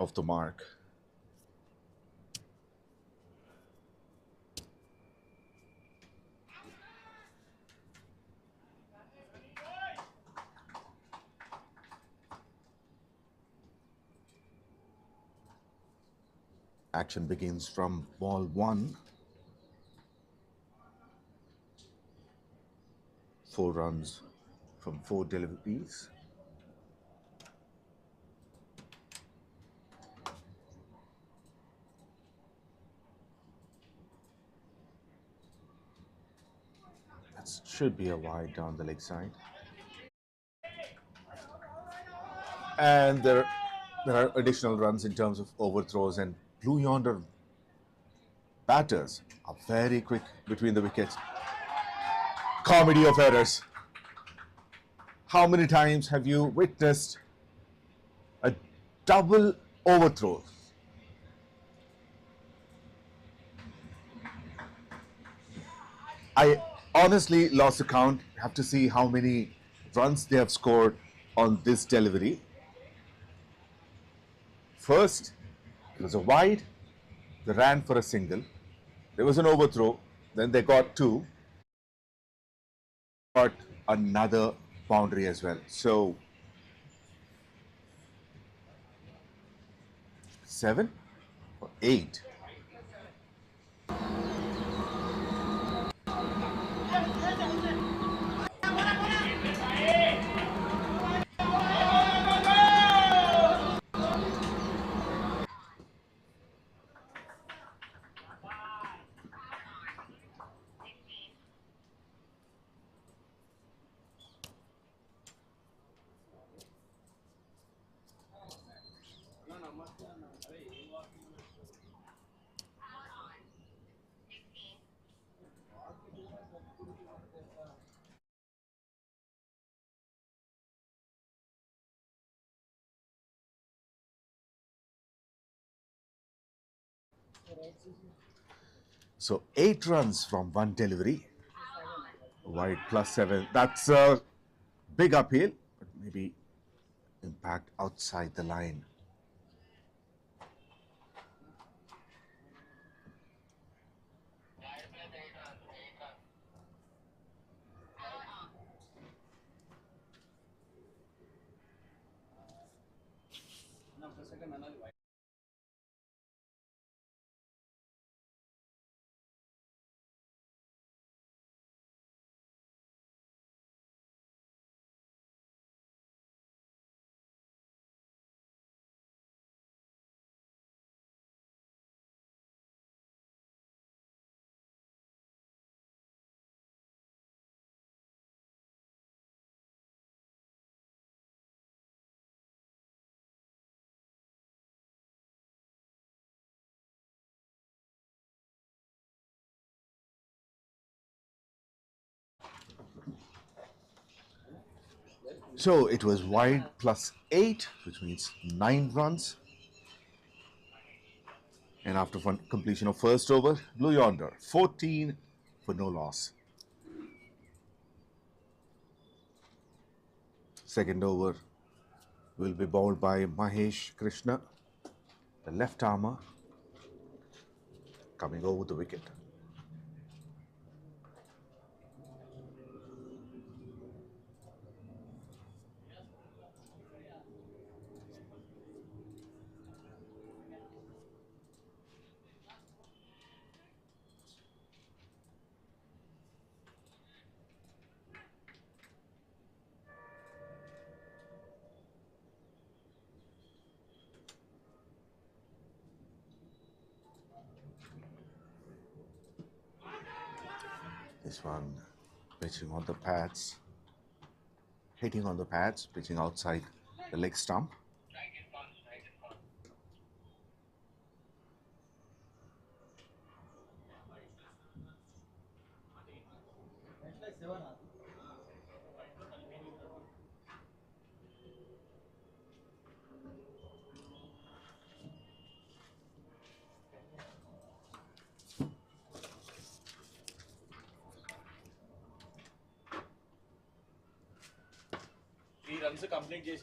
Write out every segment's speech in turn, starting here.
of the mark. Action begins from ball 1. 4 runs from 4 deliveries. That should be a wide down the leg side. And there are additional runs in terms of overthrows, and Blue Yonder batters are very quick between the wickets. Comedy of errors. How many times have you witnessed a double overthrow? I honestly lost the count. Have to see how many runs they have scored on this delivery. First, it was a wide. They ran for a single. There was an overthrow. Then they got 2. Got another boundary as well. So 7 or 8. So 8 runs from 1 delivery. Wide +7. That's a big uphill, but maybe impact outside the line. So it was wide +8, which means 9 runs. And after completion of first over, Blue Yonder 14 for no loss. Second over will be bowled by Mahesh Krishna, the left armer, coming over the wicket. This one pitching on the pads, hitting on the pads, pitching outside the leg stump. Runs complete.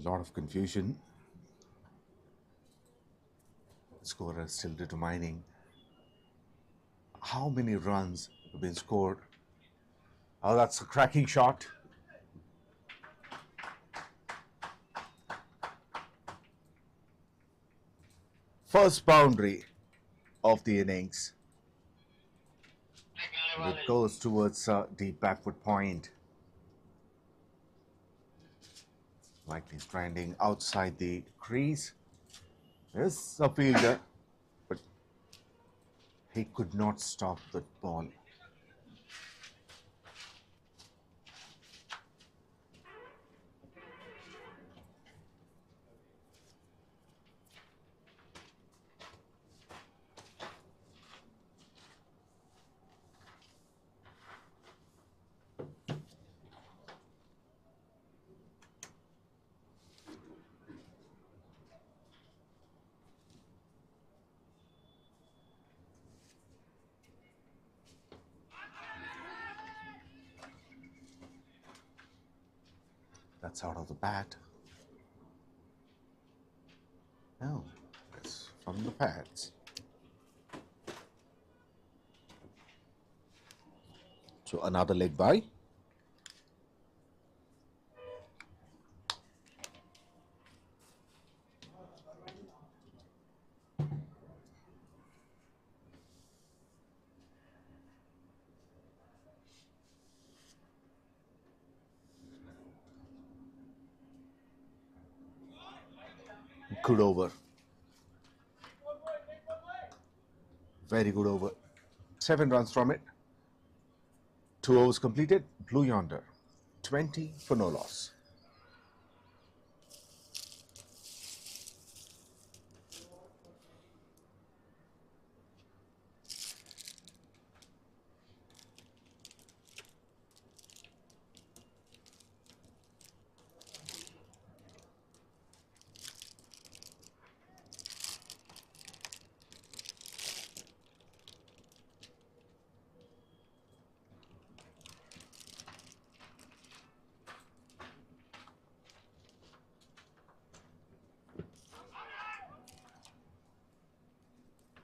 lot of confusion. The scorer is still determining how many runs have been scored. Oh, that's a cracking shot. First boundary of the innings. And it goes towards deep backward point. Likely stranding outside the crease. There's a fielder, but he could not stop the ball. That's out of the bat. No, it's from the pads. So another leg by. Good over. Very good over. 7 runs from it. 2 overs completed. Blue Yonder. 20 for no loss.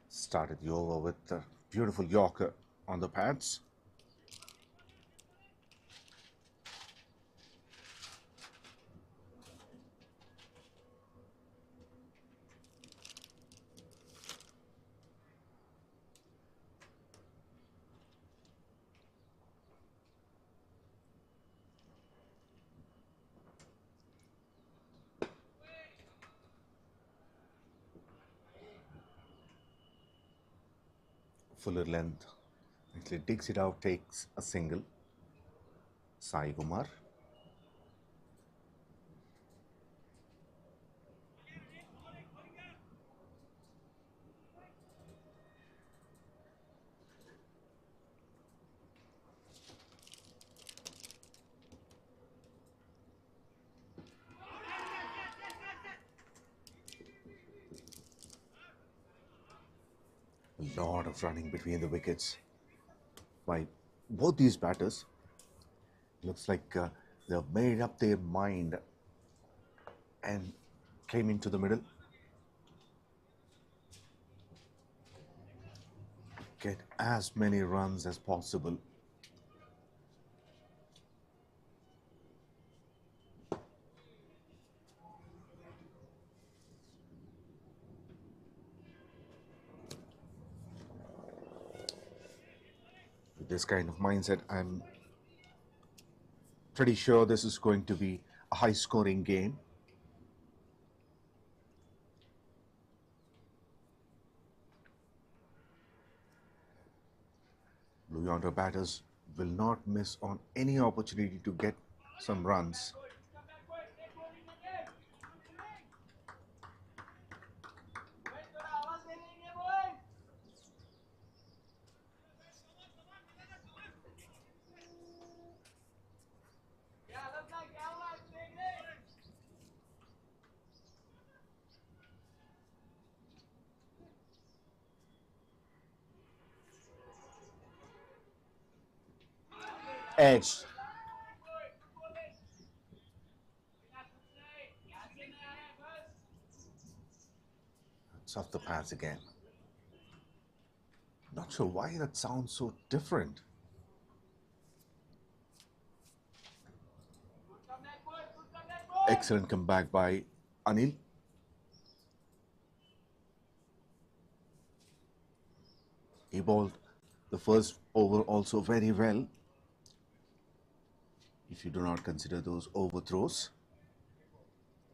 Started the over with a beautiful Yorker on the pads. Fuller length. Actually digs it out, takes a single. Sai Kumar. A lot of running between the wickets by both these batters. Looks like they've made up their mind and came into the middle. Get as many runs as possible. With this kind of mindset, I'm pretty sure this is going to be a high-scoring game. Blue Yonder batters will not miss on any opportunity to get some runs. Edge. sounds of the pads again. Not sure why that sounds so different. Excellent comeback by Anil. He bowled the first over also very well, if you do not consider those overthrows.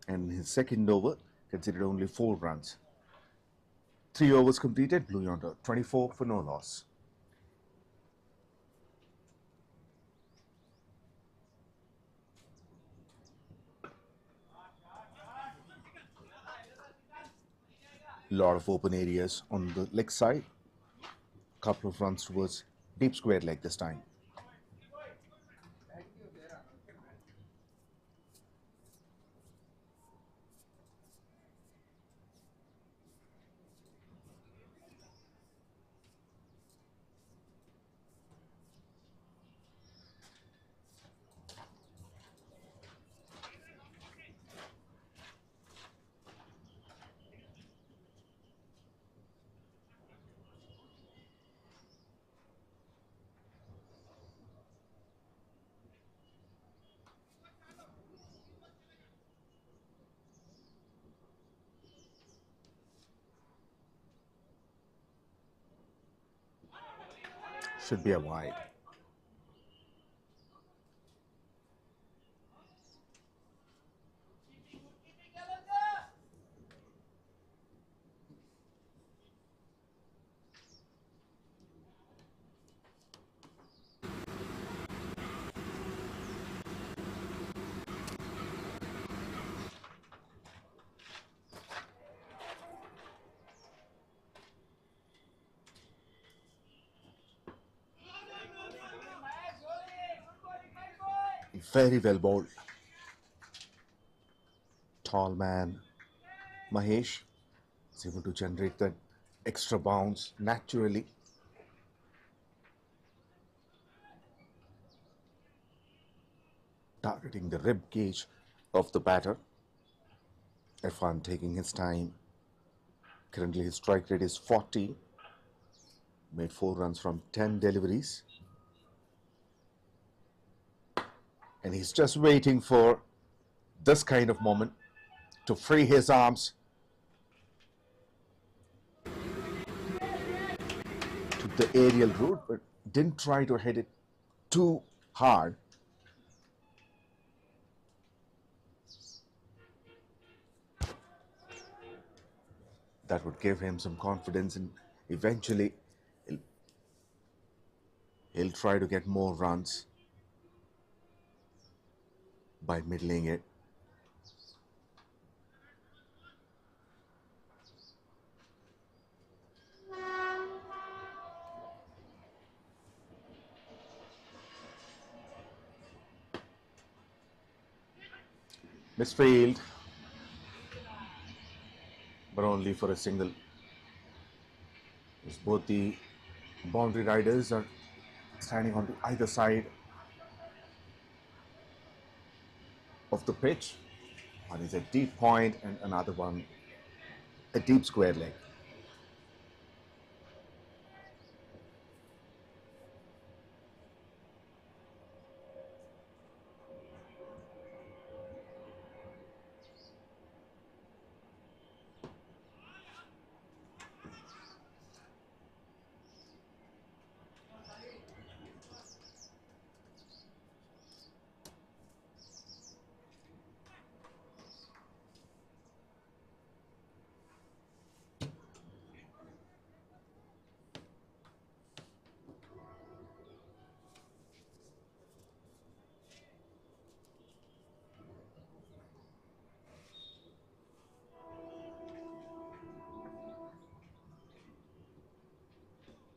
And his second over considered only 4 runs. 3 overs completed, Blue Yonder 24 for no loss. Lot of open areas on the leg side. Couple of runs towards deep square leg this time. Should be a wide. Very well bowled. Tall man Mahesh is able to generate that extra bounce naturally. Targeting the rib cage of the batter. Irfan taking his time. Currently his strike rate is 40. Made 4 runs from 10 deliveries. And he's just waiting for this kind of moment to free his arms. Took the aerial route, but didn't try to hit it too hard. That would give him some confidence, and eventually he'll try to get more runs by middling it. Misfield, but only for a single. As both the boundary riders are standing on either side of the pitch. One is a deep point and another one a deep square leg.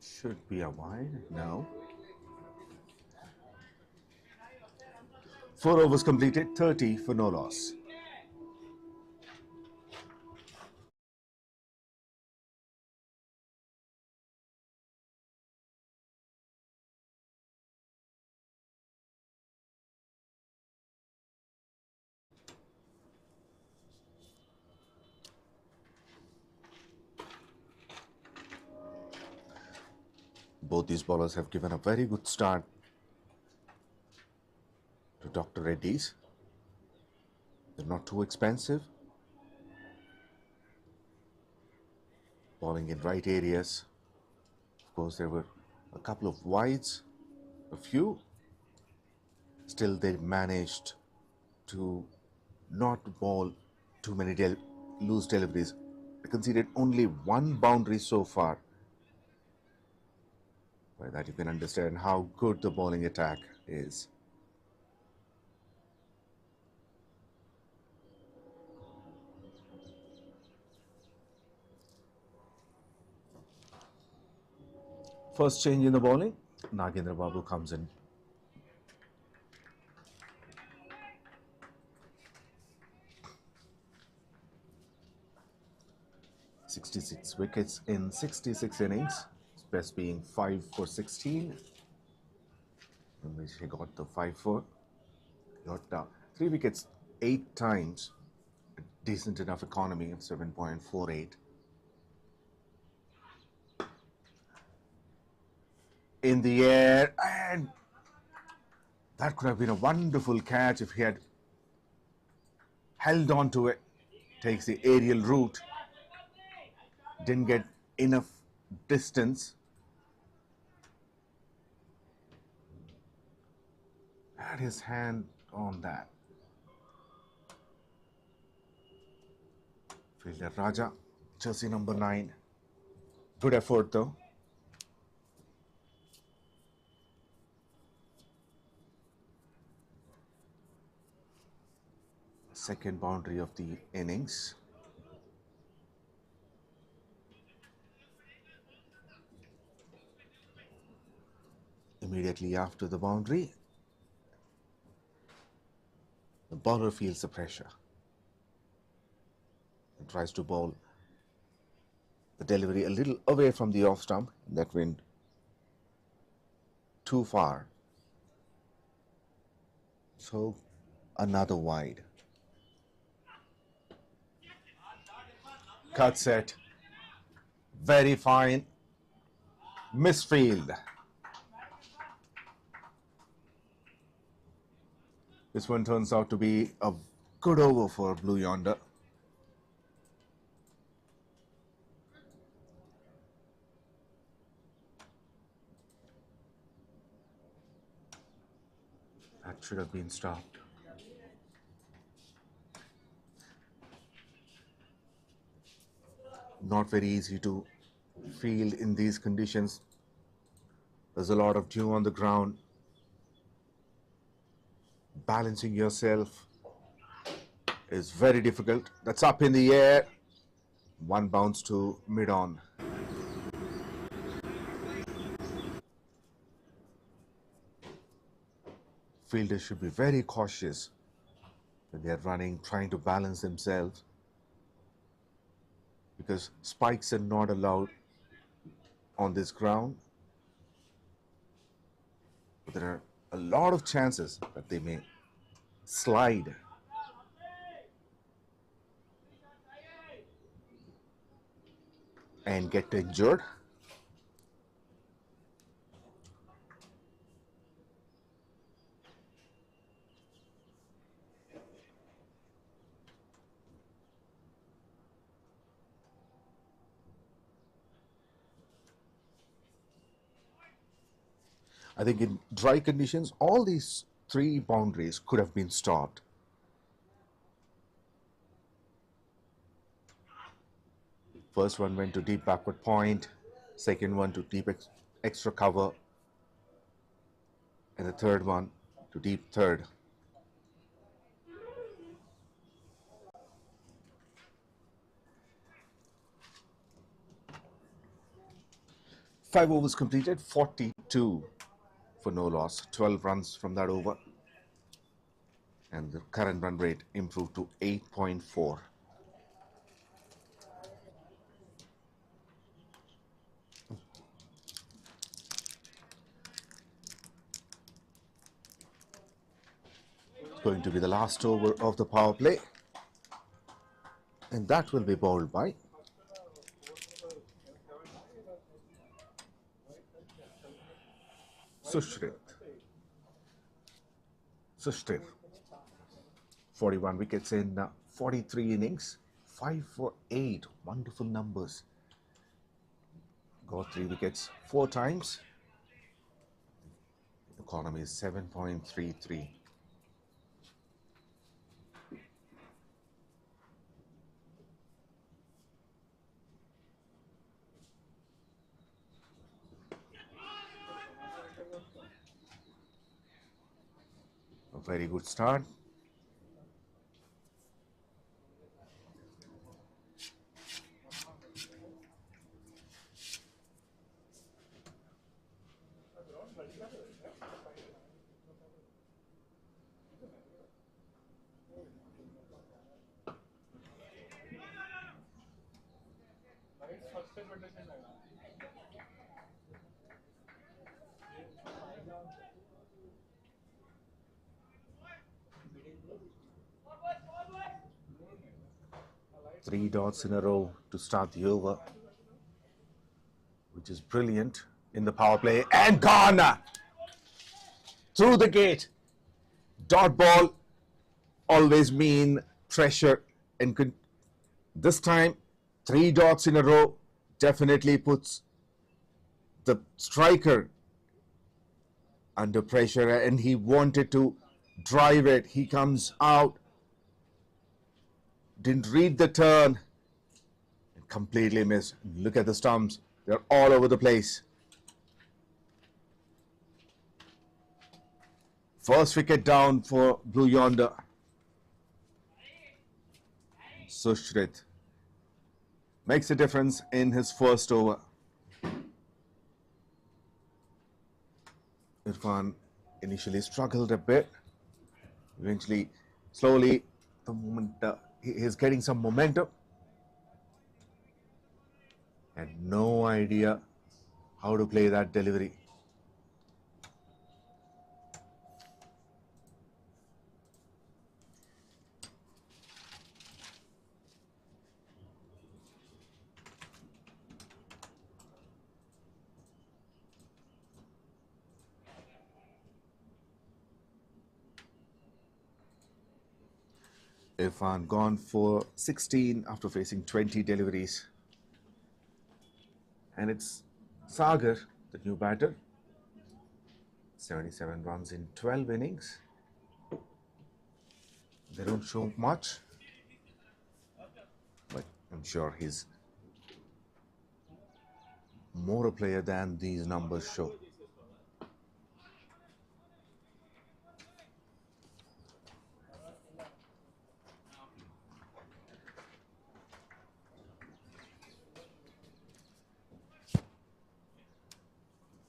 Should be a wide, no. 4 overs completed, 30 for no loss. Both these bowlers have given a very good start to Dr. Reddy's. They're not too expensive. Bowling in right areas. Of course, there were a couple of wides, a few. Still, they managed to not bowl too many loose deliveries. They conceded only one boundary so far. By that you can understand how good the bowling attack is. First change in the bowling, Nagendra Babu comes in. '66 wickets in 66 innings, his best being 5 for 16, in which he got the 5-4. He got 3 wickets 8 times, a decent enough economy of 7.48. In the air, and that could have been a wonderful catch if he had held on to it. Takes the aerial route, didn't get enough distance. Had his hand on that. Fielder Raja, jersey number 9. Good effort though. Second boundary of the innings. Immediately after the boundary, the bowler feels the pressure and tries to bowl the delivery a little away from the off stump. That went too far. So another wide. Cut set. Very fine. Misfield. This one turns out to be a good over for Blue Yonder. That should have been stopped. Not very easy to field in these conditions. There's a lot of dew on the ground. Balancing yourself is very difficult. That's up in the air. One bounce to mid-on. Fielders should be very cautious when they are running, trying to balance themselves, because spikes are not allowed on this ground. But there are a lot of chances that they may slide. And get injured. I think in dry conditions, all these 3 boundaries could have been stopped. First one went to deep backward point, second one to deep extra cover, and the third one to deep third. Five overs completed, 42 for no loss, 12 runs from that over, and the current run rate improved to 8.4. Going to be the last over of the power play, and that will be bowled by Sushrit. 41 wickets in 43 innings. 5 for 8. Wonderful numbers. Got 3 wickets 4 times. The column is 7.33. A very good start. Three dots in a row to start the over, which is brilliant in the power play, and gone through the gate. Dot ball always mean pressure, and this time 3 dots in a row definitely puts the striker under pressure, and he wanted to drive it. He comes out, didn't read the turn, and completely missed. Look at the stumps, they're all over the place. First wicket down for Blue Yonder. Sushrit makes a difference in his first over. Irfan initially struggled a bit. Eventually, slowly, the moment he's getting some momentum. And no idea how to play that delivery. Irfan gone for 16 after facing 20 deliveries. And it's Sagar, the new batter. 77 runs in 12 innings. They don't show much, but I'm sure he's more a player than these numbers show.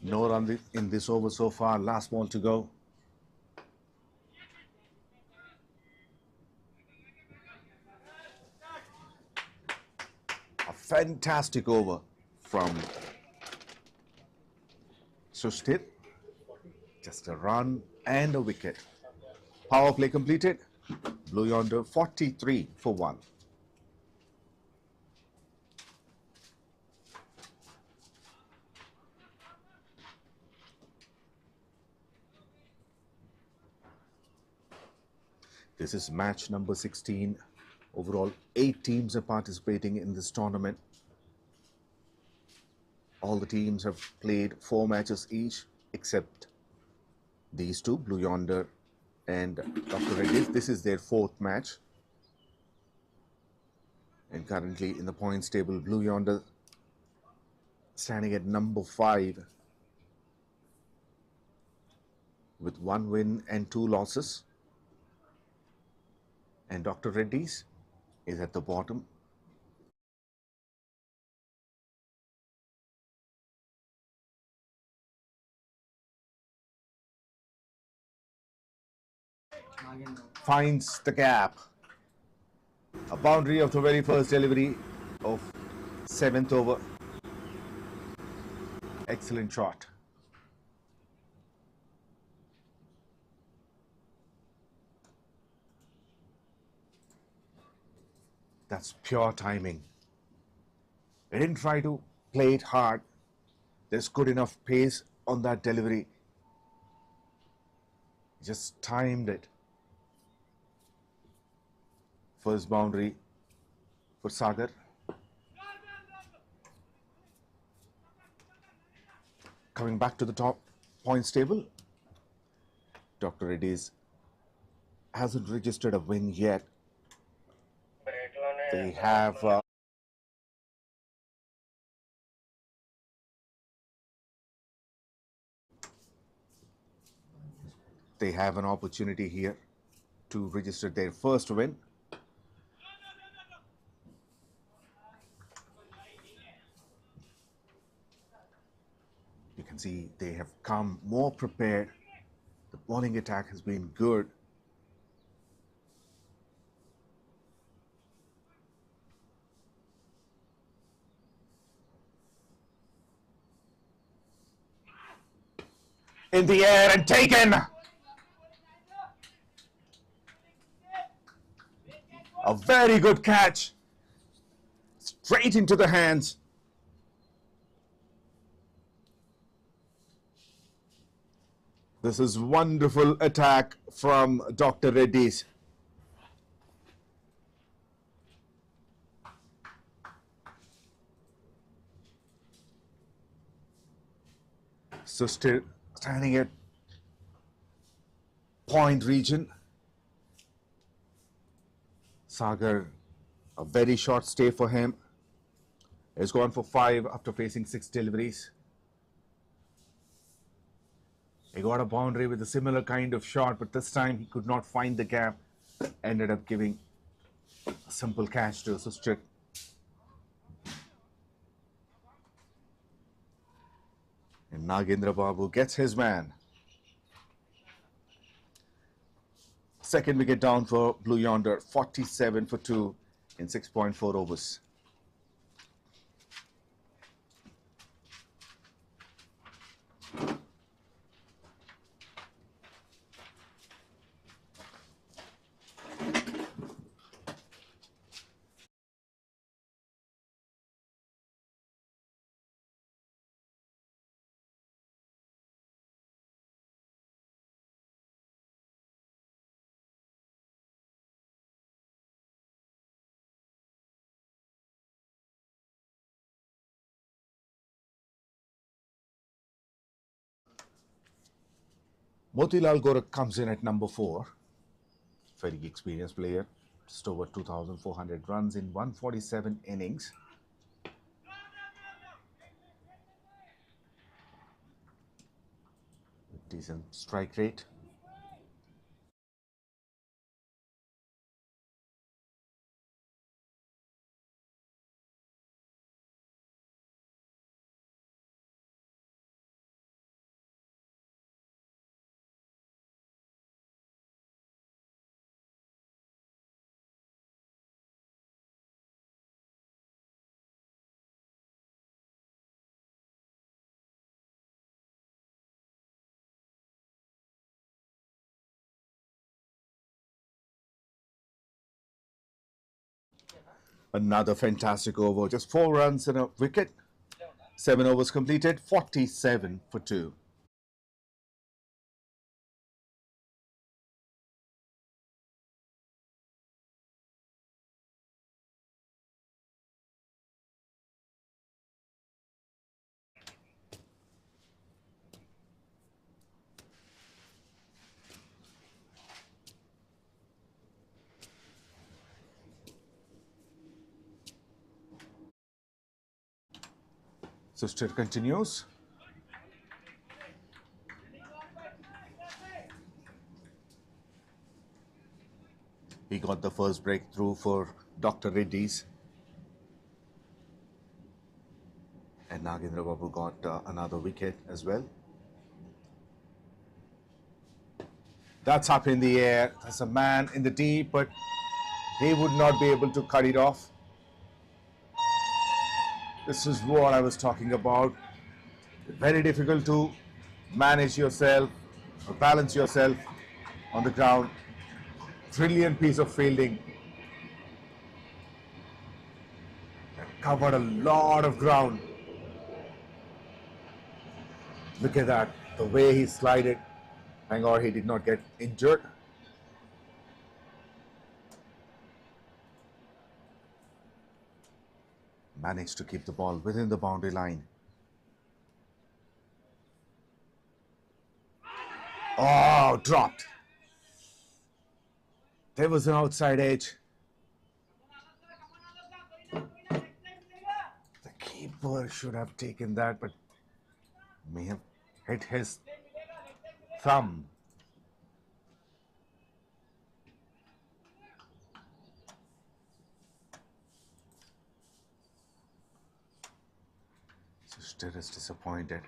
No run in this over so far. Last ball to go. A fantastic over from Sushrit. Just a run and a wicket. Power play completed. Blue Yonder 43 for 1. This is match number 16. Overall, 8 teams are participating in this tournament. All the teams have played 4 matches each, except these two, Blue Yonder and Dr. REDDYS. This is their 4th match. And currently in the points table, Blue Yonder standing at number 5 with 1 win and 2 losses. And Dr. REDDYS is at the bottom. Finds the gap. A boundary of the very first delivery of 7th over. Excellent shot. That's pure timing. They didn't try to play it hard. There's good enough pace on that delivery. Just timed it. First boundary for Sagar. Coming back to the top points table, Dr. Reddy's hasn't registered a win yet. They have an opportunity here to register their first win. You can see they have come more prepared. The bowling attack has been good. In the air and taken. A very good catch. Straight into the hands. This is wonderful attack from Dr. Reddy's. So still standing at point region. Sagar, a very short stay for him. He's gone for 5 after facing 6 deliveries. He got a boundary with a similar kind of shot, but this time he could not find the gap. Ended up giving a simple catch to 𝗪𝗏. And Nagendra Babu gets his man. Second wicket down for Blue Yonder, 47 for 2 in 6.4 overs. Motilal Gorakh comes in at number 4. Very experienced player, just over 2,400 runs in 147 innings. Decent strike rate. Another fantastic over, just 4 runs and a wicket. 7 overs completed, 47 for 2. So still continues. He got the first breakthrough for Dr. Reddy's. And Nagendra Babu got another wicket as well. That's up in the air. There's a man in the deep, but he would not be able to cut it off. This is what I was talking about. Very difficult to manage yourself or balance yourself on the ground. Brilliant piece of fielding. Covered a lot of ground. Look at that, the way he slided. Thank God he did not get injured. Managed to keep the ball within the boundary line. Oh, dropped. There was an outside edge. The keeper should have taken that, but may have hit his thumb. Sister is disappointed.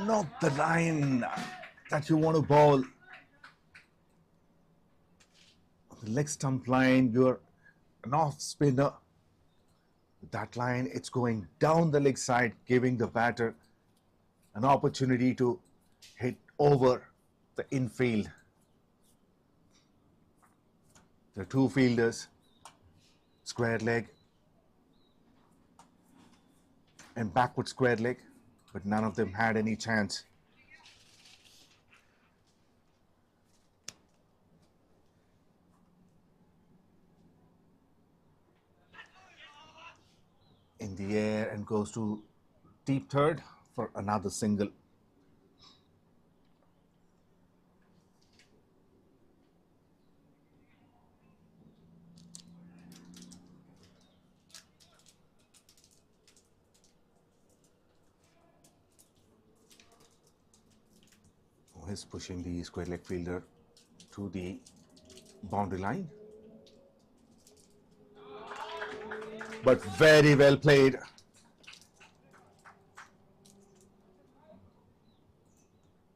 Not the line that you want to bowl. The leg stump line, you're an off spinner. That line, it's going down the leg side, giving the batter an opportunity to hit over the infield. The two fielders, square leg and backward square leg, but none of them had any chance. In the air and goes to deep third for another single. Is pushing the square leg fielder to the boundary line. But very well played.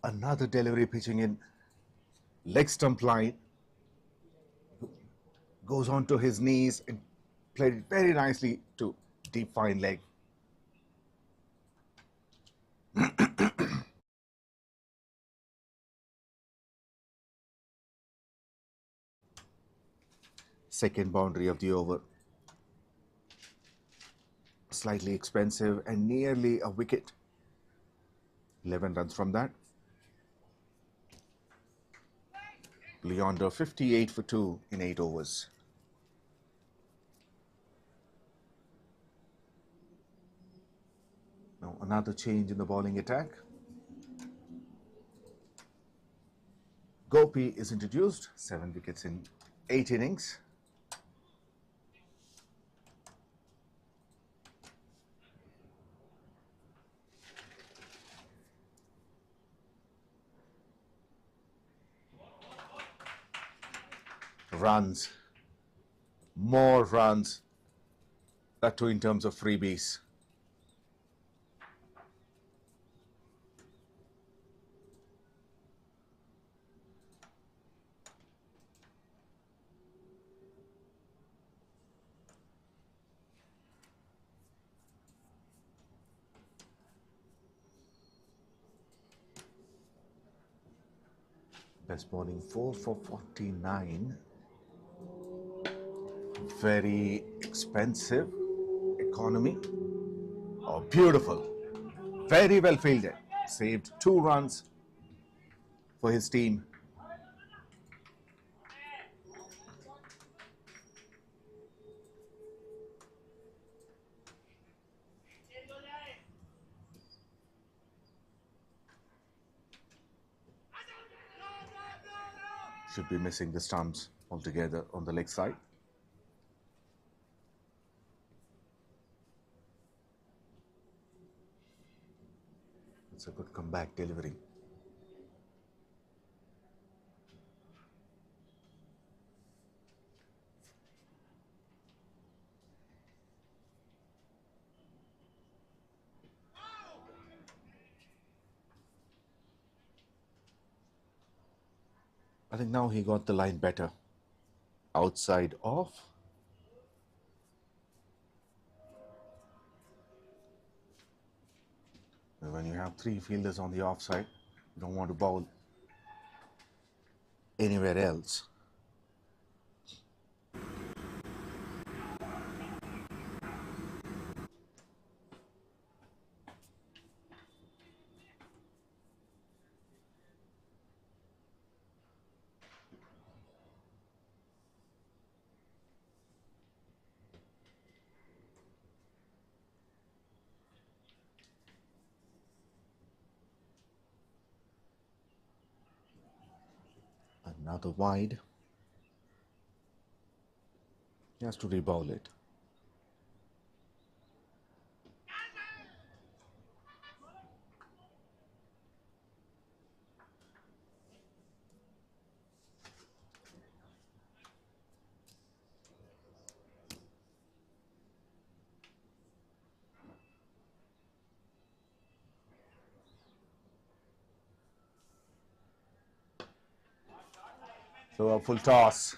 Another delivery pitching in leg stump line. Goes onto his knees and played it very nicely to deep fine leg. Second boundary of the over. Slightly expensive and nearly a wicket. 11 runs from that. Yonder 58 for 2 in 8 overs. Now another change in the bowling attack. Gopi is introduced, 7 wickets in 8 innings. Runs, more runs, that too in terms of freebies. Best bowling 4 for 49. Very expensive economy. Oh, beautiful. Very well fielded. Saved 2 runs for his team. Should be missing the stumps altogether on the leg side. It's a good comeback delivery. I think now he got the line better. Outside off. When you have 3 fielders on the offside, you don't want to bowl anywhere else. Another wide. He has to rebowl it. So a full toss.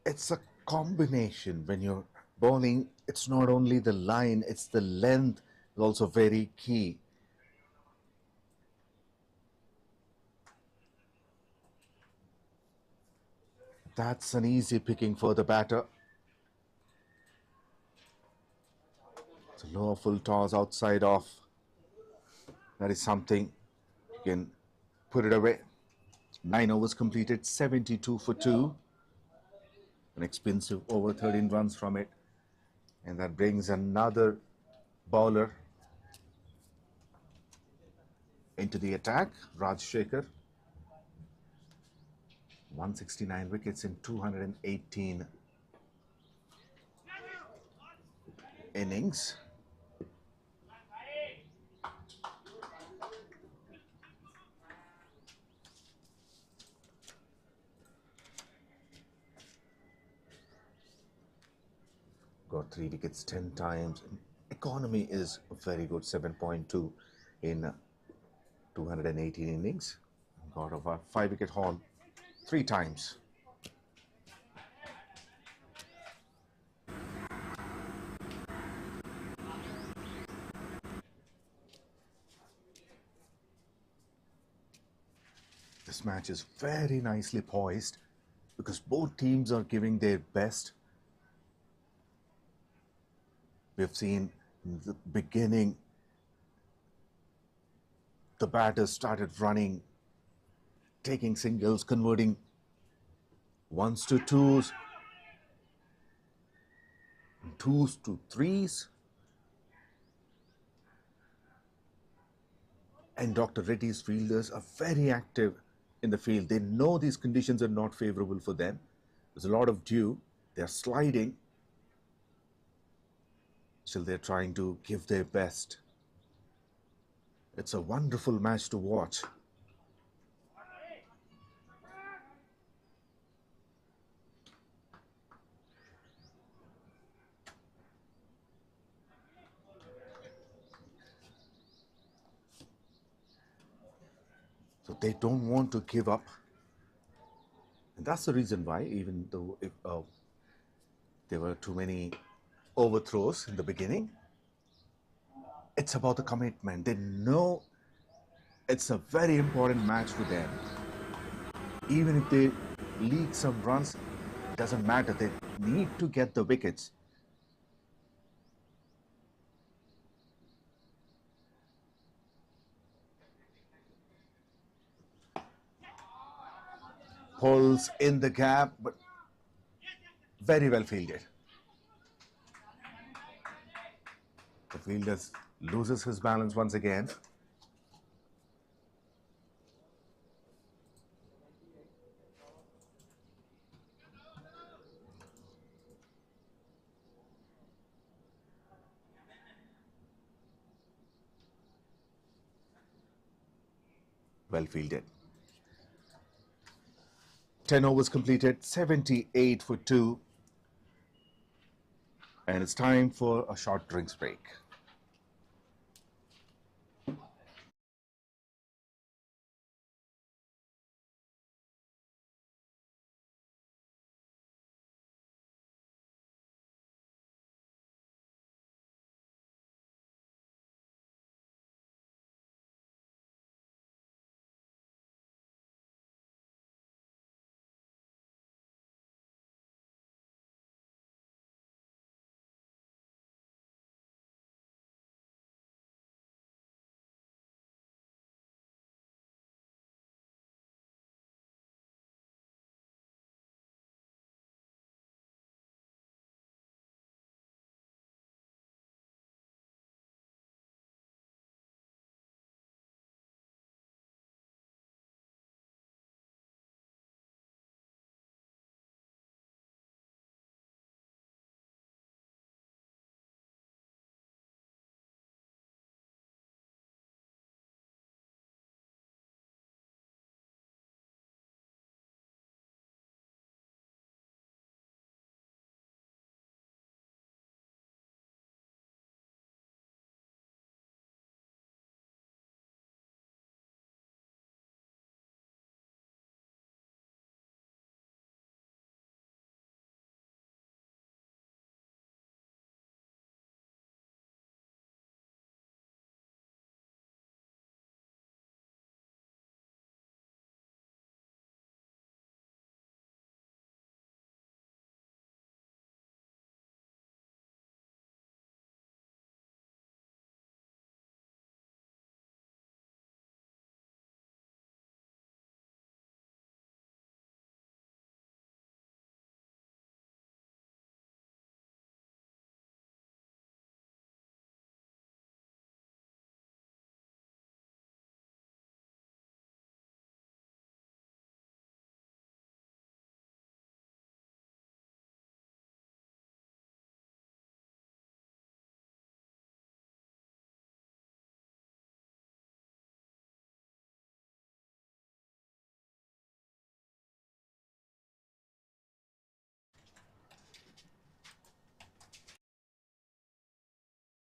It's a combination when you're bowling. It's not only the line, it's the length is also very key. That's an easy picking for the batter. It's a lower full toss outside off. That is something you can put it away. 9 overs completed, 72 for 2. An expensive over 13 runs from it. And that brings another bowler into the attack, Rajshekhar. 169 wickets in 218 innings. Got 3 wickets 10 times. Economy is very good, 7.2 in 218 innings. Got a 5-wicket haul 3 times. This match is very nicely poised because both teams are giving their best. We've seen in the beginning the batters started running, taking singles, converting ones to twos, twos to threes. And Dr. Reddy's fielders are very active in the field. They know these conditions are not favorable for them. There's a lot of dew. They're sliding. Still, they're trying to give their best. It's a wonderful match to watch. So they don't want to give up. And that's the reason why, even though if, there were too many overthrows in the beginning, it's about the commitment. They know it's a very important match for them. Even if they leak some runs, it doesn't matter. They need to get the wickets. Pulls in the gap, but very well fielded. The fielder loses his balance once again. Well fielded. 10 overs completed, 78 for 2. And it's time for a short drinks break.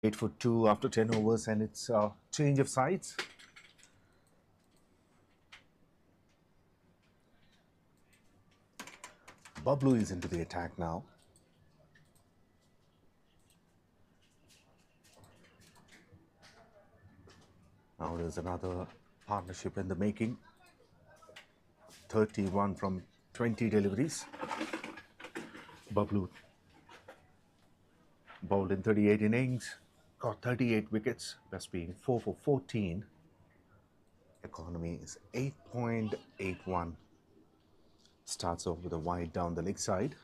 8 for 2 after 10 overs, and it's a change of sides. 𝗵𝗆 is into the attack now. Now there's another partnership in the making. 31 from 20 deliveries. 𝗵𝗆 bowled in 38 innings, got 38 wickets, best being 4 for 14. Economy is 8.81. Starts off with a wide down the leg side.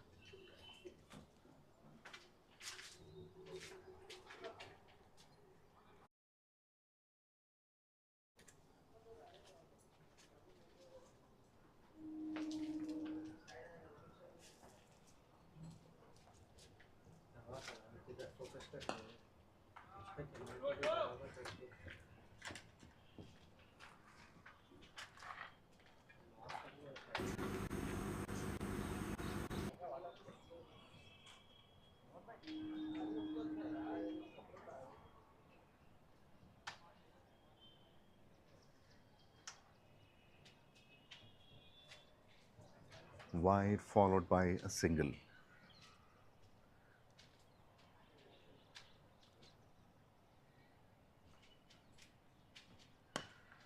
Wide followed by a single.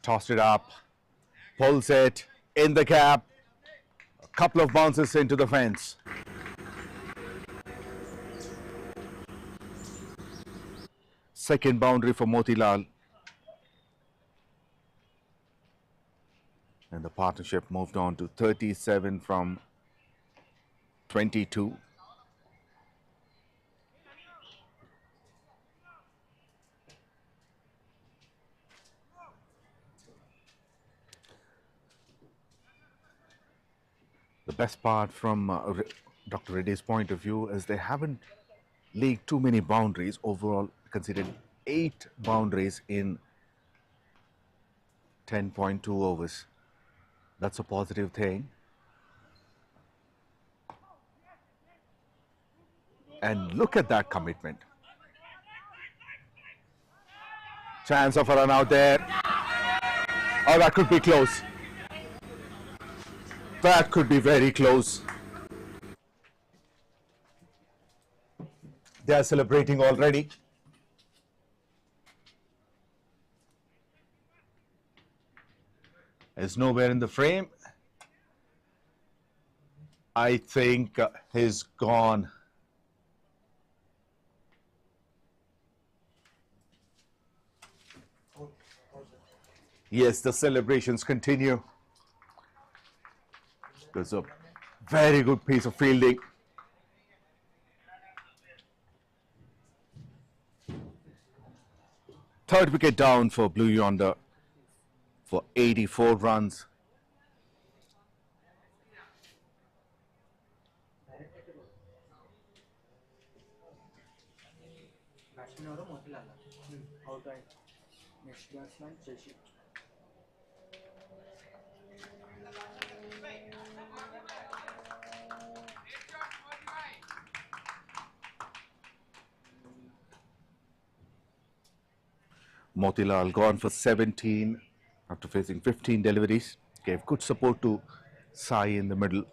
Tossed it up, pulls it in the gap. A couple of bounces into the fence. Second boundary for Motilal. And the partnership moved on to 37 from 22. The best part from Dr. Reddy's point of view is they haven't leaked too many boundaries. Overall, considered 8 boundaries in 10.2 overs. That's a positive thing. And look at that commitment. Chance of a run out there. Oh, that could be close. That could be very close. They are celebrating already. Is nowhere in the frame. I think he's gone. Yes, the celebrations continue. There's a very good piece of fielding. Third wicket down for Blue Yonder for 84 runs. Next batsman, 𝗬𝗫. Motilal gone for 17 after facing 15 deliveries. Gave good support to 𝗀 in the middle.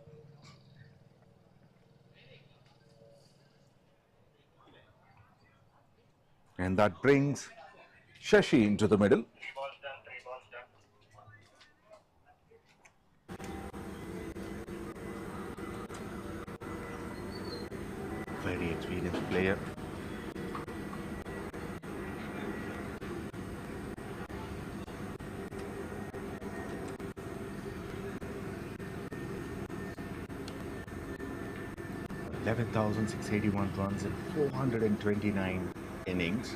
And that brings 𝗀𝗁 into the middle. Very experienced player. (11,681 runs in 429 innings.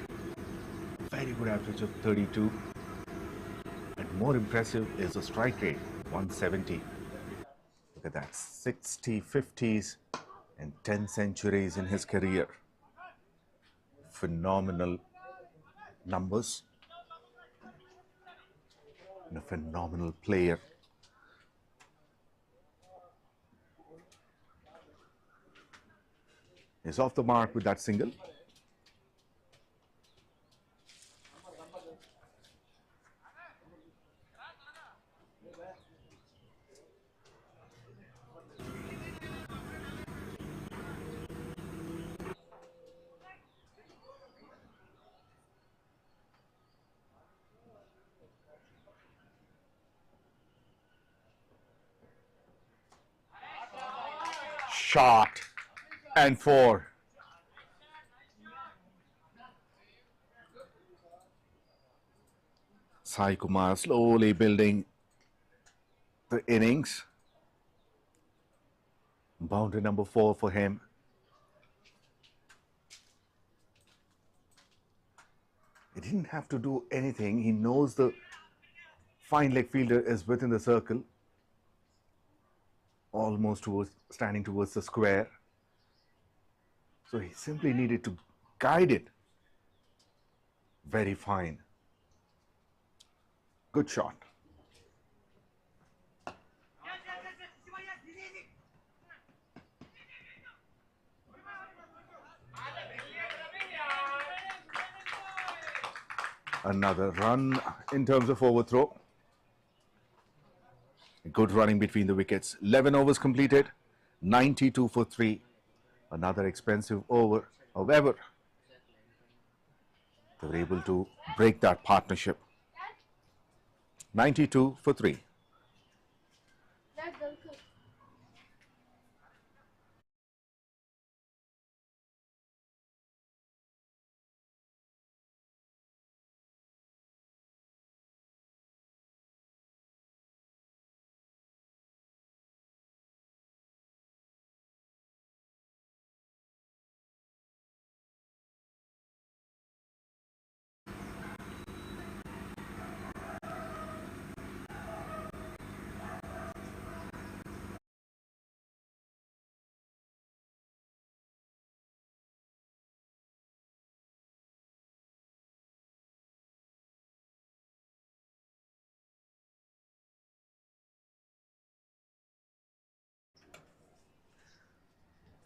Very good average of 32. And more impressive is the strike rate, 170. Look at that, 60 50s and 10 centuries in his career. Phenomenal numbers. And a phenomenal player. Is off the mark with that single. shot, and 4. Sai Kumar slowly building the innings. Boundary number 4 for him. He didn't have to do anything. He knows the fine leg fielder is within the circle, almost standing towards the square. So he simply needed to guide it. Very fine. Good shot. Another run in terms of overthrow. Good running between the wickets. 11 overs completed. 92 for 3. Another expensive over. However, they were able to break that partnership. 92 for 3.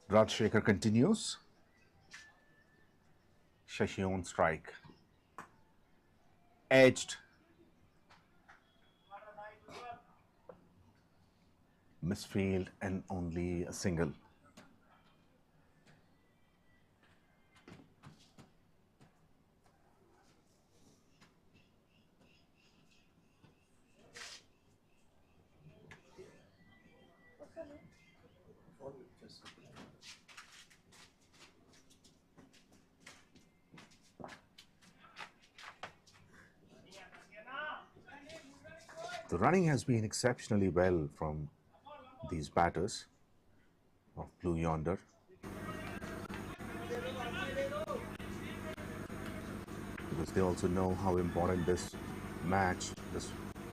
Rajshekhar continues. Shashi on strike. Edged. Misfield and only a single. The running has been exceptionally well from these batters of Blue Yonder. Because they also know how important this match,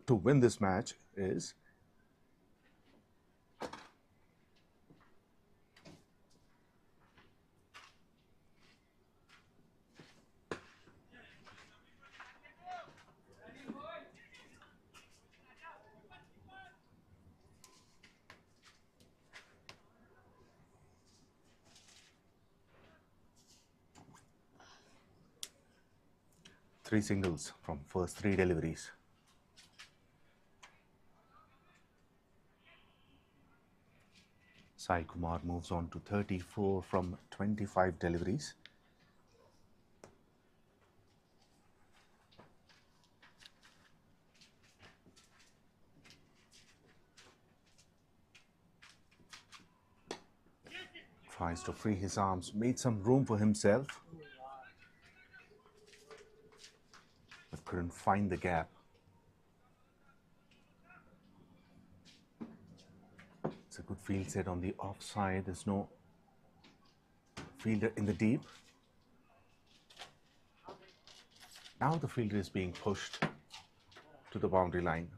to win this match is. Three singles from first 3 deliveries. Sai Kumar moves on to 34 from 25 deliveries. Tries to free his arms, made some room for himself, but couldn't find the gap. It's a good field set on the offside. There's no fielder in the deep. Now the fielder is being pushed to the boundary line.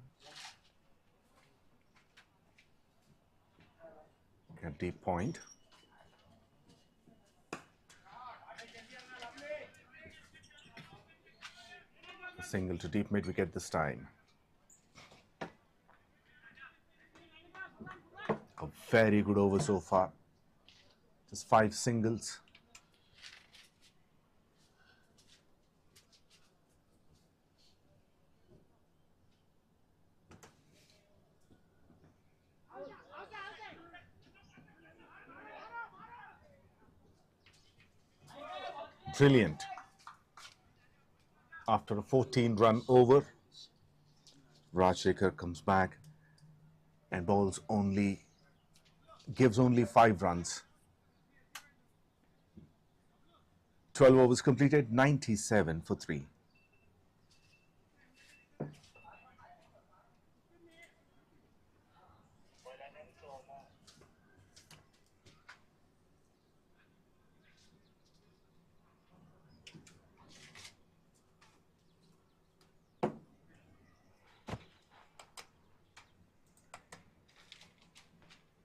A deep point. A single to deep mid wicket this time. A very good over so far. Just 5 singles. Brilliant. After a 14-run over, Rajshekhar comes back and bowls only gives only 5 runs. 12 overs completed, 97 for 3.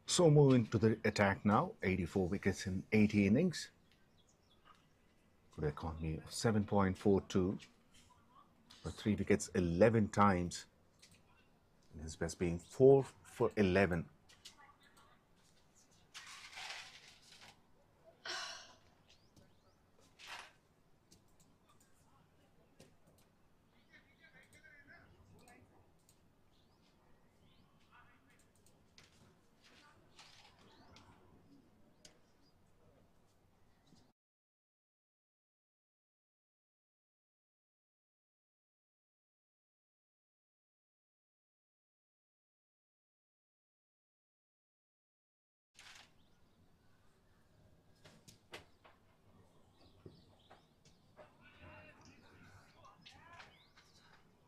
So moving to the attack now, 84 wickets in 80 innings. Good economy of 7.42 for 3 wickets 11 times. And his best being 4 for 11.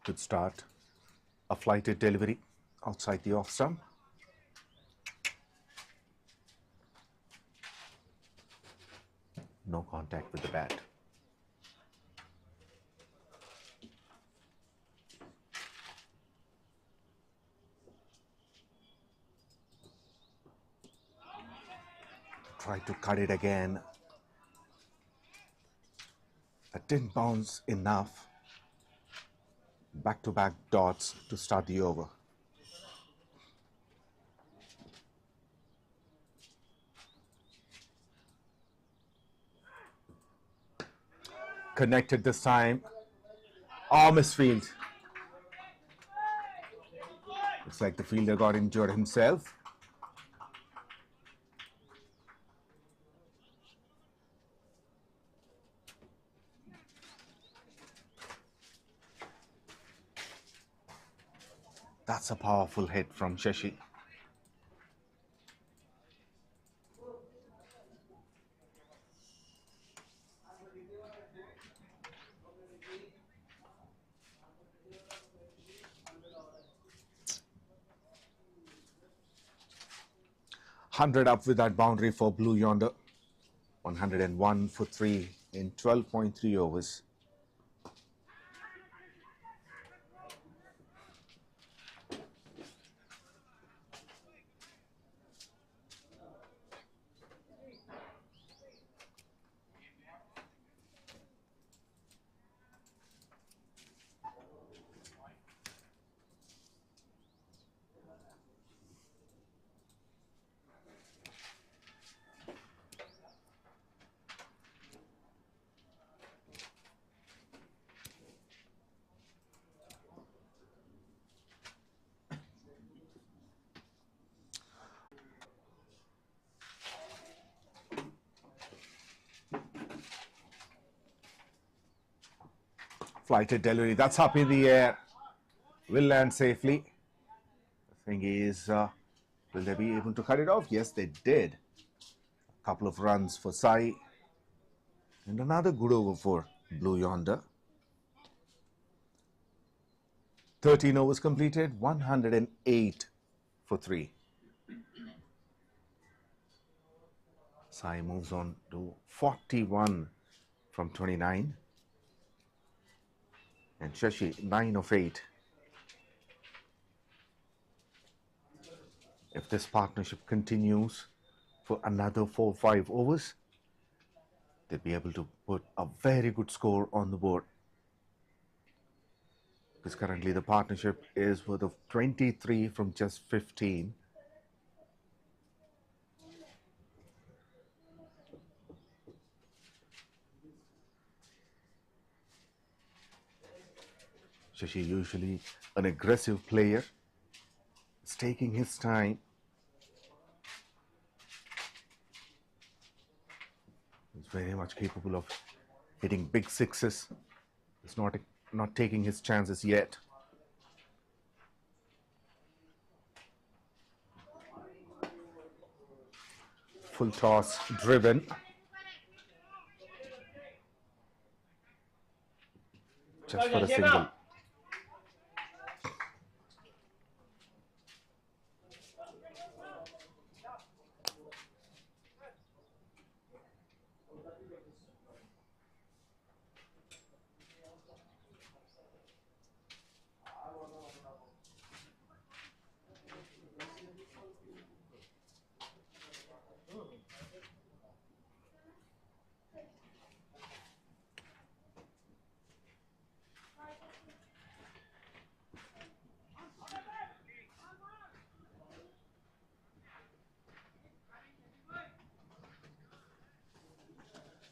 Good start. A flighted delivery outside the off stump. No contact with the bat. Try to cut it again. That didn't bounce enough. Back-to-back dots to start the over. Connected this time. Oh, misfield. Looks like the fielder got injured himself. That's a powerful hit from 𝗀𝗃𝗃𝗲. Hundred up with that boundary for Blue Yonder. 101 for 3 in 12.3 overs. Flighted delivery, that's up in the air. Will land safely. The thing is, will they be able to cut it off? Yes, they did. A couple of runs for 𝘂𝗃𝗍. And another good over for Blue Yonder. 13 overs completed, 108 for 3. 𝘂𝗃 moves on to 41 from 29. And 𝗀𝗃𝗃 9 of 8. If this partnership continues for another 4-5 overs, they'll be able to put a very good score on the board. Because currently the partnership is worth of 23 from just 15. 𝗀𝗃𝗃, usually an aggressive player, is taking his time. He's very much capable of hitting big sixes. He's not taking his chances yet. full toss driven. Just for a single.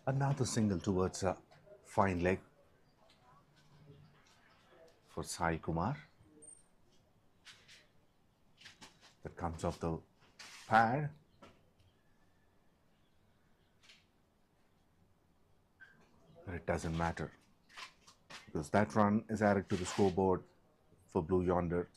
Another single towards a fine leg for 𝗙𝗂𝗃 that comes off the pad. But it doesn't matter because that run is added to the scoreboard for Blue Yonder.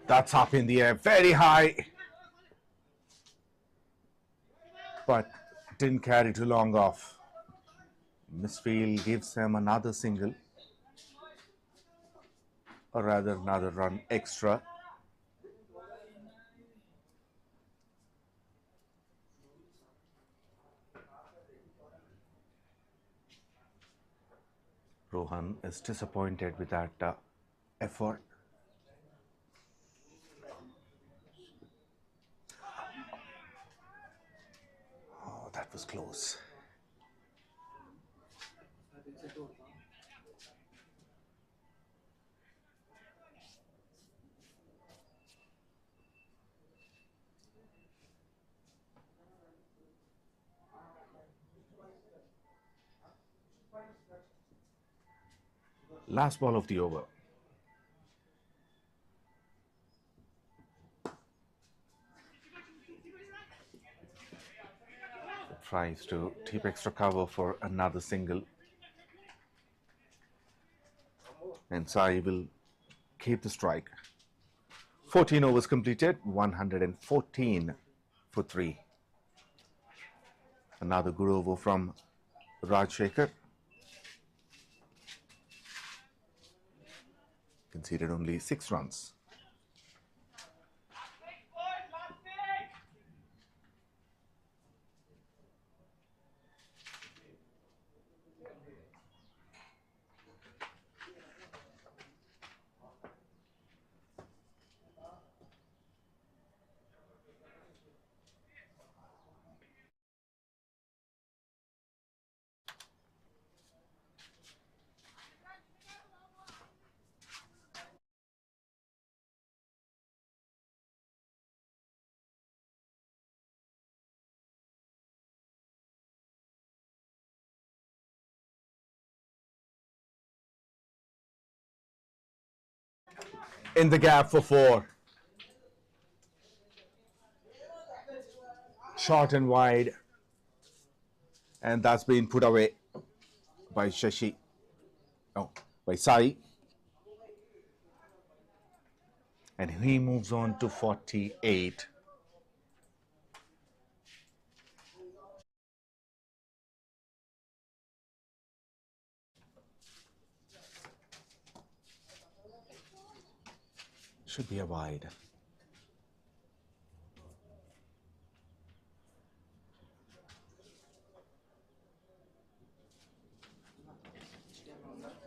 That's up in the air, very high, but didn't carry too long off. Misfield gives them another single, or rather another run extra. Rohan is disappointed with that effort. Oh, that was close. Last ball of the over. Tries to keep extra cover for another single. And Sai will keep the strike. 14 overs completed, 114 for 3. Another good over from Rajshekhar. Conceded only 6 runs. In the gap for 4. Short and wide. And that's been put away by by Sai. And he moves on to 48. Should be a wide.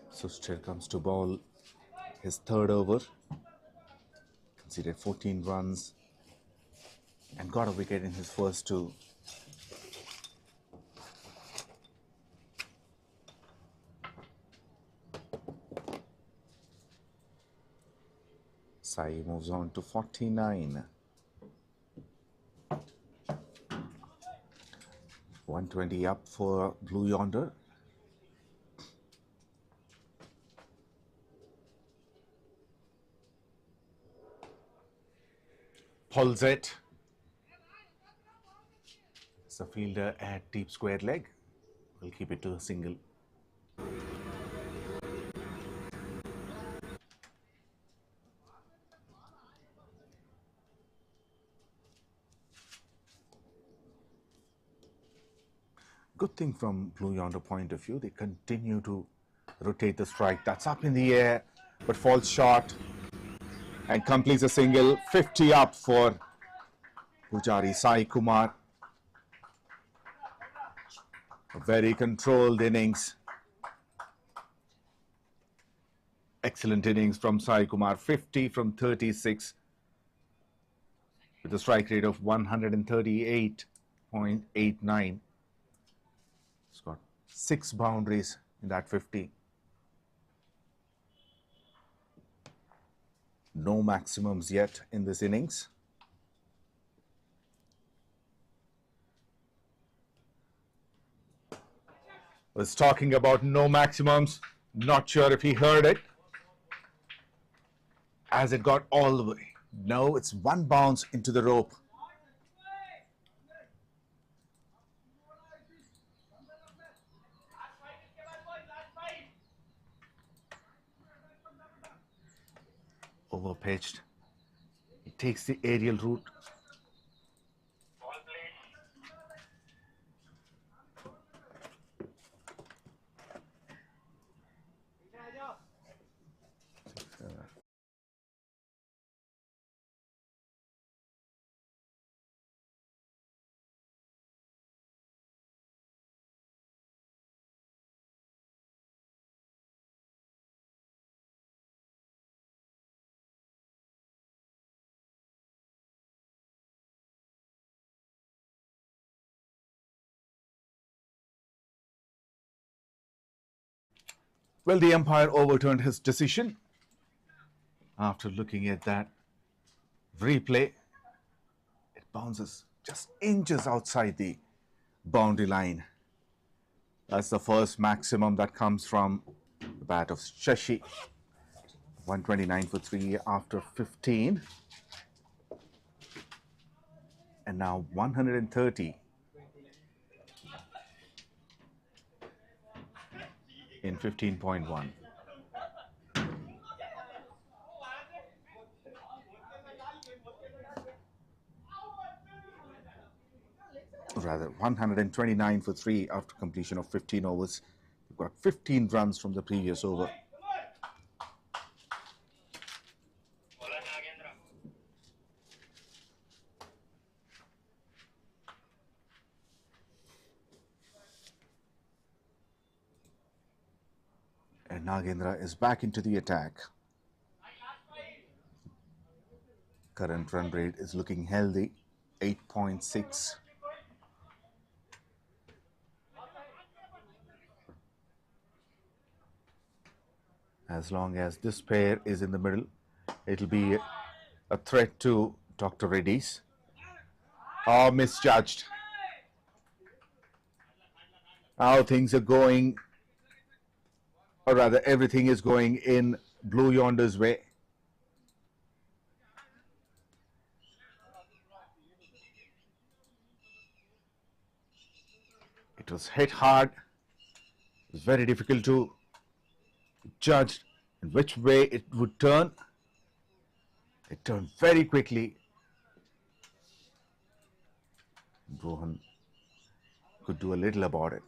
So still comes to ball his 3rd over. Conceded 14 runs and got a wicket in his first 2. Sai moves on to 49. 120 up for Blue Yonder. Pulls it. It's a fielder at deep square leg. We'll keep it to a single. Good thing from Blue Yonder point of view, they continue to rotate the strike. That's up in the air, but falls short and completes a single. 50 up for Pujari Sai-Kumar. A very controlled innings. Excellent innings from Sai-Kumar. 50 from 36 with a strike rate of 138.89. He's got 6 boundaries in that 50. No maximums yet in this innings. Was talking about no maximums. Not sure if he heard it. As it got all the way. No, it's one bounce into the rope. Overpitched. He takes the aerial route. Well, the umpire overturned his decision after looking at that replay. It bounces just inches outside the boundary line. That's the first maximum that comes from the bat of 𝗀𝗃. 129 for 3 after 15. And now 130 in 15.1. Rather, 129 for 3 after completion of 15 overs. We've got 15 runs from the previous over. And Nagendra is back into the attack. Current run rate is looking healthy, 8.6. As long as this pair is in the middle, it'll be a threat to Dr. REDDYS. Oh, misjudged. How things are going, or rather everything is going in Blue Yonder's way. It was hit hard. It was very difficult to judge in which way it would turn. It turned very quickly. Rohan could do a little about it.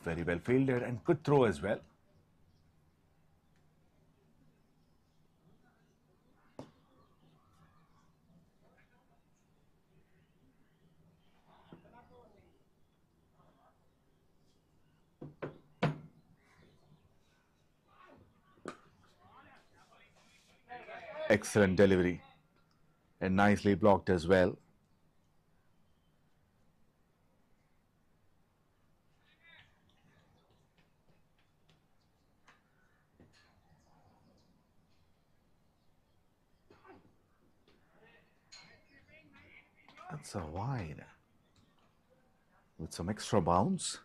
Very well fielded and good throw as well. Excellent delivery and nicely blocked as well. That's a wide with some extra bounce.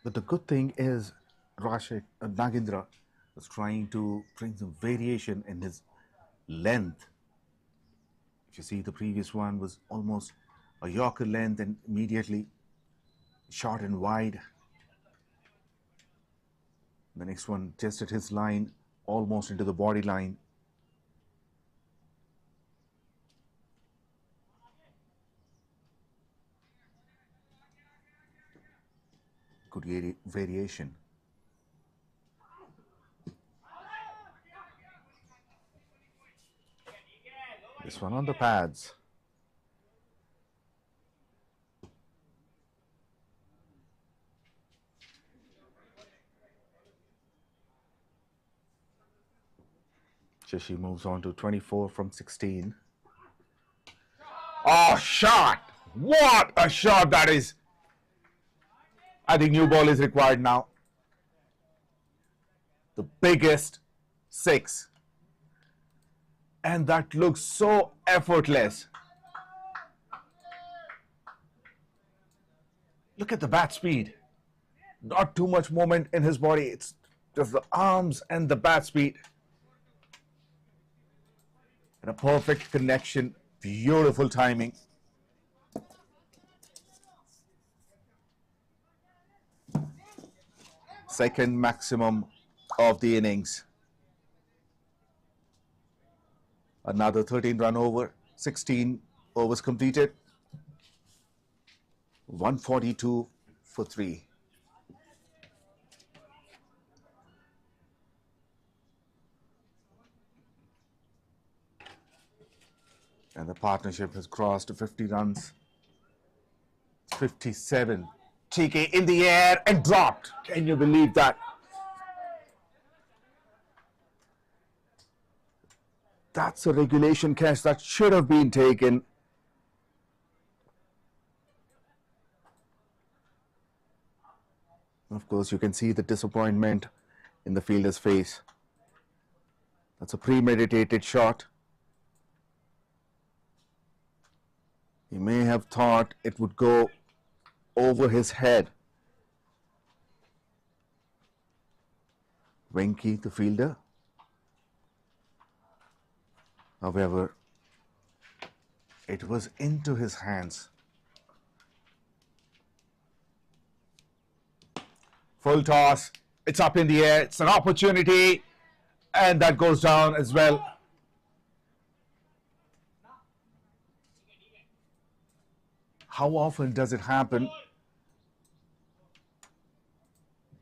But the good thing is Nagendra was trying to bring some variation in his length. If you see, the previous one was almost a Yorker length and immediately short and wide. The next one tested his line almost into the body line. Good variation. This one on the pads. 𝗃𝗃 moves on to 24 from 16. Oh, shot! What a shot that is! I think new ball is required now. The biggest 6. And that looks so effortless. Look at the bat speed. Not too much movement in his body. It's just the arms and the bat speed. And a perfect connection. Beautiful timing. Second maximum of the innings. Another 13 run over, 16 overs completed. 142 for 3. And the partnership has crossed 50 runs. 57. 𝗃𝗃 in the air and dropped. Can you believe that? That's a regulation catch that should have been taken. Of course, you can see the disappointment in the fielder's face. That's a premeditated shot. He may have thought it would go over his head. 𝗬𝗃𝗃, the fielder. However, it was into his hands. Full toss. It's up in the air. It's an opportunity. And that goes down as well. How often does it happen?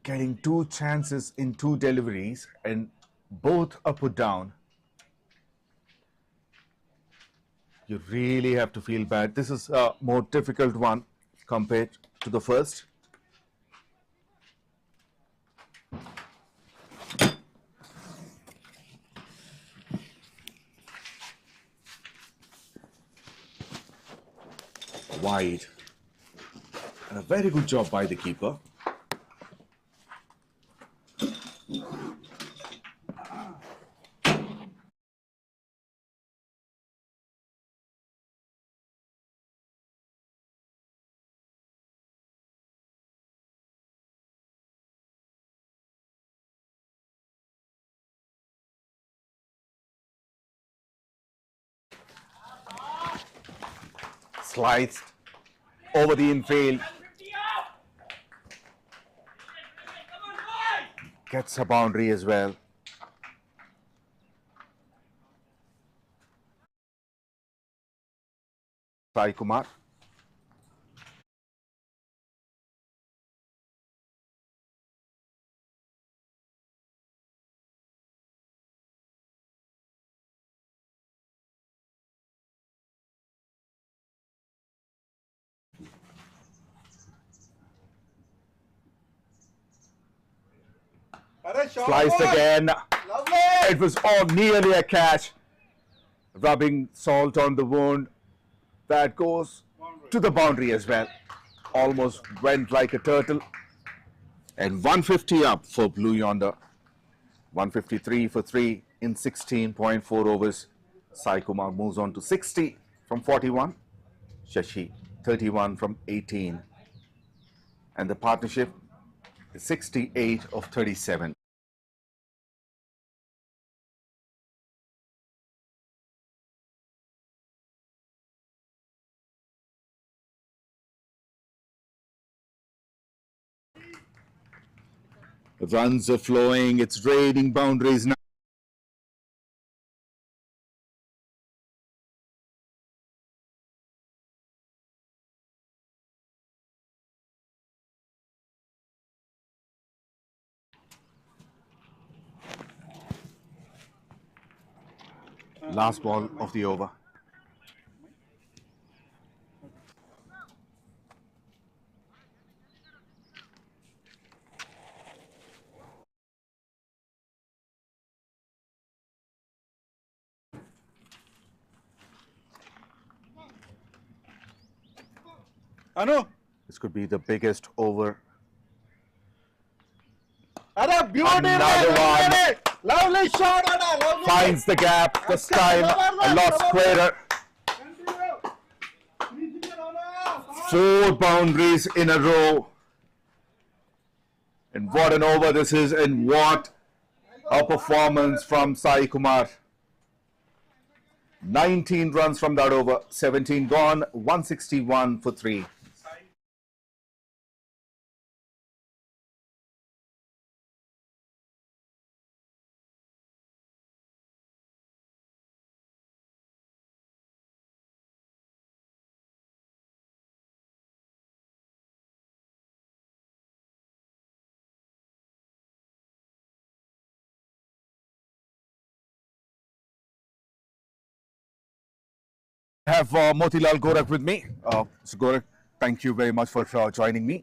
Getting 2 chances in 2 deliveries and both are put down. You really have to feel bad. This is a more difficult one compared to the first. Wide. And a very good job by the keeper. Sliced over the infield. Gets a boundary as well. Sai Kumar. Sliced again. Lovely. It was all nearly a catch. Rubbing salt on the wound. That goes to the boundary as well. Almost went like a turtle. And 150 up for Blue Yonder. 153 for 3 in 16.4 overs. 𝗙𝗂𝗹 moves on to 60 from 41. 𝗊𝗁 31 from 18. And the partnership is 68 of 37. The runs are flowing, it's raining boundaries now. Last ball of the over. Anu, This could be the biggest over. Anna, beauty! Another one. Lovely shot, Anna! Lovely! Finds the gap. This time a lot squarer. 4 boundaries in a row. And what an over this is, and what a performance from 𝗙𝗂𝗹. 19 runs from that over, 17 gone, 161 for 3. I have Motilal Gorakh with me. So Gorakh, thank you very much for joining me.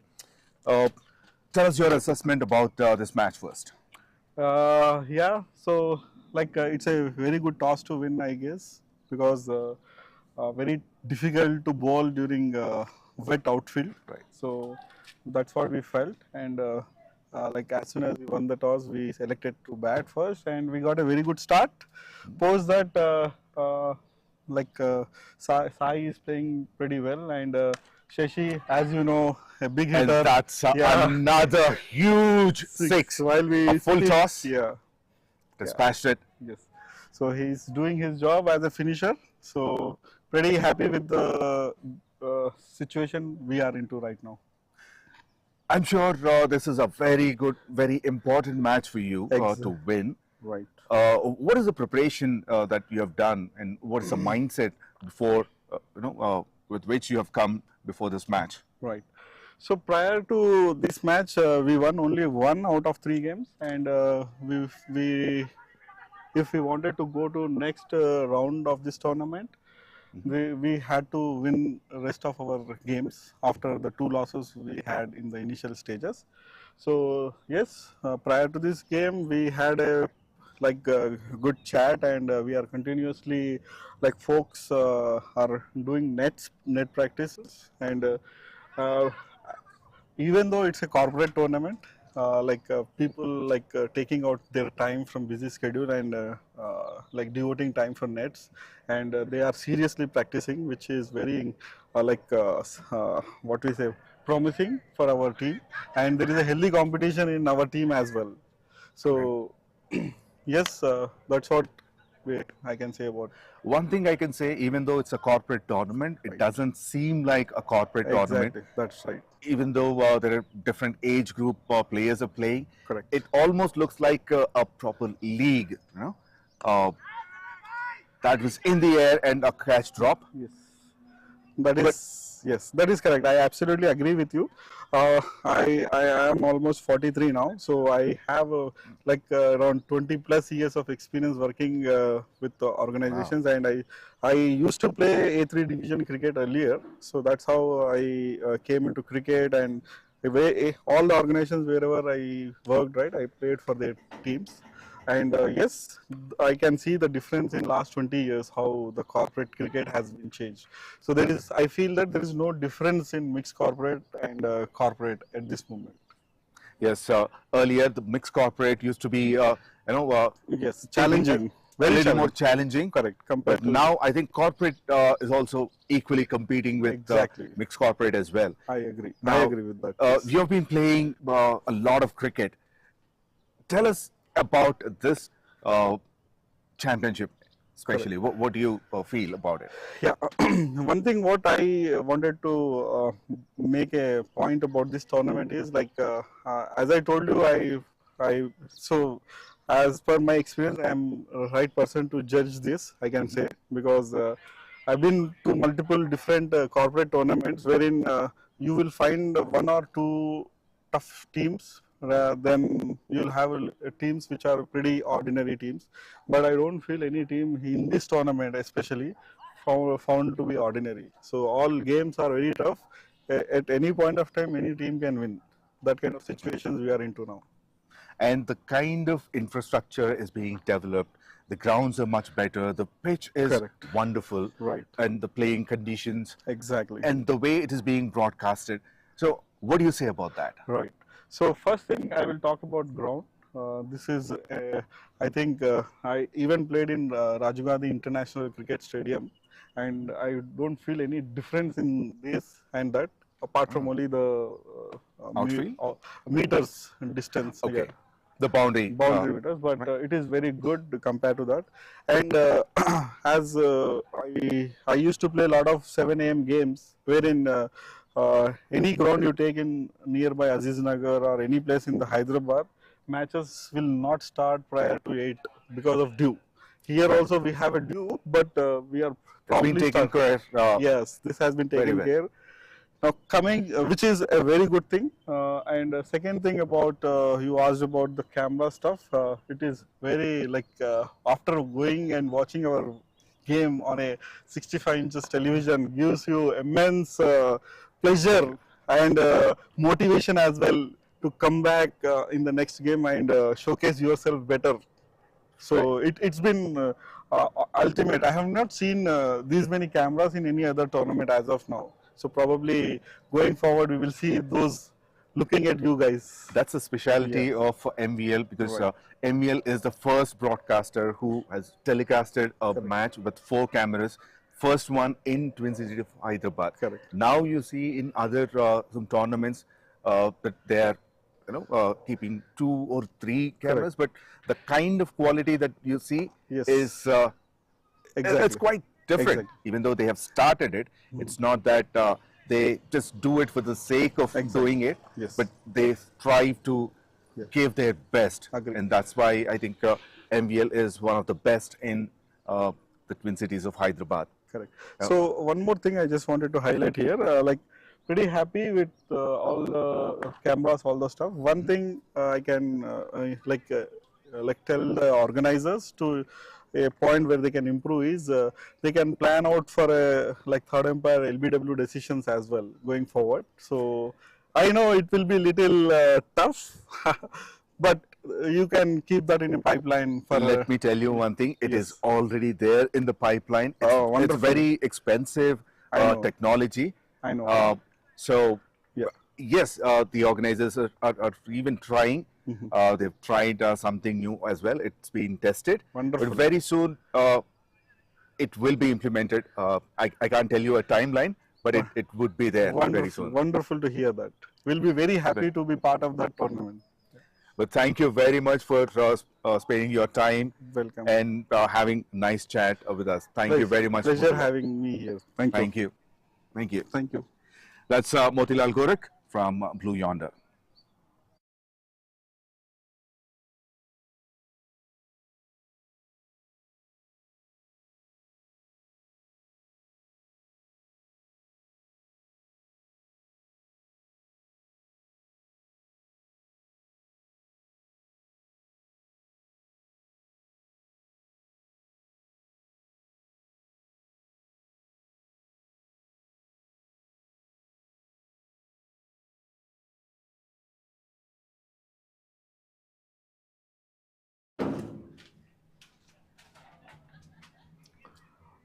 Tell us your assessment about this match first. Yeah, so it's a very good toss to win, I guess, because very difficult to bowl during wet outfield. Right. So that's what we felt, and as soon as we won the toss, we selected to bat first, and we got a very good start. Post that, Sai is playing pretty well, and 𝗊𝗁, as you know, a big hitter. And that's another huge six. While we A full toss. Yeah. Dispatched it. Yes. So he's doing his job as a finisher. So pretty happy with the situation we are into right now. I'm sure this is a very good, very important match for you to win. Right. What is the preparation that you have done, and what is the mindset before, with which you have come before this match? Right. So prior to this match, we won only 1 out of 3 games, and if we wanted to go to next round of this tournament, we had to win rest of our games after the 2 losses we had in the initial stages. So yes, prior to this game, we had a good chat, and we are continuously, folks are doing net practices, and even though it's a corporate tournament, people taking out their time from busy schedule and devoting time for nets, and they are seriously practicing, which is very what we say, promising for our team, and there is a healthy competition in our team as well. So yes, that's what I can say about. One thing I can say, even though it's a corporate tournament, it doesn't seem like a corporate tournament. Exactly, that's right. Even though there are different age group players are playing, Correct. It almost looks like a proper league. That was in the air and a catch drop. Yes, that is correct. I absolutely agree with you. I am almost 43 now, so I have around 20 plus years of experience working with the organizations. Wow. And I used to play A3 division cricket earlier, so that's how I came into cricket, and all the organizations wherever I worked, right, I played for their teams. And yes, I can see the difference in last 20 years, how the corporate cricket has been changed. So I feel that there is no difference in mixed corporate and corporate at this moment. Yes, earlier the mixed corporate used to be, Yes, challenging. A little more challenging. Correct. Compared But to now I think corporate is also equally competing with Exactly. mixed corporate as well. I agree. Now, I agree with that. Yes. You have been playing a lot of cricket. Tell us about this championship, especially. What do you feel about it? Yeah, one thing what I wanted to make a point about this tournament is like, as I told you, so as per my experience, I am a right person to judge this, I can say, because I've been to multiple different corporate tournaments wherein you will find one or two tough teams. Then you'll have teams which are pretty ordinary teams, but I don't feel any team in this tournament especially found to be ordinary. So all games are very tough. At any point of time, any team can win. That kind of situations we are into now. And the kind of infrastructure is being developed. The grounds are much better. The pitch is Correct. wonderful. Right. And the playing conditions. Exactly. And the way it is being broadcasted. So what do you say about that? Right. So first thing I will talk about ground. This is, I think I even played in Rajiv Gandhi International Cricket Stadium, and I don't feel any difference in this and that, apart from only the Outfield? Meters distance. Okay. Yeah. The boundary. Meters, but it is very good compared to that. And as I used to play a lot of 7 a.m. games, wherein any ground you take in nearby Aziz Nagar or any place in the Hyderabad, matches will not start prior to 8 because of dew. Here also we have a dew, but we are probably taken care. Yes, this has been taken well. care. Now coming, which is a very good thing. And second thing about, you asked about the camera stuff. It is very like, after going and watching our game on a 65 inches television gives you immense pleasure and motivation as well to come back in the next game and showcase yourself better. So it's been ultimate. I have not seen these many cameras in any other tournament as of now. So probably going forward we will see those looking at you guys. That's the specialty of MVL, because MVL is the first broadcaster who has telecasted a match with 4 cameras. First one in Twin City of Hyderabad. Correct. Now you see in other some tournaments that they are keeping 2 or 3 cameras, but the kind of quality that you see is it's quite different. Even though they have started it, it's not that they just do it for the sake of doing it, but they strive to give their best, and that's why I think MVL is one of the best in the Twin Cities of Hyderabad. Correct. So one more thing I just wanted to highlight here, like pretty happy with all the cameras, all the stuff. One thing I can like tell the organizers to a point where they can improve is they can plan out for a like third umpire LBW decisions as well going forward. So I know it will be little tough, but you can keep that in a pipeline. For let me tell you one thing, it is already there in the pipeline. It's very expensive technology. I know. So yes, the organizers are even trying. They've tried something new as well. It's been tested. Wonderful. But very soon it will be implemented. I can't tell you a timeline, but it would be there very soon. Wonderful to hear that. We'll be very happy to be part of that tournament. But thank you very much for spending your time. Welcome. And having a nice chat with us. Thank you very much. Pleasure having me here. Thank you. Thank you. Thank you. That's Motilal Gorak from Blue Yonder.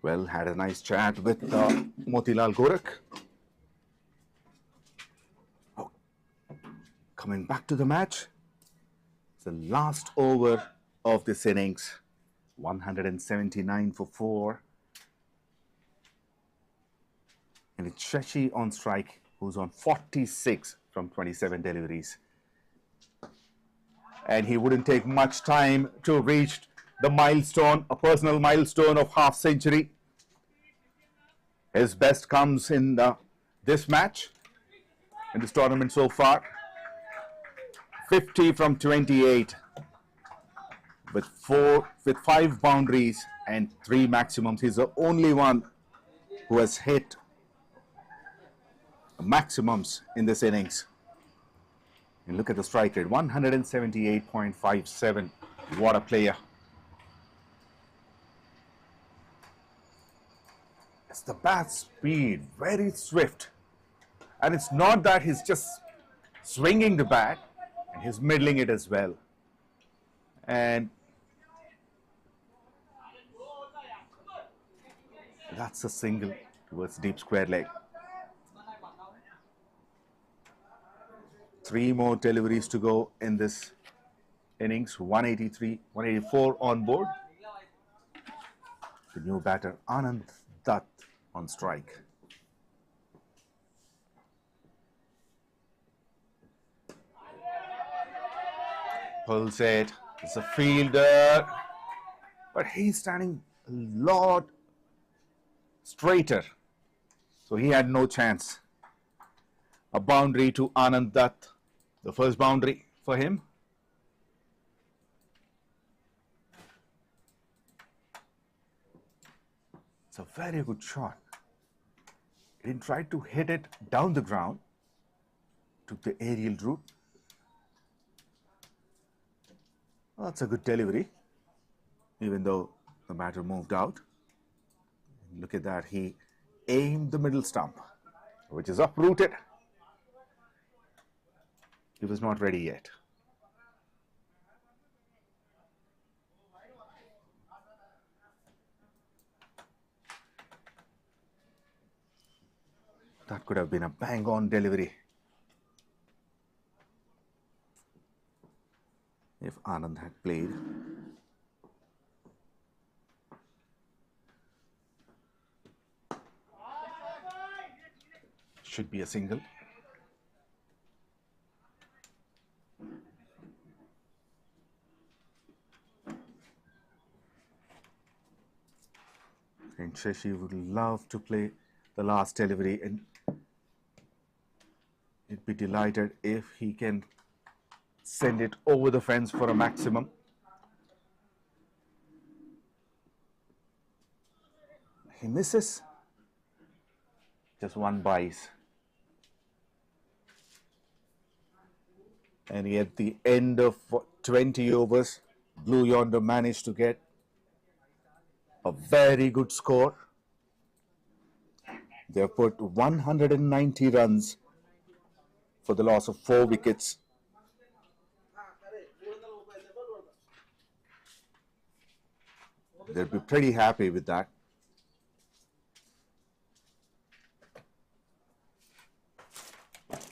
Well, had a nice chat with Motilal Gorak. Oh, come Coming back to the match, it's the last over of this innings. 179 for 4. And it's 𝗀𝗃 on strike, who's on 46 from 27 deliveries. And he wouldn't take much time to reach the milestone, a personal milestone of half century. His best comes in this match, in this tournament so far. 50 from 28 with 5 boundaries and 3 maximums. He's the only one who has hit maximums in this innings. And look at the strike rate, 178.57. What a player. It's the bat speed, very swift. And it's not that he's just swinging the bat, and he's middling it as well. And that's a single towards deep square leg. 3 more deliveries to go in this innings. 184 on board. The new batter Anand Dutt on strike. Pulls it. It's a fielder, but he's standing a lot straighter, so he had no chance. A boundary to Anand Dutt. The first boundary for him. It's a very good shot. He didn't try to hit it down the ground. Took the aerial route. Well, that's a good delivery, even though the batter moved out. Look at that. He aimed the middle stump, which is uprooted. He was not ready yet. That could have been a bang-on delivery if Anand had played. Should be a single. And 𝗀𝗃 would love to play the last delivery, and he'd be delighted if he can send it over the fence for a maximum. He misses. Just 1 bite. And at the end of 20 overs, Blue Yonder managed to get a very good score. They have put 190 runs for the loss of 4 wickets. They'll be pretty happy with that.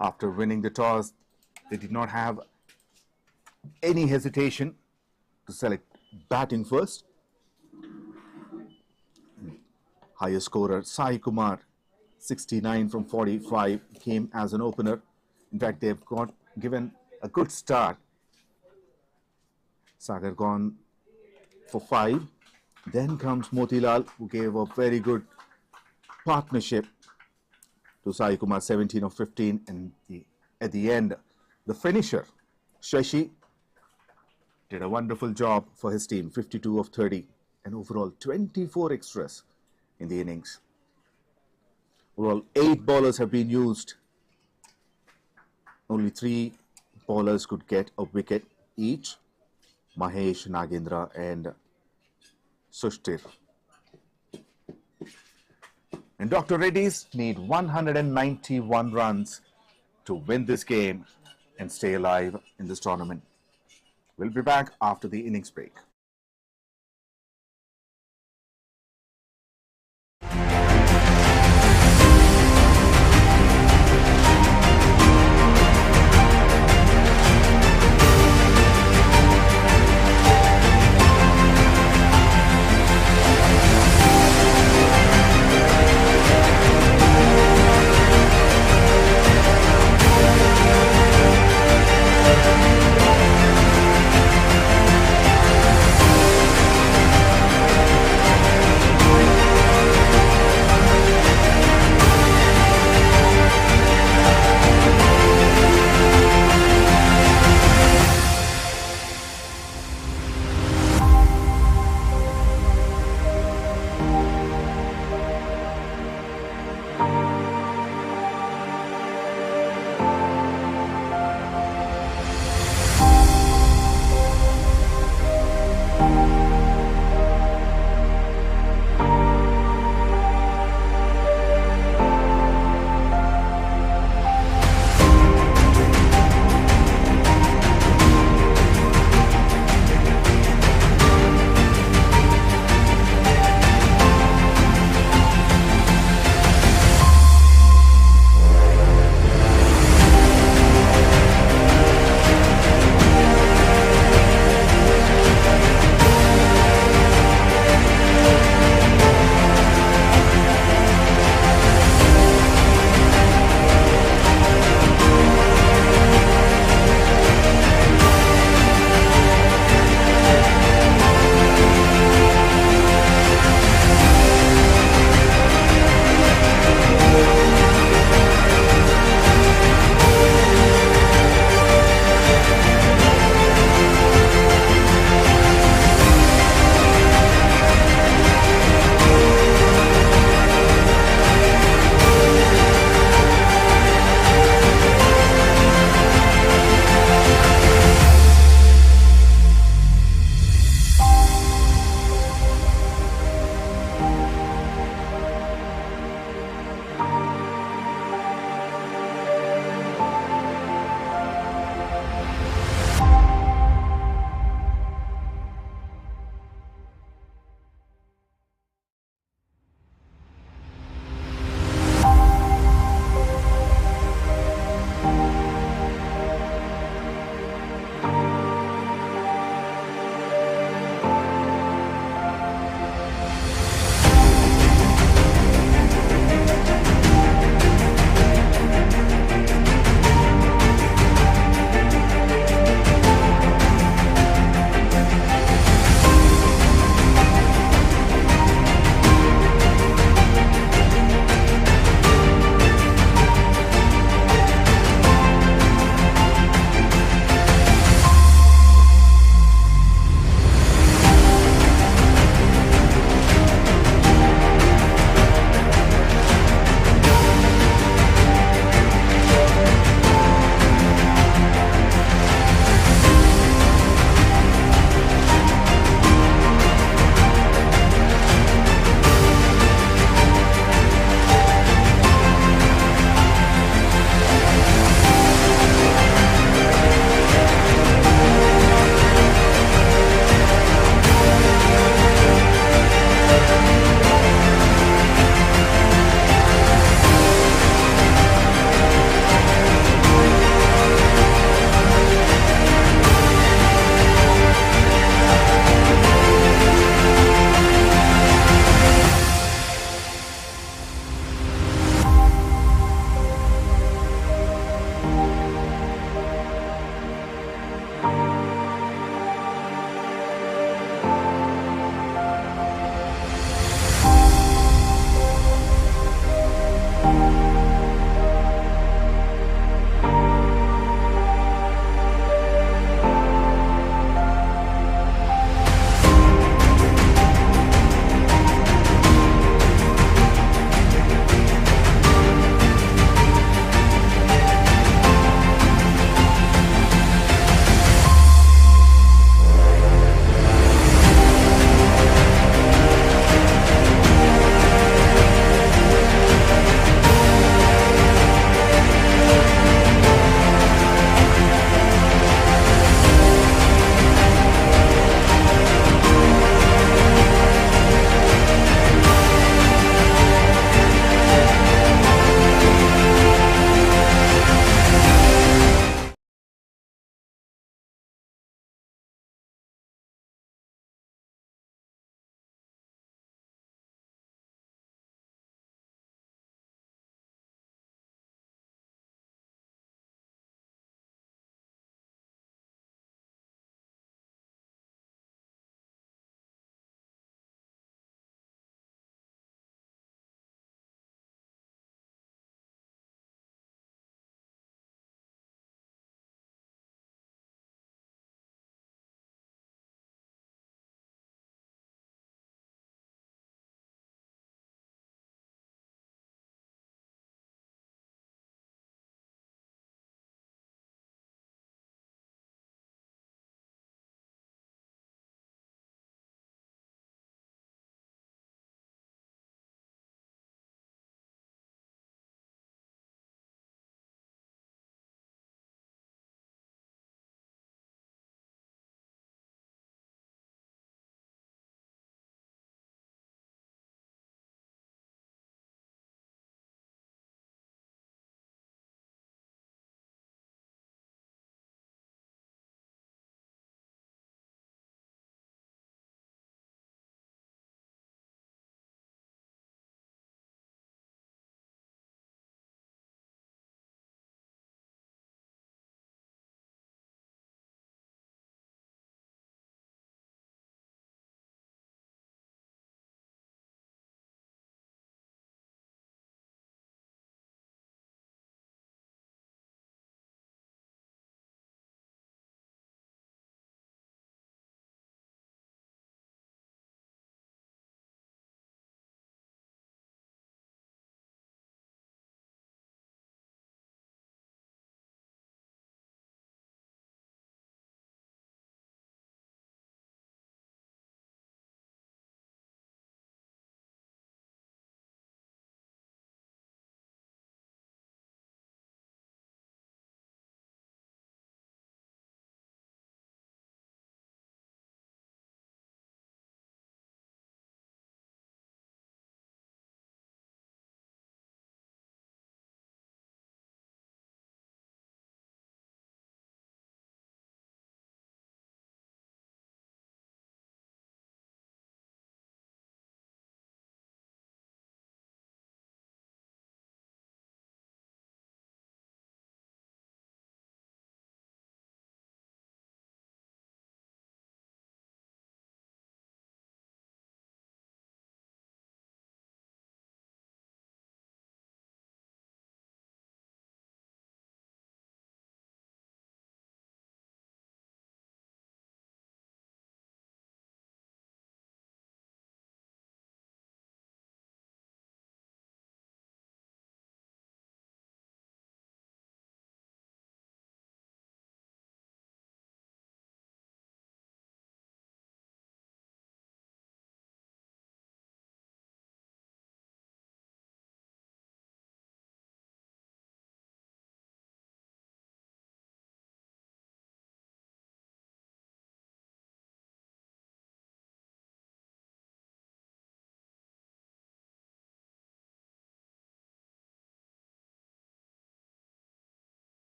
After winning the toss, they did not have any hesitation to select batting first. Highest scorer, 𝗙𝗂𝗋, 69 from 45, came as an opener. In fact, they've given a good start. Sagar gone for 5. Then comes Motilal, who gave a very good partnership to 𝗙𝗂𝗋, 17 of 15. And at the end, the finisher, 𝗀𝗃, did a wonderful job for his team, 52 of 30. And overall, 24 extras in the innings. Overall, 8 bowlers have been used. Only 3 bowlers could get a wicket each. Mahesh, Nagendra and Sushtir. And Dr. REDDYS need 191 runs to win this game and stay alive in this tournament. We'll be back after the innings break.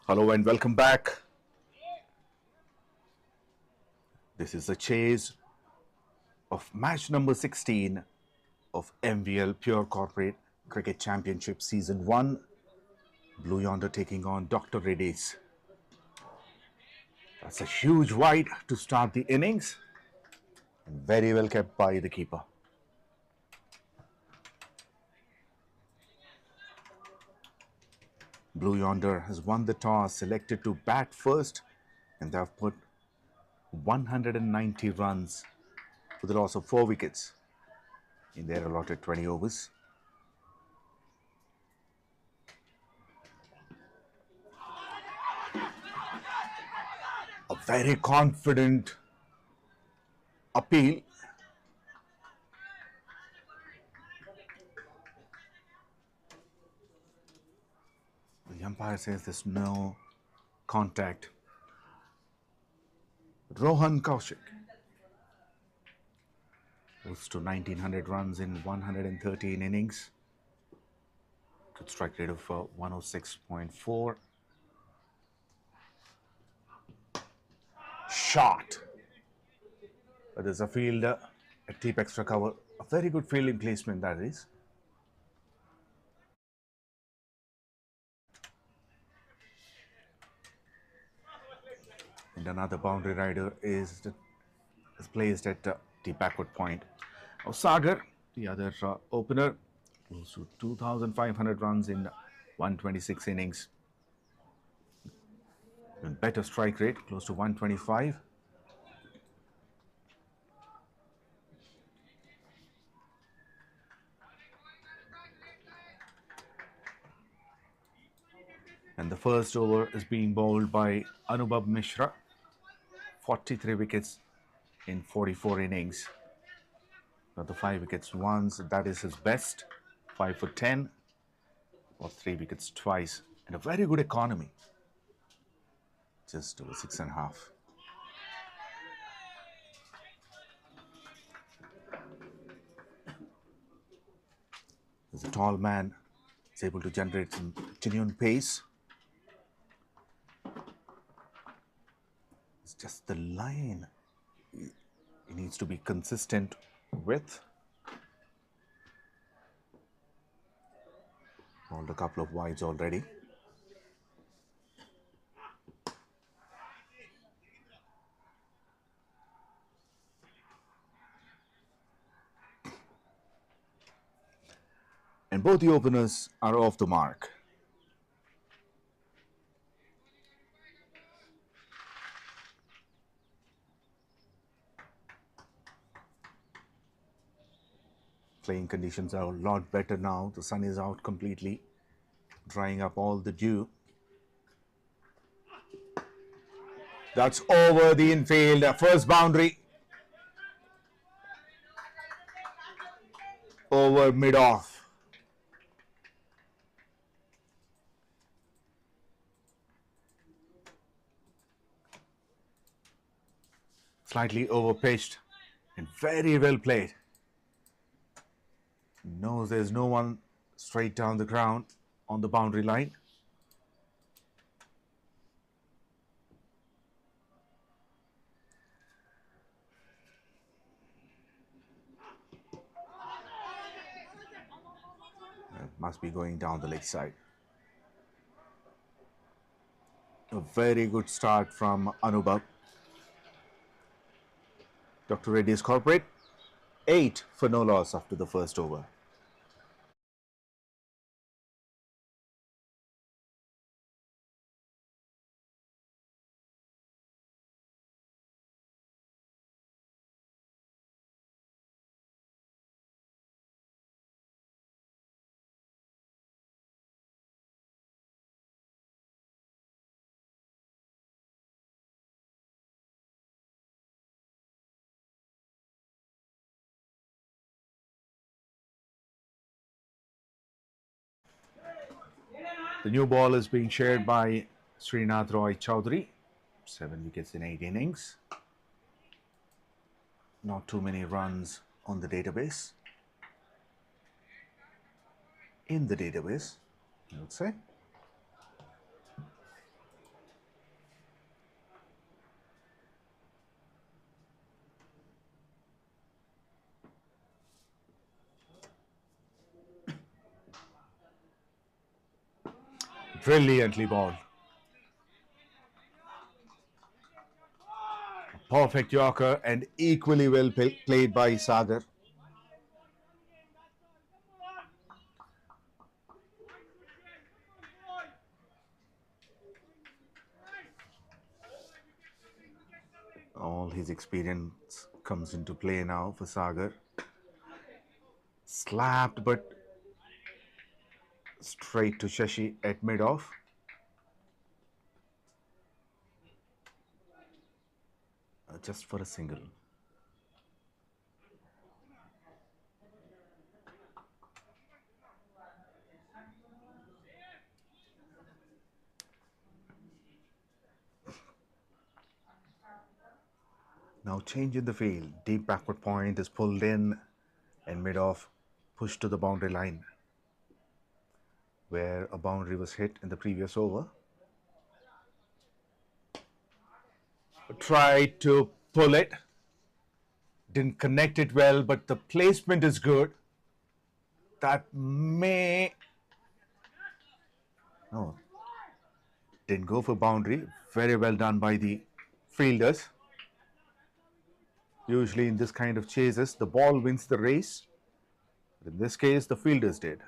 Hello and welcome back. This is the chase of match number 16 of MVL Pure Corporate Cricket Championship Season 1. Blue Yonder taking on Dr. REDDYS. That's a huge wide to start the innings. And very well kept by the keeper. Blue Yonder has won the toss, selected to bat first, and they have put 190 runs with the loss of 4 wickets in their allotted 20 overs. A very confident appeal. The umpire says there's no contact. Rohan Kaushik goes to 1900 runs in 113 innings. Good strike rate of 106.4. Shot. But there's a fielder at deep extra cover. A very good fielding placement, that is. And another boundary rider is placed at the backward point. Now Sagar, the other opener, close to 2,500 runs in 126 innings. Even better strike rate, close to 125. And the first over is being bowled by Anubhav Mishra. 43 wickets in 44 innings. Got the 5 wickets once, that is his best. 5 for 10, or 3 wickets twice, and a very good economy. Just over 6.5. There's a tall man, is able to generate some genuine pace. It's just the line he needs to be consistent with. Bowled a couple of wides already. And both the openers are off the mark. Playing conditions are a lot better now. The sun is out completely, drying up all the dew. That's over the infield. First boundary. Over mid-off. Slightly over-pitched and very well played. Knows there's no one straight down the ground on the boundary line. Must be going down the leg side. A very good start from Anubhav. Dr. REDDYS Corporate, 8 for no loss after the first over. The new ball is being shared by Srinath Roy Chowdhury. 7 wickets in 8 innings. Not too many runs on the database. In the database, I would say. Brilliantly bowled. Perfect Yorker and equally well played by Sagar. All his experience comes into play now for Sagar. Slapped but straight to Shashi at mid-off. Just for a single. Now change in the field. Deep backward point is pulled in and mid-off pushed to the boundary line where a boundary was hit in the previous over. Tried to pull it. Didn't connect it well, but the placement is good. That may... No. Didn't go for boundary. Very well done by the fielders. Usually in this kind of chases, the ball wins the race. But in this case, the fielders did.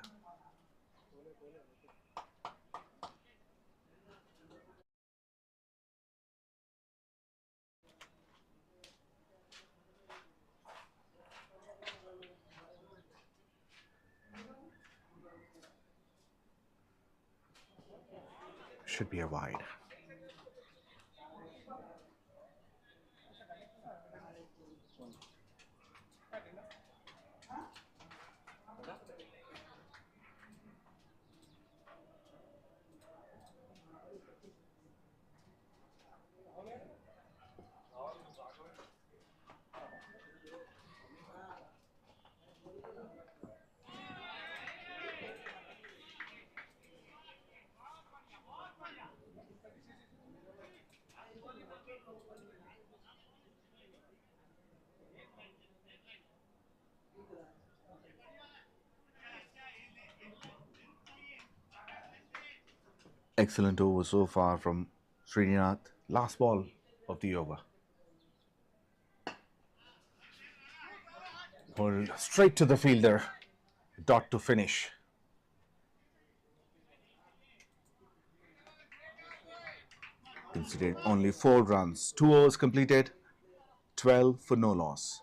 Should be a wide. Excellent over so far from Srinath. Last ball of the over. Pulled straight to the fielder. Dot to finish. Considered only 4 runs. 2 overs completed. 12 for no loss.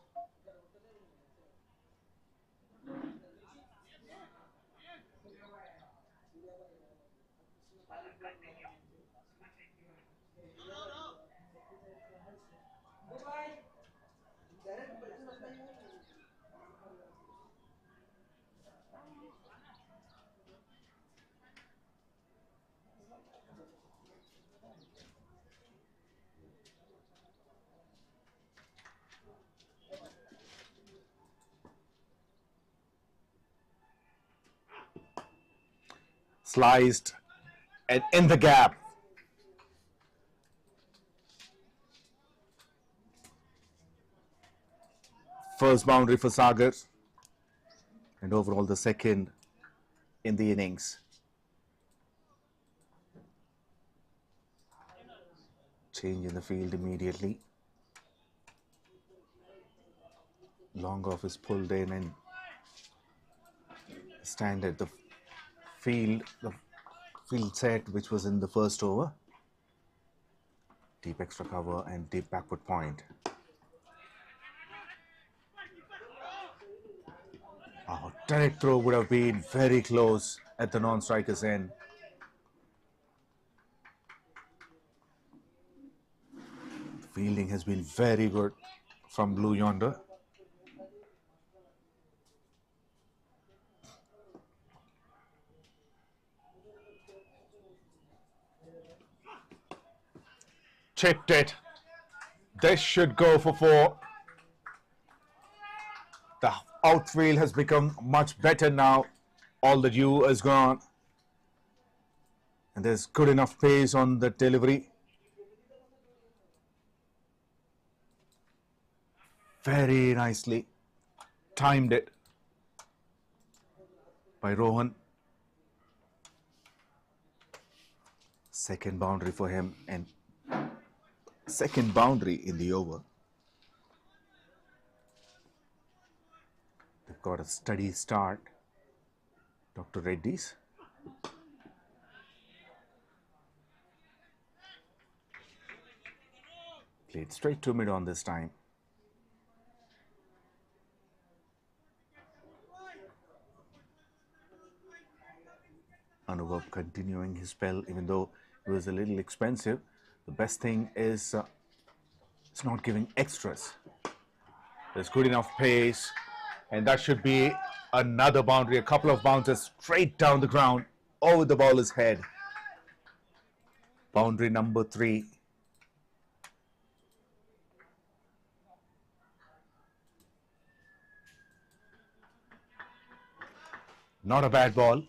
Sliced and in the gap. First boundary for Sagar and overall the second in the innings. Change in the field immediately. Long off is pulled in and standard the field set which was in the first over. Deep extra cover and deep backward point. Oh, direct throw would have been very close at the non-striker's end. Fielding has been very good from Blue Yonder. Chipped it. This should go for 4. The outfield has become much better now. All the dew is gone. And there's good enough pace on the delivery. Very nicely timed it by Rohan. Second boundary for him and second boundary in the over. They've got a steady start, Dr. Reddy's. Played straight to mid on this time. 𝗪𝗏 continuing his spell, even though it was a little expensive. The best thing is it's not giving extras. There's good enough pace, and that should be another boundary. A couple of bounces straight down the ground over the bowler's head. Boundary number 3. Not a bad ball,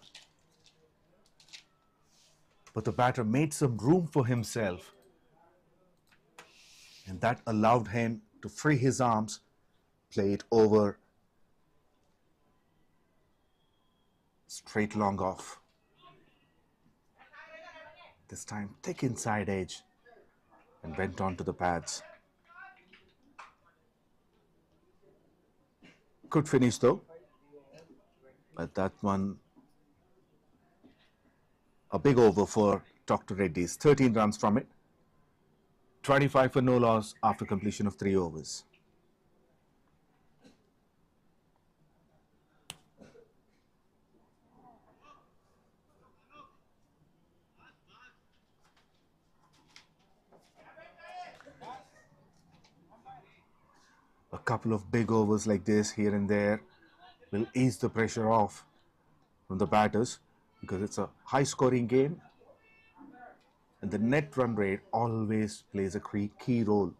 but the batter made some room for himself, and that allowed him to free his arms, play it over, straight long off. This time thick inside edge and went on to the pads. Good finish though, but that one a big over for Dr. Reddy's. 13 runs from it. 25 for no loss after completion of 3 overs. A couple of big overs like this here and there will ease the pressure off from the batters, because it's a high-scoring game, and the net run rate always plays a key role.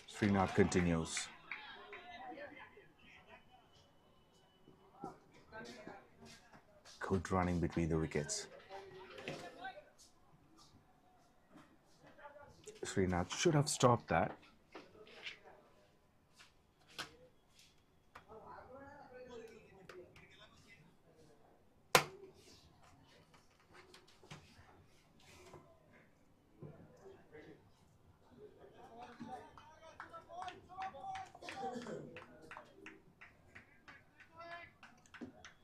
Srinath continues. Good running between the wickets. Srinath should have stopped that.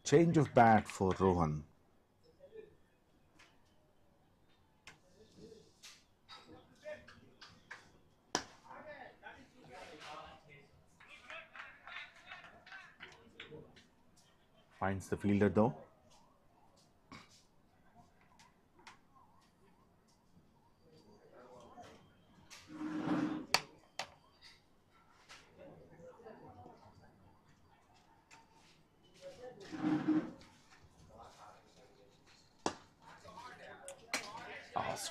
Change of bat for Rohan. Finds the fielder though.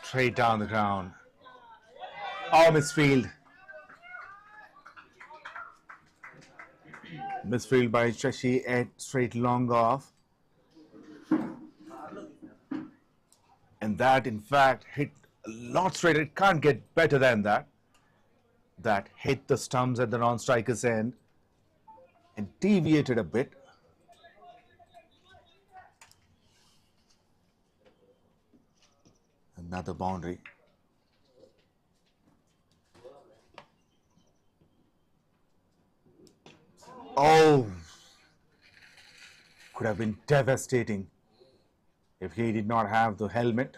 Straight down the ground. Oh, misfield. Misfield by Shashi at straight long off. And that, in fact, hit a lot straight. It can't get better than that. That hit the stumps at the non-striker's end and deviated a bit. Another boundary. Oh, could have been devastating if he did not have the helmet.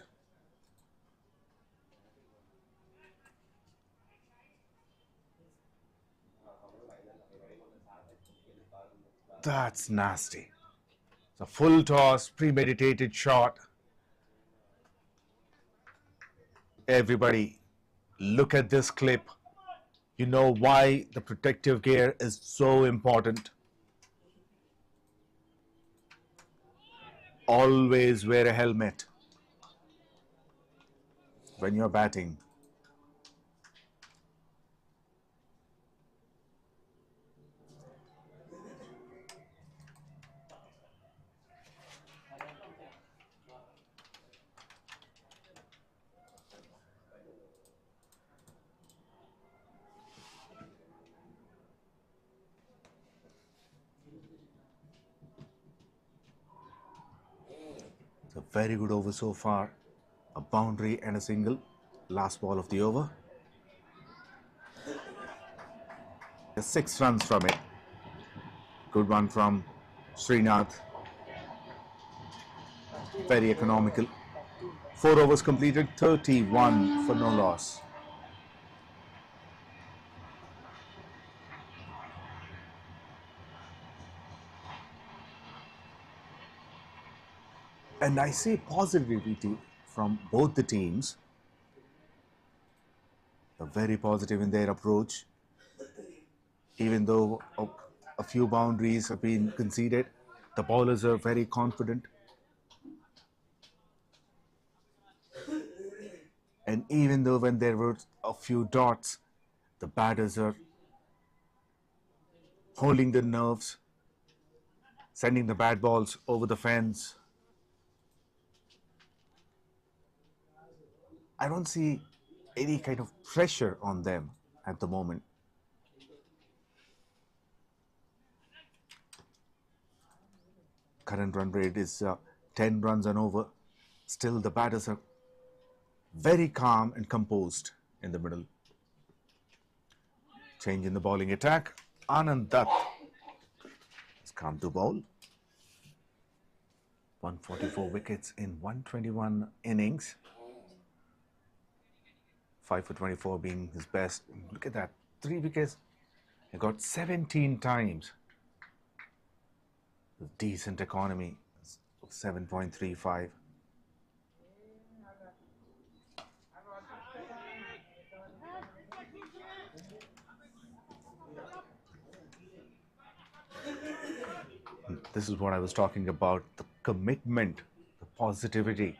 That's nasty. It's a full toss, premeditated shot. Everybody, look at this clip. You know why the protective gear is so important. Always wear a helmet when you're batting. very good over so far. A boundary and a single. Last ball of the over. 6 runs from it. Good one from Srinath. Very economical. 4 overs completed, 31 for no loss. And I see positivity from both the teams. They're very positive in their approach. Even though a few boundaries have been conceded, the bowlers are very confident. And even though when there were a few dots, the batters are holding their nerves, sending the bad balls over the fence. I don't see any kind of pressure on them at the moment. Current run rate is 10 runs and over. Still, the batters are very calm and composed in the middle. Change in the bowling attack. Anand Dutt has come to bowl. 144 wickets in 121 innings. 5 for 24 being his best. Look at that, 3 wickets. He got 17 times. Decent economy, 7.35. This is what I was talking about, the commitment, the positivity,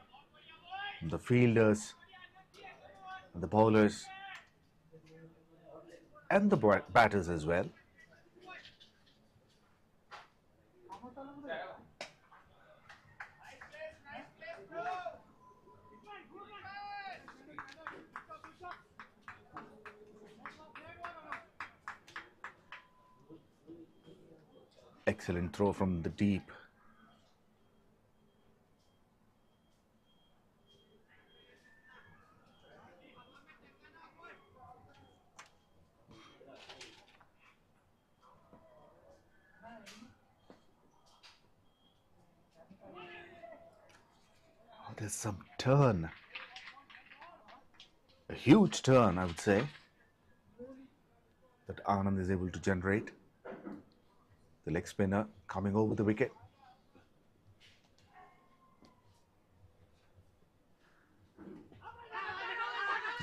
the fielders, the bowlers, and the batters as well. Excellent throw from the deep. Oh, there's some turn. A huge turn, I would say, that Anand is able to generate. The leg spinner coming over the wicket.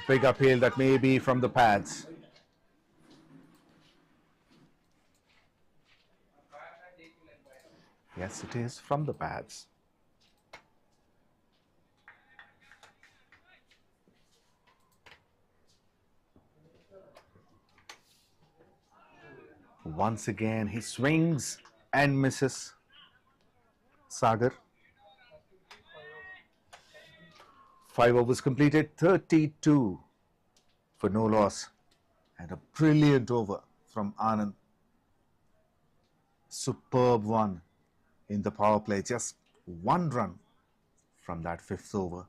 Big uphill, that may be from the pads. Yes, it is from the pads. Once again, he swings and misses. Sagar. 5 overs completed, 32 for no loss. And a brilliant over from Anand. Superb one in the power play. Just 1 run from that 5th over.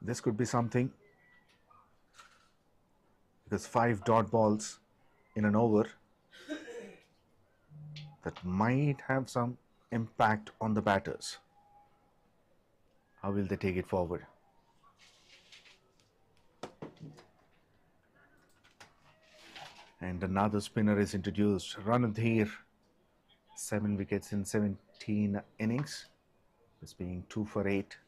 This could be something, because 5 dot balls in an over, that might have some impact on the batters. How will they take it forward? And another spinner is introduced, Ranadhir. 7 wickets in 17 innings. This being 2 for 8.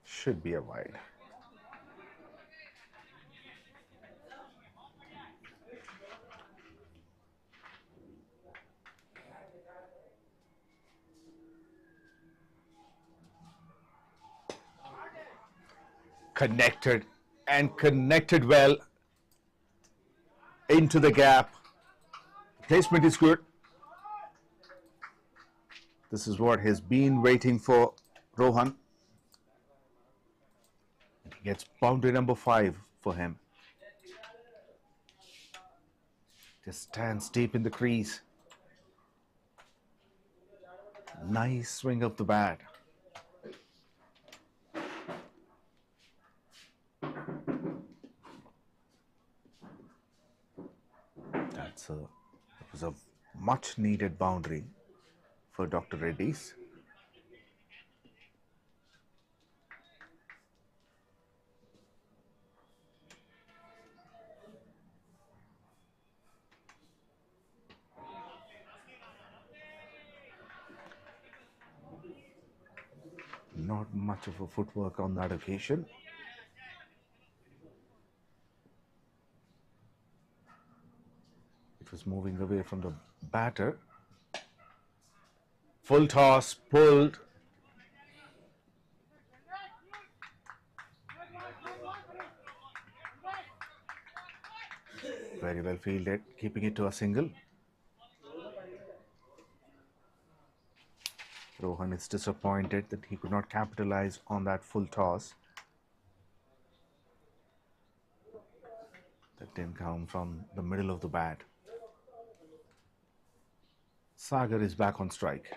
Should be a wide. Connected and connected well into the gap. Placement is good. This is what he's been waiting for, Rohan. He gets boundary number 5 for him. Just stands deep in the crease. Nice swing of the bat. It was a much needed boundary for Dr. Reddy's. Not much of a footwork on that occasion. It was moving away from the batter. Full toss, pulled. Very well fielded, keeping it to a single. Rohan is disappointed that he could not capitalize on that full toss. That didn't come from the middle of the bat. Sagar is back on strike.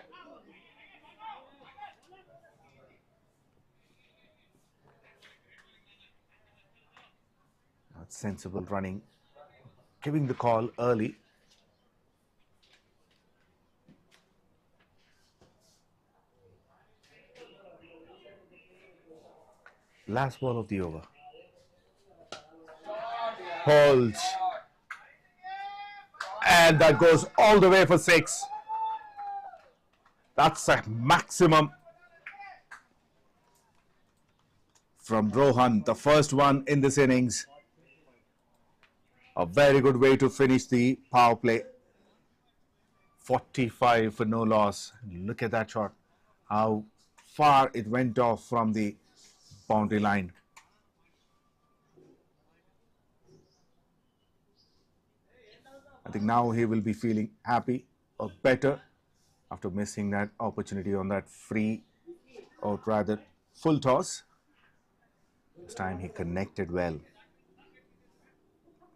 That's sensible running, giving the call early. Last ball of the over. Holds. And that goes all the way for 6. That's a maximum from Rohan, the first one in this innings. A very good way to finish the power play. 45 for no loss. Look at that shot. How far it went off from the boundary line. I think now he will be feeling happy or better after missing that opportunity on that free, or rather full toss. This time he connected well.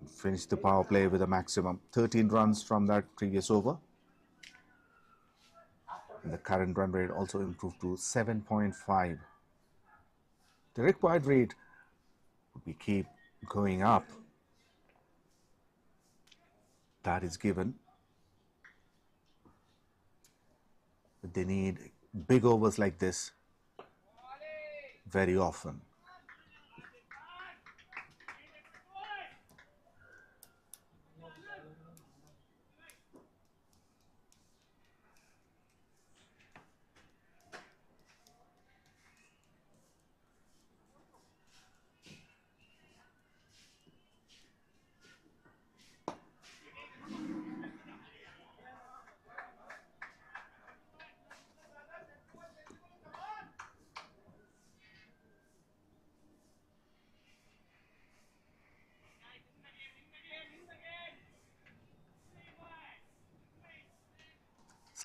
Finished the power play with a maximum 13 runs from that previous over. And the current run rate also improved to 7.5. The required rate would be keep going up. That is given. But they need big overs like this very often.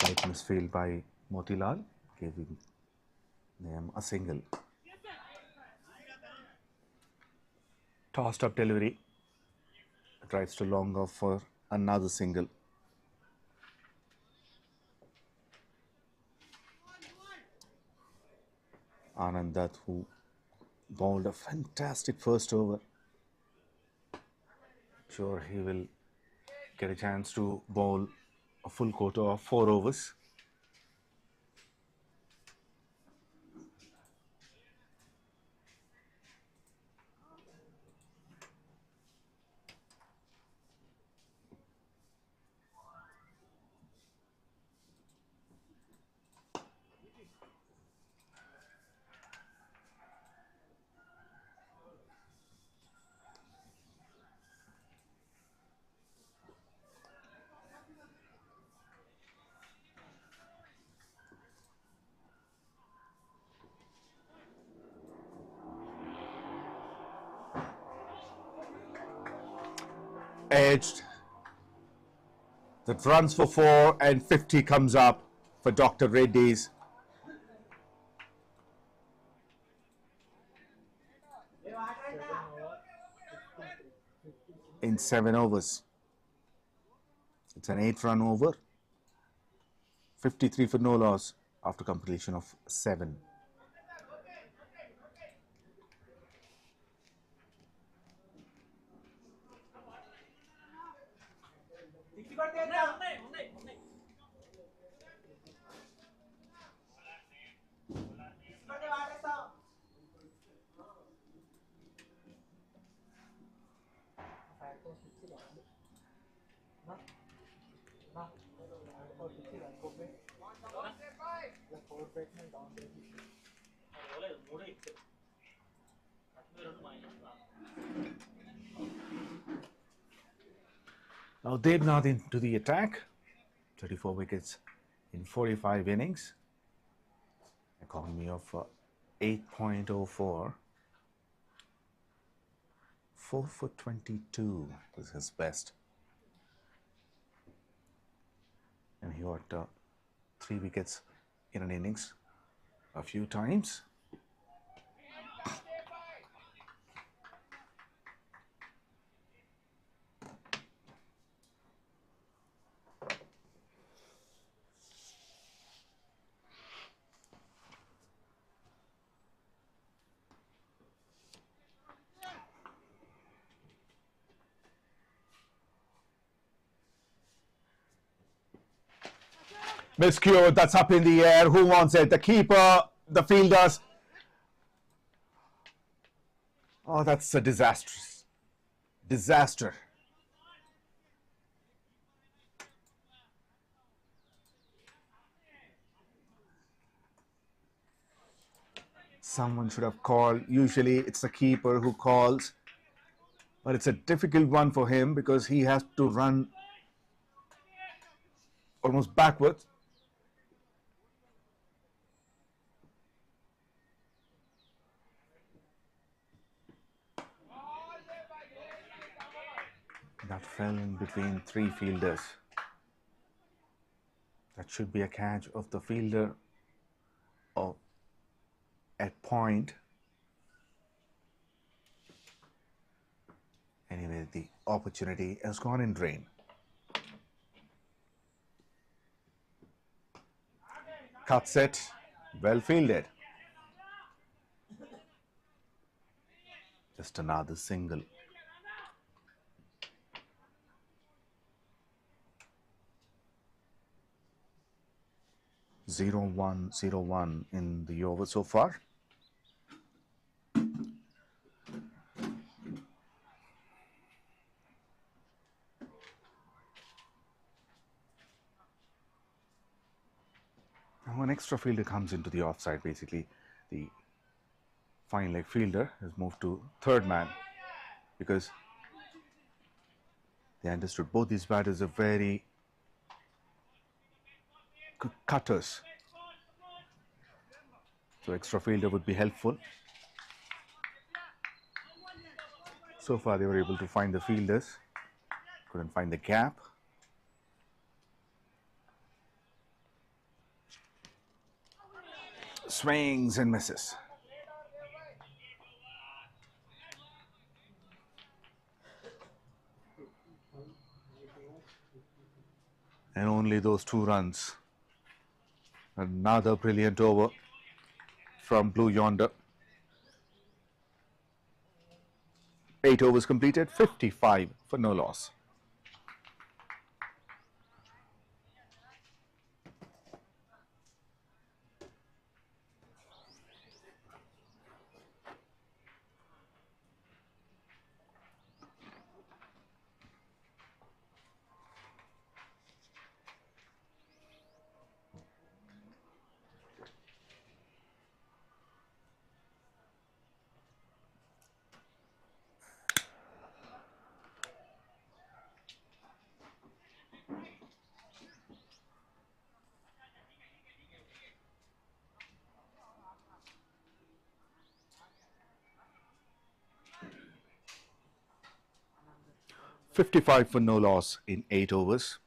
Slight misfield by Motilal, giving them a single. Tossed up delivery. Tries to long off for another single. Anand Dutt, who bowled a fantastic first over. Sure, he will get a chance to bowl a full quota of 4 overs. edged that runs for 4 and 50 comes up for Dr. Reddy's. In 7 overs. It's an 8-run over. 53 for no loss after completion of 7. Now 𝗙𝗵𝗃 into the attack. 34 wickets in 45 innings. Economy of 8.04. 4 for 22 was his best. And he got 3 wickets in an innings a few times. Miscue, that's up in the air. Who wants it? The keeper, the fielders. Oh, that's a disastrous disaster. Someone should have called. Usually it's the keeper who calls, but it's a difficult one for him because he has to run almost backwards. That fell in between 3 fielders. That should be a catch of the fielder at point. Anyway, the opportunity has gone in drain. Cuts it, well fielded. Just another single. 0-1-0-1 in the over so far. Now an extra fielder comes into the offside. Basically, the fine leg fielder has moved to 3rd man because they understood both these batters are very good cutters. So extra fielder would be helpful. So far they were able to find the fielders, couldn't find the gap. Swings and misses. And only those 2 runs. Another brilliant over from Blue Yonder. 8 overs completed, 55 for no loss. 55 for no loss in 8 overs.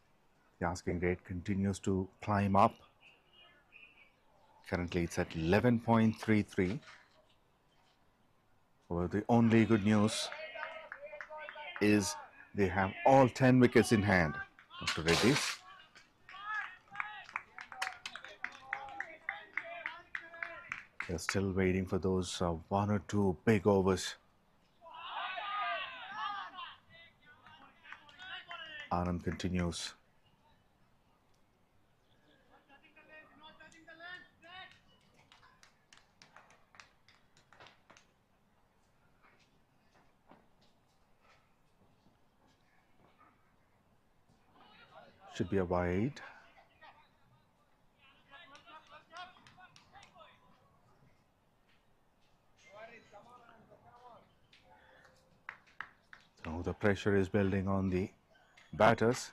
The asking rate continues to climb up. Currently it's at 11.33. Well, the only good news is they have all 10 wickets in hand. Dr. REDDYS. They're still waiting for those 1 or 2 big overs. Anand continues. Should be a wide. So the pressure is building on the batters.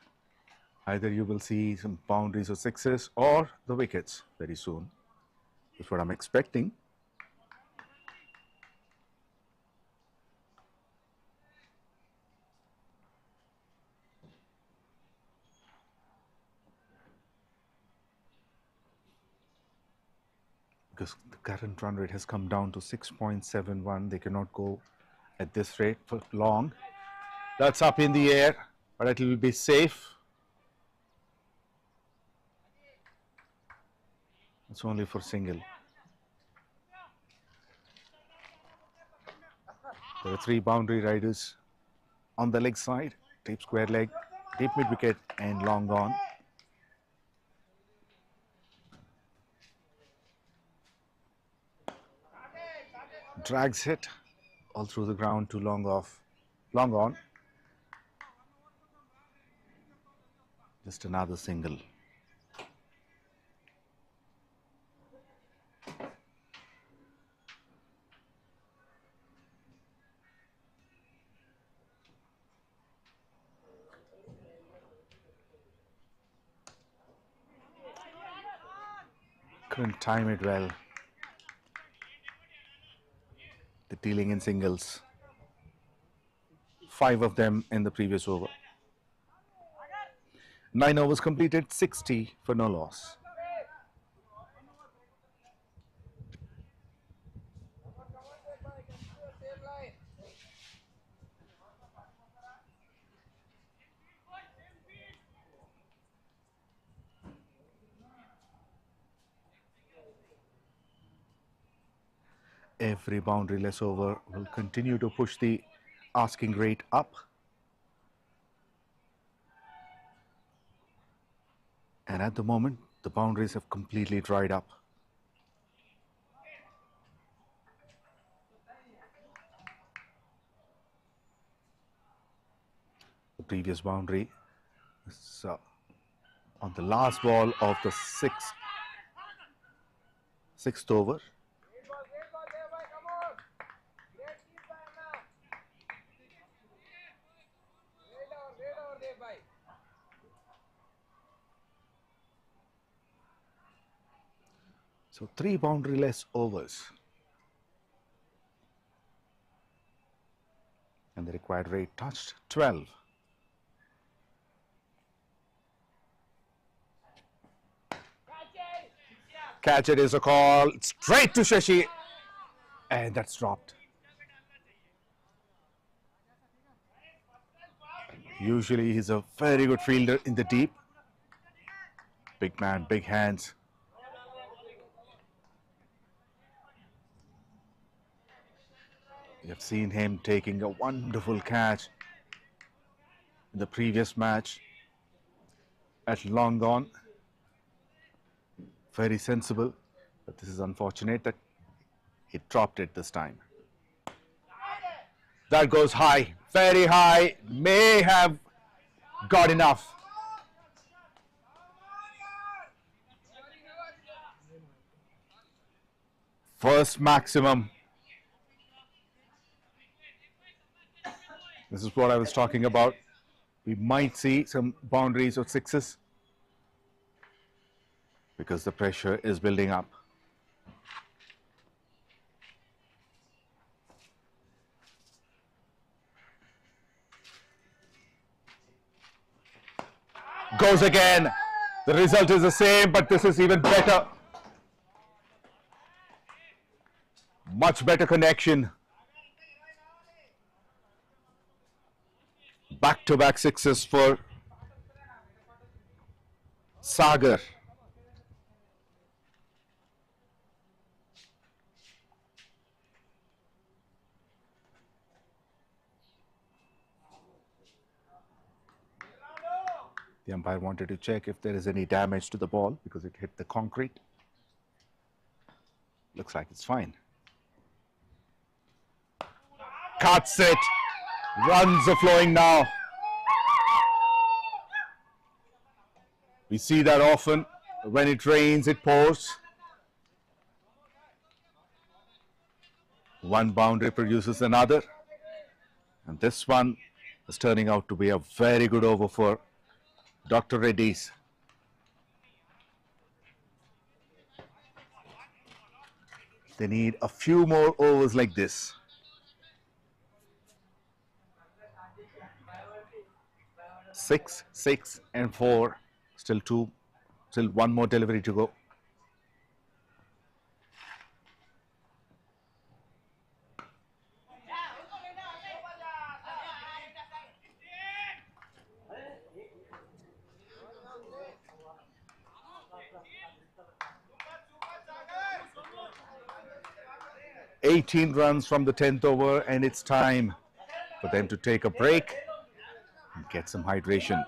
Either you will see some boundaries or sixes or the wickets very soon. That's what I'm expecting. Because the current run rate has come down to 6.71. They cannot go at this rate for long. That's up in the air, but it will be safe. It's only for single. There are 3 boundary riders on the leg side. Deep square leg, deep mid wicket and long gone. Drags it all through the ground to long off, long on. Just another single. Couldn't time it well. The dealing in singles. 5 of them in the previous over. 9 overs completed, 60 for no loss. Every boundary-less over will continue to push the asking rate up. And at the moment, the boundaries have completely dried up. The previous boundary is on the last ball of the sixth over. So 3 boundary-less overs. And the required rate touched 12. Catch it is a call, straight to 𝗀𝗁, and that's dropped. Usually he's a very good fielder in the deep. Big man, big hands. We have seen him taking a wonderful catch in the previous match at long gone. Very sensible, but this is unfortunate that he dropped it this time. That goes high, very high, may have got enough. First maximum. This is what I was talking about. We might see some boundaries or sixes because the pressure is building up. Goes again. The result is the same, but this is even better. Much better connection. Back-to-back sixes for Sagar. The umpire wanted to check if there is any damage to the ball because it hit the concrete. Looks like it's fine. Cuts it. Runs are flowing now. We see that often. When it rains, it pours. One boundary produces another. And this one is turning out to be a very good over for Dr. REDDYS. They need a few more overs like this. Six, 6, and 4. Still one more delivery to go. $18 runs from the 10th over, and it's time for them to take a break and get some hydration.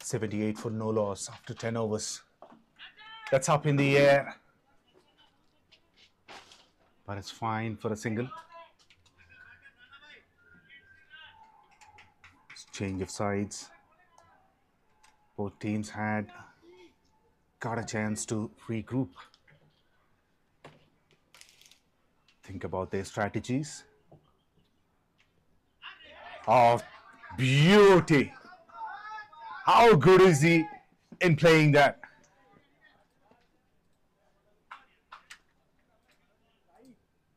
78 for no loss after 10 overs. That's up in the air. But it's fine for a single. Change of sides. Both teams had got a chance to regroup. Think about their strategies. Oh, beauty! How good is he in playing that?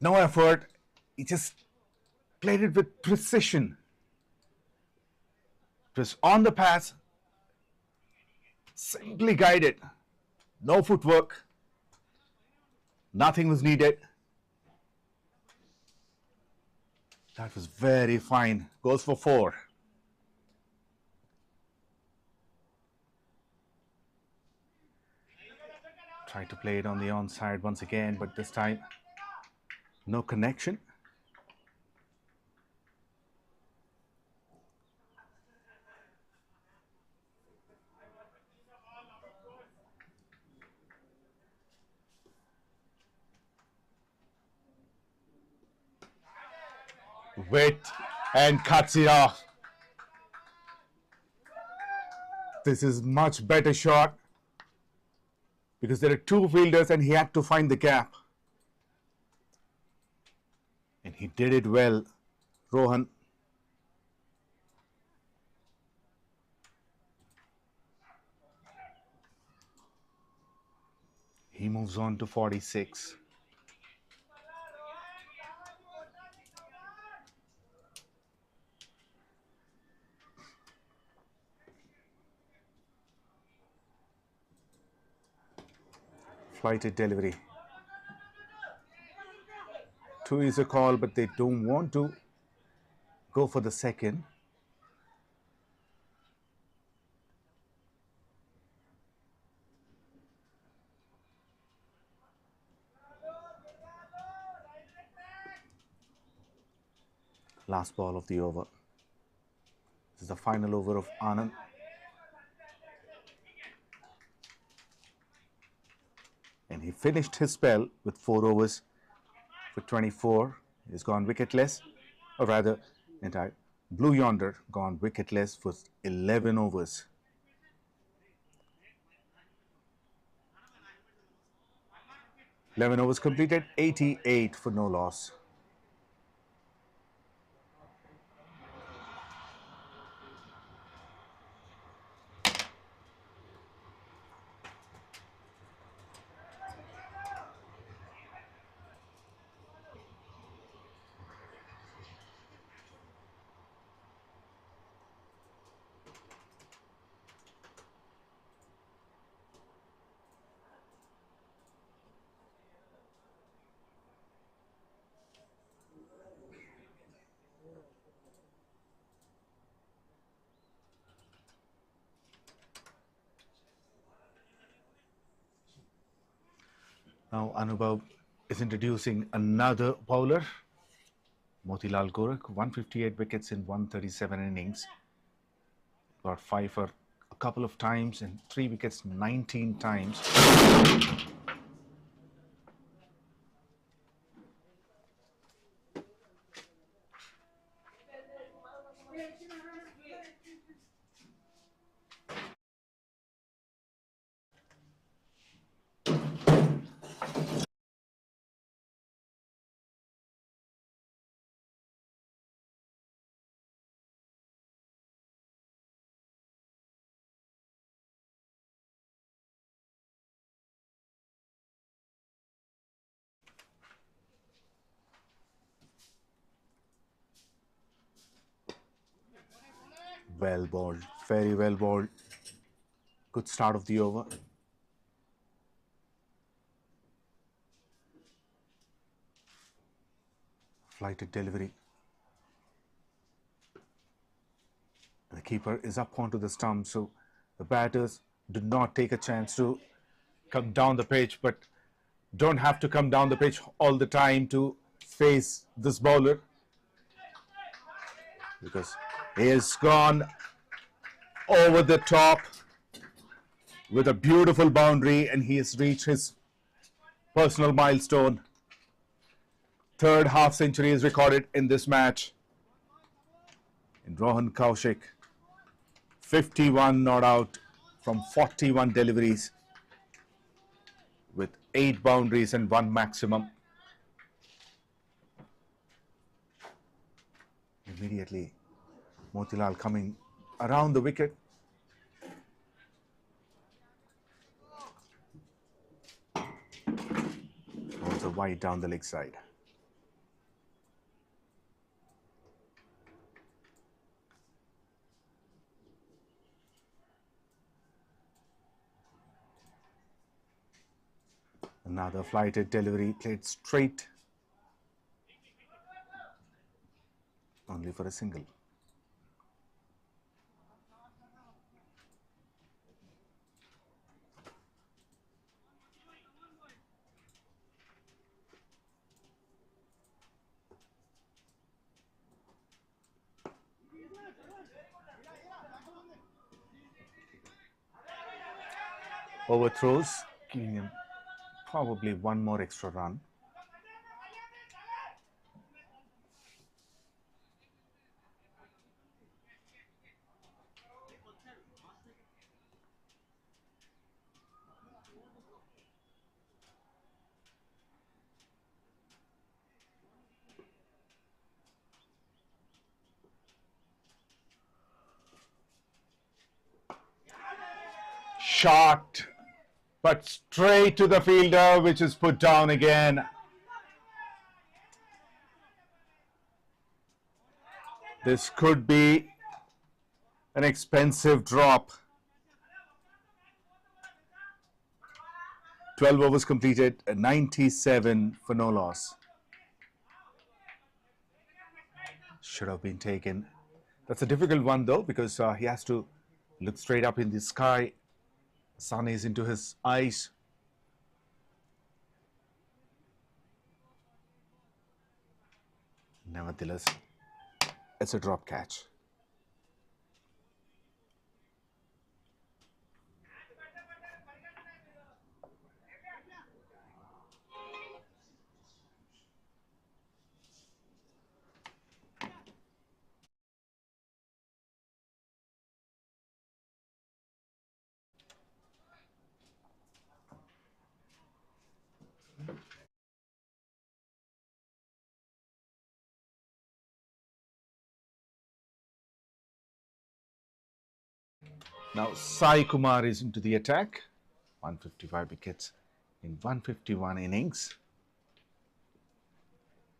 No effort. He just played it with precision. It was on the pass. Simply guided. No footwork. Nothing was needed. That was very fine. Goes for 4. Tried to play it on the onside once again, but this time no connection. Wait and cuts it off. This is much better shot because there are 2 fielders and he had to find the gap. And he did it well, Rohan. He moves on to 46. Flighted delivery. 2 is a call, but they don't want to go for the second. Last ball of the over. This is the final over of Anand. And he finished his spell with 4 overs for 24. He's gone wicketless, or rather, entire Blue Yonder gone wicketless for 11 overs. Overs completed, 88 for no loss. Now Anubhav is introducing another bowler, Motilal Gorakh, 158 wickets in 137 innings. Got 5 for a couple of times and 3 wickets 19 times. Well bowled, very well bowled. Good start of the over. Flighted delivery. The keeper is up onto the stump, so the batters do not take a chance to come down the pitch, but don't have to come down the pitch all the time to face this bowler, because he has gone over the top with a beautiful boundary, and he has reached his personal milestone. Third half century is recorded in this match. In Rohan Kaushik, 51 not out from 41 deliveries with 8 boundaries and 1 maximum. Immediately, Motilal coming around the wicket. Also wide down the leg side. Another flighted delivery played straight, only for a single. Overthrows, giving him probably one more extra run. Shot, but straight to the fielder, which is put down again. This could be an expensive drop. 12 overs completed, 97 for no loss. Should have been taken. That's a difficult one though, because he has to look straight up in the sky. Sun is into his eyes. Nevertheless, it's a drop catch. Now Sai Kumar is into the attack. 155 wickets in 151 innings.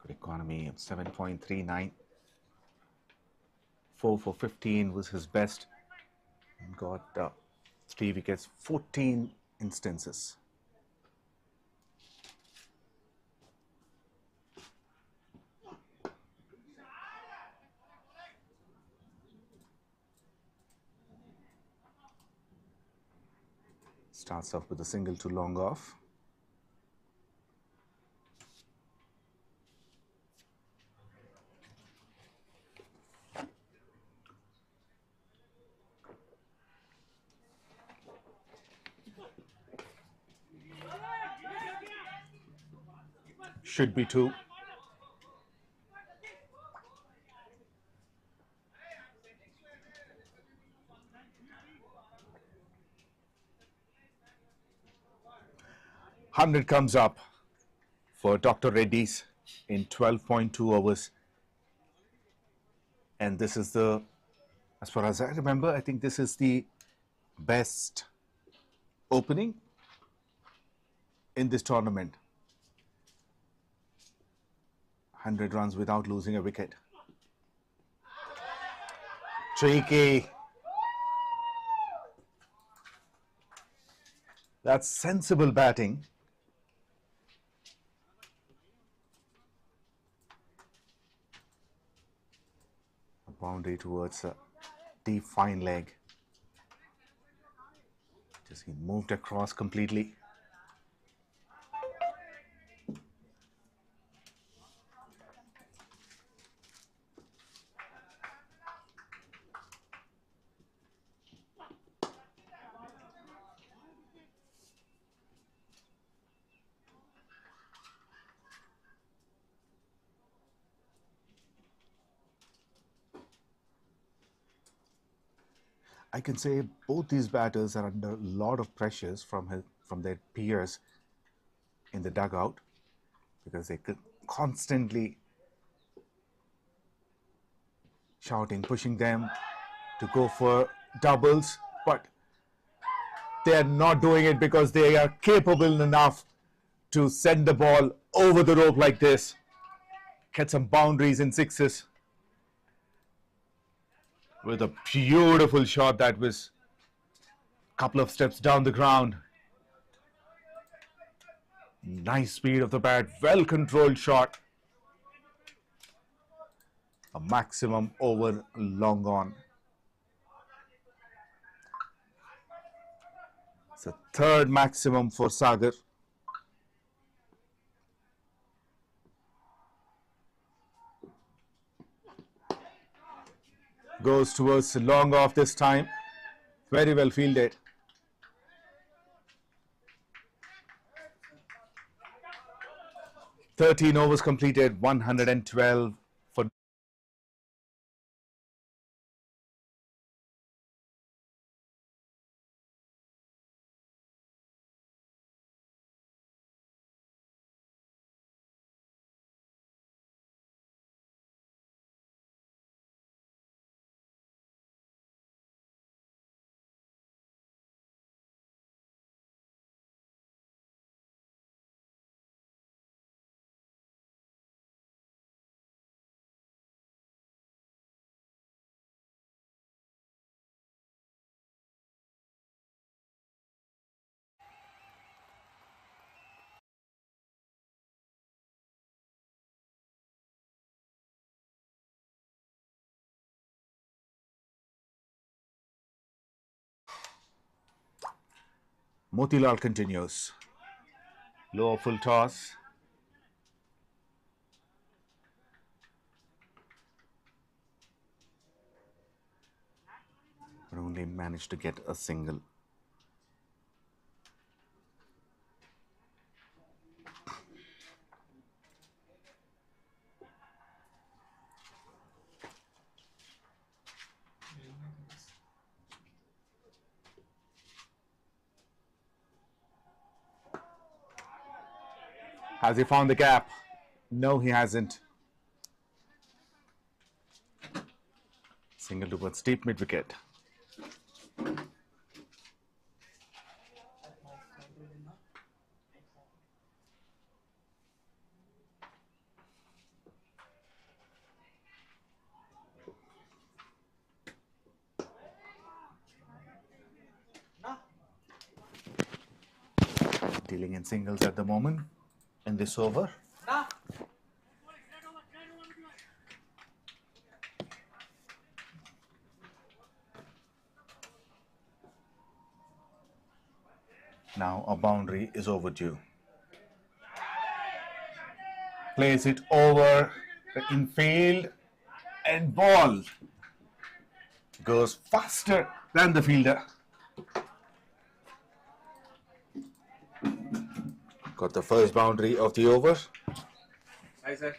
Good economy of 7.39. 4 for 15 was his best. And got 3 wickets, 14 instances. Starts off with a single to long off. Should be 2. Hundred comes up for Dr. Reddy's in 12.2 overs. And this is the, as far as I remember, I think this is the best opening in this tournament. 100 runs without losing a wicket. Cheeky. That's sensible batting. A boundary towards a deep fine leg. Just he moved across completely. I can say both these batters are under a lot of pressures from their peers in the dugout, because they could constantly shouting, pushing them to go for doubles, but they are not doing it because they are capable enough to send the ball over the rope like this, get some boundaries in sixes with a beautiful shot that was a couple of steps down the ground. Nice speed of the bat, well controlled shot. A maximum over long on. It's a third maximum for Sagar. Goes towards the long off this time. Very well fielded. "13 overs completed, 112 for Motilal continues. Lower full toss. But only managed to get a single. Has he found the gap? No, he hasn't. Single towards deep mid wicket. Dealing in singles at the moment in this over. Now a boundary is overdue. Plays it over the infield, and ball goes faster than the fielder. Got the first boundary of the over. Hi, sir.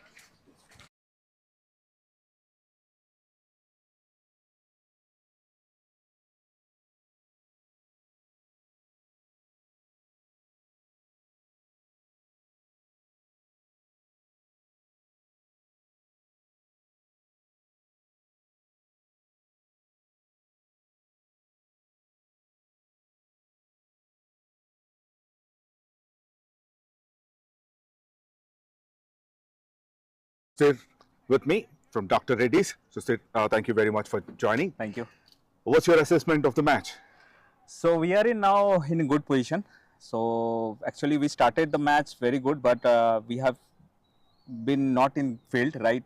Sit with me from Dr. REDDYS. So, Sid, thank you very much for joining. Thank you. What's your assessment of the match? So we are now in a good position. So actually we started the match very good, but we have been not in field, right?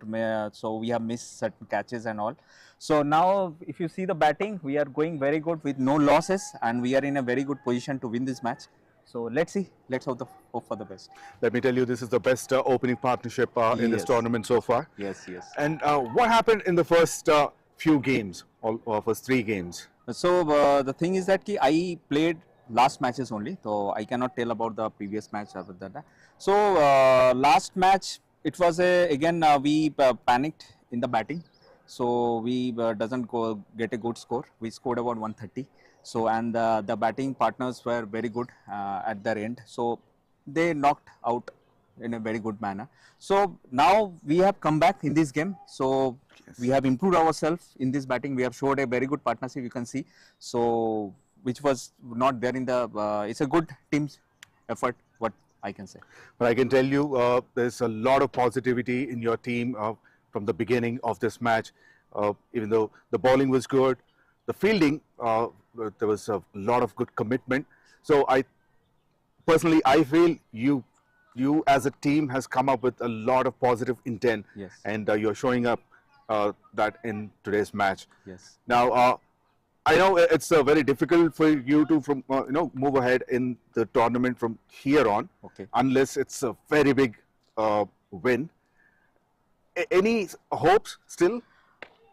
So we have missed certain catches and all. So now if you see the batting, we are going very good with no losses, and we are in a very good position to win this match. So let's see, let's hope for the best. Let me tell you, this is the best opening partnership in this Yes. tournament so far. Yes, yes. And what happened in the first few games, or first 3 games? So the thing is that I played last matches only, so I cannot tell about the previous match after that. So last match, it was again we panicked in the batting. so we doesn't get a good score. We scored about 130. So and the batting partners were very good at their end. So they knocked out in a very good manner. So now we have come back in this game. So we have improved ourselves in this batting. We have showed a very good partnership, you can see. So which was not there in the, it's a good team effort, what I can say. But I can tell you there's a lot of positivity in your team from the beginning of this match. Even though the bowling was good, the fielding, there was a lot of good commitment. So personally, I feel you as a team has come up with a lot of positive intent. Yes. And you're showing up that in today's match. Yes. Now, I know it's very difficult for you to move ahead in the tournament from here on, Okay. unless it's a very big win. Any hopes still?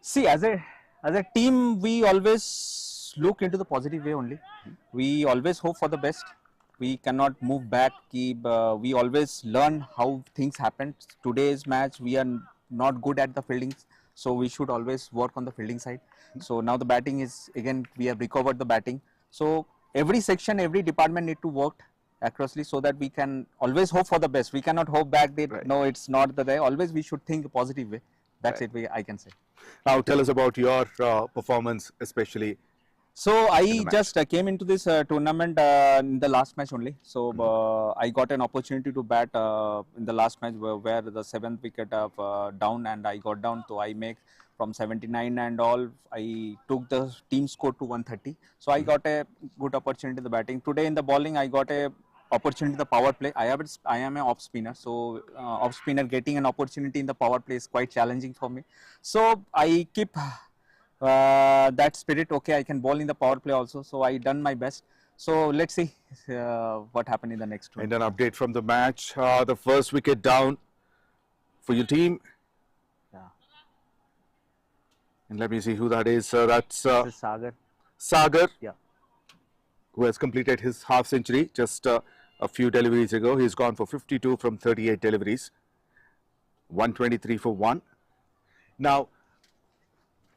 See, as a team, we always look into the positive way only. We always hope for the best. We cannot move back. We always learn how things happen. Today's match, we are not good at the fielding, so we should always work on the fielding side. So now the batting is, again, we have recovered the batting. So every section, every department need to work acrossly so that we can always hope for the best. We cannot hope back that, Right. no, it's not the way. Always we should think a positive way. That's Right. it, I can say. Now tell us about your performance, especially. So I match. just came into this tournament in the last match only. So I got an opportunity to bat in the last match where the 7th wicket of down, and I got down. So I make from 79 and all. I took the team score to 130. So I got a good opportunity in the batting. Today in the bowling, I got a opportunity in the power play. I am an off spinner, so off spinner getting an opportunity in the power play is quite challenging for me. So I keep that spirit. Okay, I can bowl in the power play also. So I done my best. So let's see what happened in the next one. And an update from the match. The first wicket down for your team. Yeah. And let me see who that is. That's This is Sagar. Sagar, Yeah. who has completed his half century just a few deliveries ago. He's gone for 52 from 38 deliveries, 123 for 1. Now,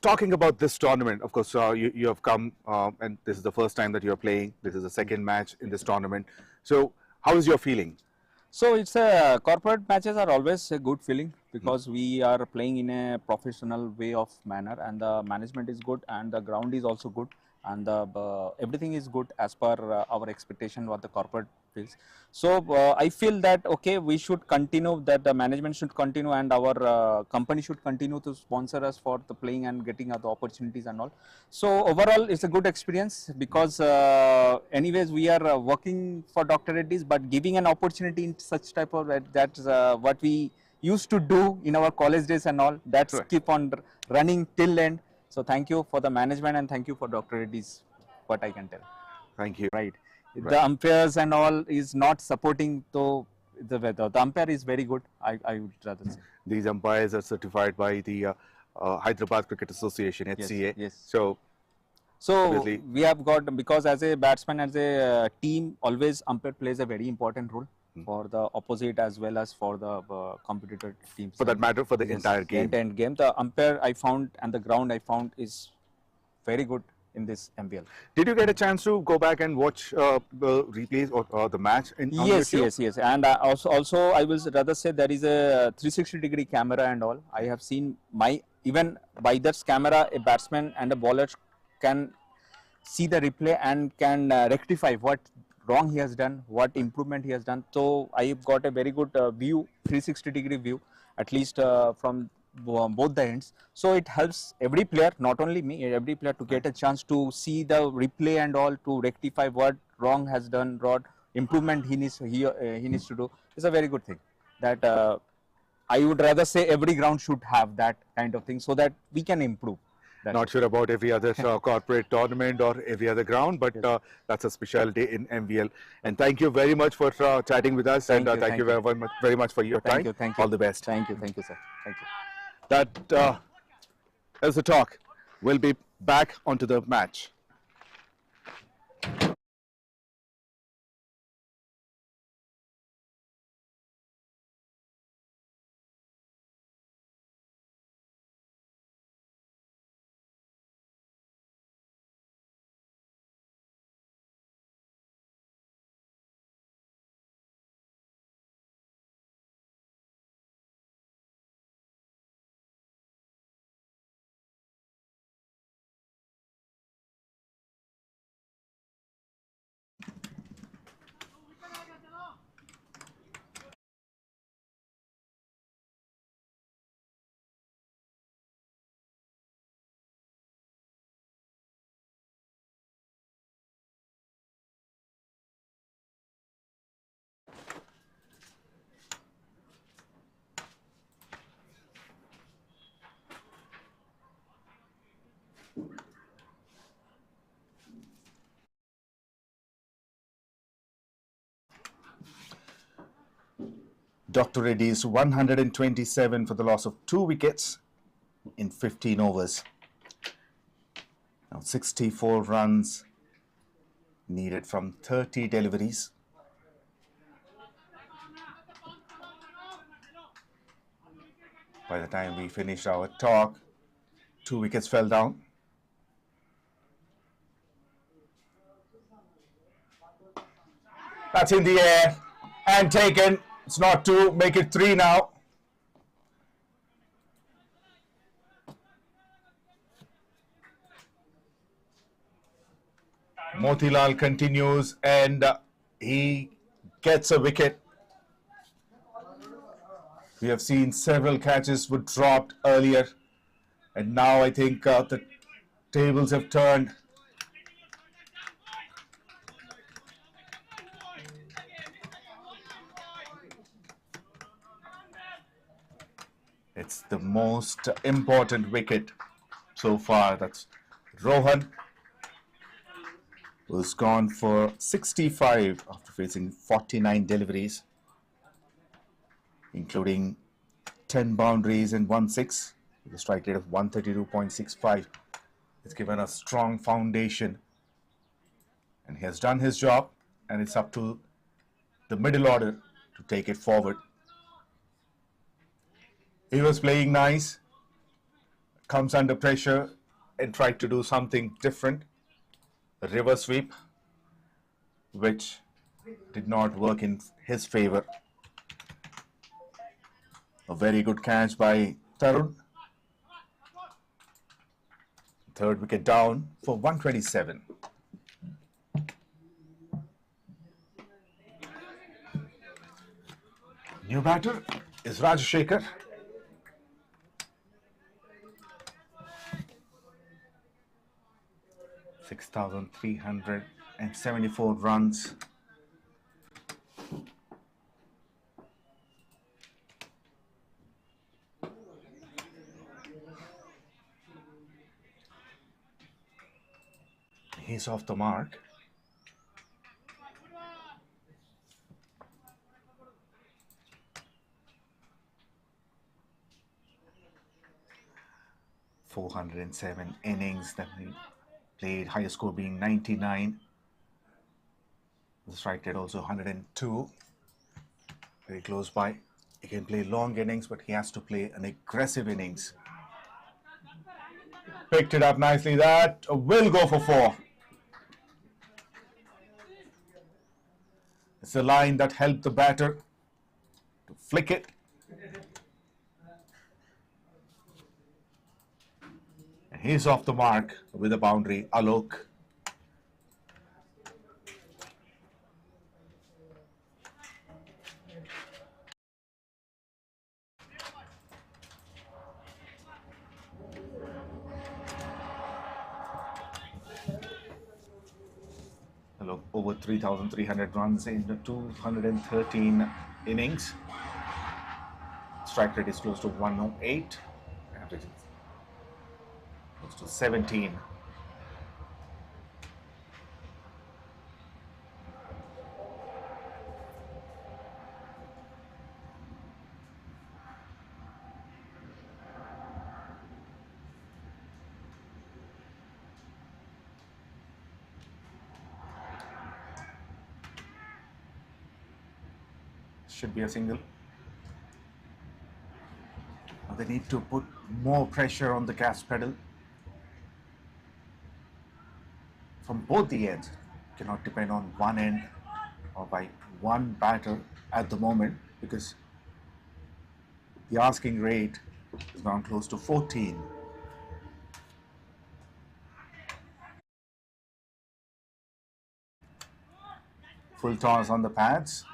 talking about this tournament, of course, you have come and this is the first time that you're playing. This is the second match in this tournament. So, how is your feeling? So it's corporate matches are always a good feeling because we are playing in a professional way of manner, and the management is good and the ground is also good, and everything is good as per our expectation what the corporate feels. So I feel that okay, we should continue, that the management should continue, and our company should continue to sponsor us for the playing and getting other opportunities and all. So overall it's a good experience because anyways we are working for Dr. Reddy's, but giving an opportunity in such type of that's what we used to do in our college days and all. That's Right. keep on running till end. So thank you for the management and thank you for Dr. Reddy's, what I can tell. Thank you. Right. Right. The umpires and all is not supporting the weather. The umpire is very good, I would rather say. These umpires are certified by the Hyderabad Cricket Association, HCA. yes. So, So obviously- we have got, because as a batsman, as a team, always umpire plays a very important role for the opposite as well as for the competitor teams. for that matter, for the entire game. The entire game. The umpire I found and the ground I found is very good in this MVL. Did you get a chance to go back and watch the replays or the match on Yes, YouTube? yes. And also I will rather say there is a 360-degree camera and all. I have seen even by that camera, a batsman and a bowler can see the replay and can rectify what wrong he has done, what improvement he has done. So I got a very good view, 360-degree view, at least from both the ends. So it helps every player, not only me, every player to get a chance to see the replay and all, to rectify what wrong has done, what improvement he needs to do. It's a very good thing that I would rather say every ground should have that kind of thing so that we can improve. Not sure about every other corporate tournament or every other ground, but that's a specialty in MVL. And thank you very much for chatting with us. Thank and you, thank thank you very much for your time. Thank you. All the best. Thank you, sir. Thank you. That is the talk. We'll be back onto the match. Dr. Reddy's 127 for the loss of 2 wickets in 15 overs. Now 64 runs needed from 30 deliveries. By the time we finished our talk, 2 wickets fell down. That's in the air and taken. It's not 2, make it 3 now. Motilal continues and he gets a wicket. We have seen several catches were dropped earlier, and now I think the tables have turned. It's the most important wicket so far. That's Rohan, who's gone for 65 after facing 49 deliveries, including 10 boundaries and 1 6, with a strike rate of 132.65. It's given a strong foundation, and he has done his job, and it's up to the middle order to take it forward. He was playing nice, comes under pressure and tried to do something different. A reverse sweep, which did not work in his favor. A very good catch by Tarun. Third wicket down for 127. New batter is Rajashekar. (6,374 runs). He's off the mark. (407 innings that he played, highest score being 99. The strike rate also 102. Very close by. He can play long innings, but he has to play an aggressive innings. Picked it up nicely. That will go for 4. It's a line that helped the batter to flick it. And he's off the mark with a boundary, Alok. Alok over 3,300 runs in the 213 innings. Strike rate is close to 108. Average is close to 17. Should be a single. Now they need to put more pressure on the gas pedal from both the ends. Cannot depend on one end or by one batter at the moment, because the asking rate is down close to 14. Full toss on the pads.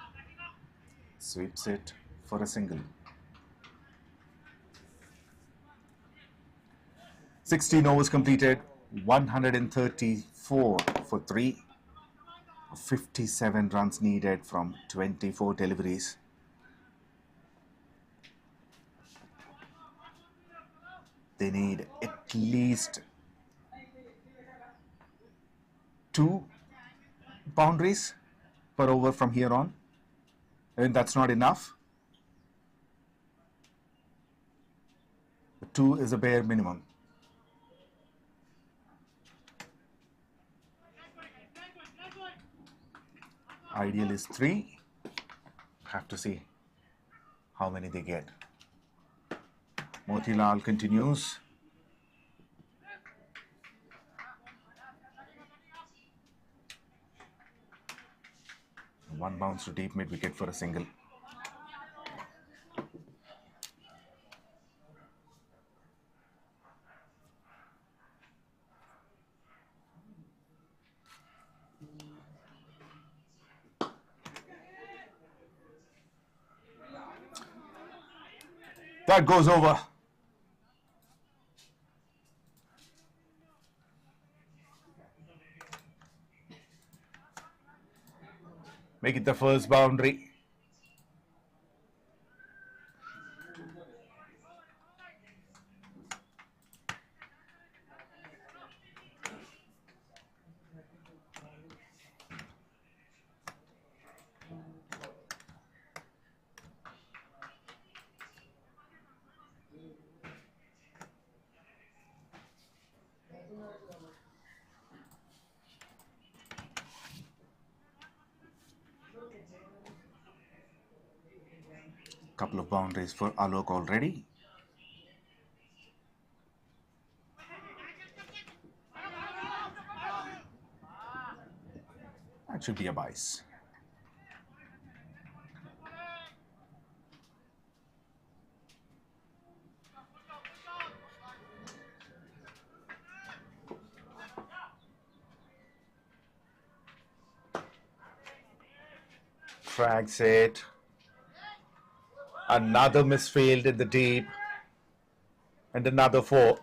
Sweeps it for a single. 16 overs completed, 134 for 3. 57 runs needed from 24 deliveries. They need at least 2 boundaries per over from here on. And that's not enough. 2 is a bare minimum. Ideal is 3. Have to see how many they get. Motilal continues. One bounce to deep mid wicket for a single. That goes over. Make it the first boundary. Couple of boundaries for Alok already. That should be a bice. Frags it. Another misfield in the deep. And another 4.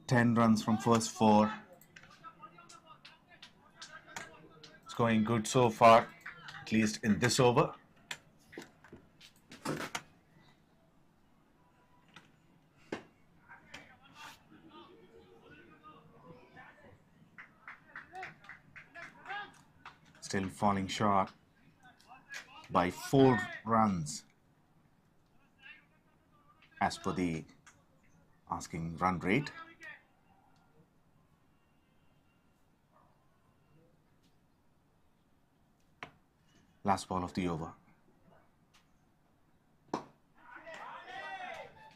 Ten runs from first 4. It's going good so far, at least in this over. Still falling short by 4 runs as per the asking run rate. Last ball of the over.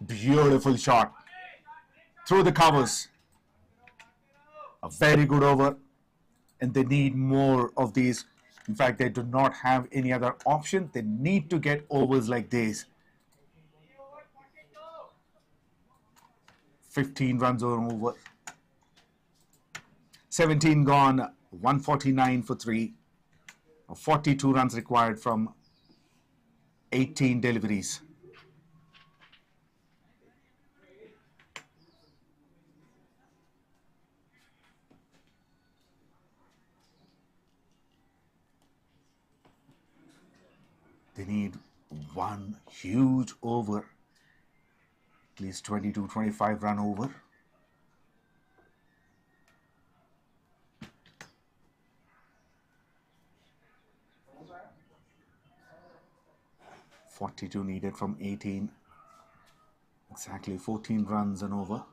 Beautiful shot through the covers. A very good over. And they need more of these. In fact, they do not have any other option. They need to get overs like this. 15 runs over. 17 gone, 149 for 3. 42 runs required from 18 deliveries. They need one huge over, at least 22-25 run over. (42) needed from 18. Exactly 14 runs and over.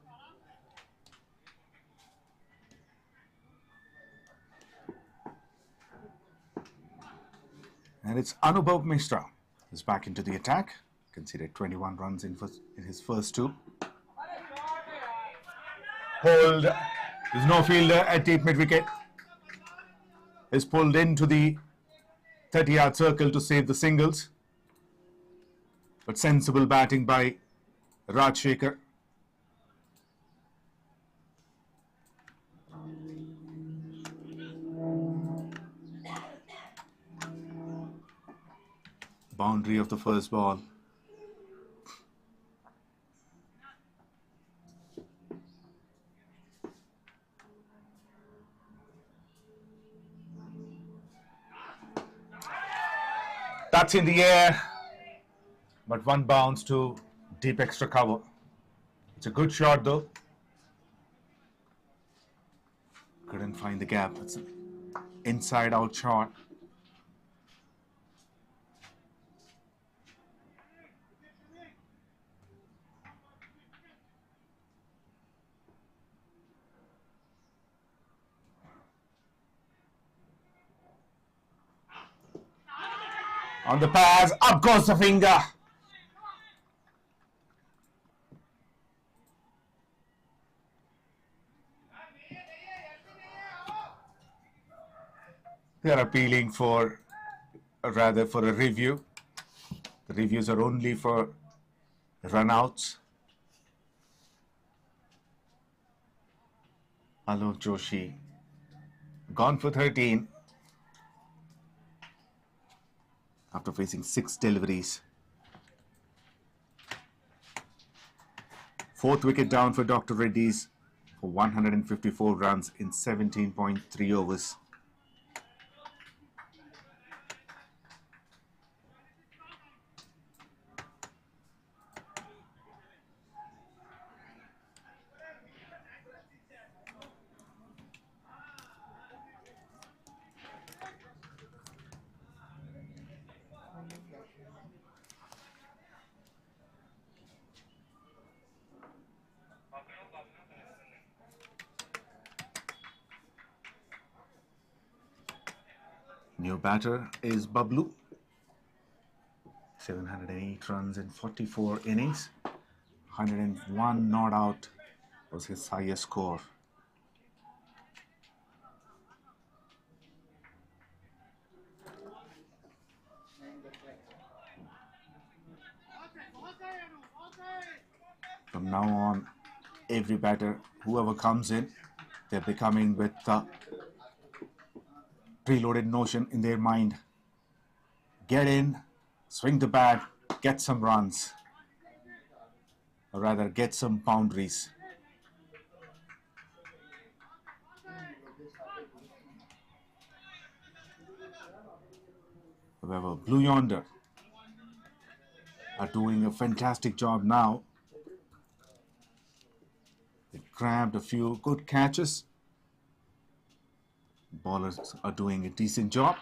And it's Anubhav Mishra who's back into the attack. Conceded 21 runs in his first 2. Hold. There's no fielder at deep mid wicket. Is pulled into the 30-yard circle to save the singles. But sensible batting by Rajshekhar. Boundary of the first ball. That's in the air, but one bounce to deep extra cover. It's a good shot though. Couldn't find the gap. That's inside out shot. On the pass, up goes the finger. They are appealing for, rather for a review. The reviews are only for runouts. Alok Joshi gone for 13 after facing 6 deliveries. 4th wicket down for Dr. Reddy's for 154 runs in 17.3 overs. New batter is 𝗵𝗆. 708 runs in 44 innings. 101 not out was his highest score. From now on, every batter, whoever comes in, they're becoming with preloaded notion in their mind. Get in, swing the bat, get some runs, or rather get some boundaries. However, Blue Yonder are doing a fantastic job now. They grabbed a few good catches. Bowlers are doing a decent job.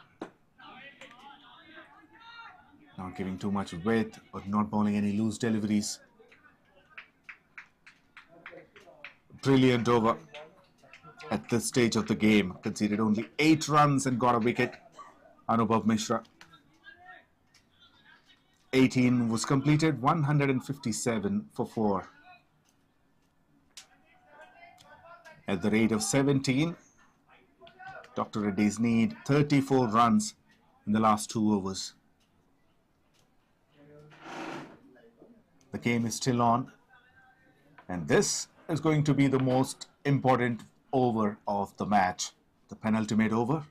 Not giving too much width or not bowling any loose deliveries. Brilliant over at this stage of the game. Conceded only 8 runs and got a wicket. Anubhav Mishra. 18 was completed, 157 for 4. At the rate of 17, Dr. Reddy's need 34 runs in the last 2 overs. The game is still on, and this is going to be the most important over of the match, the penultimate over.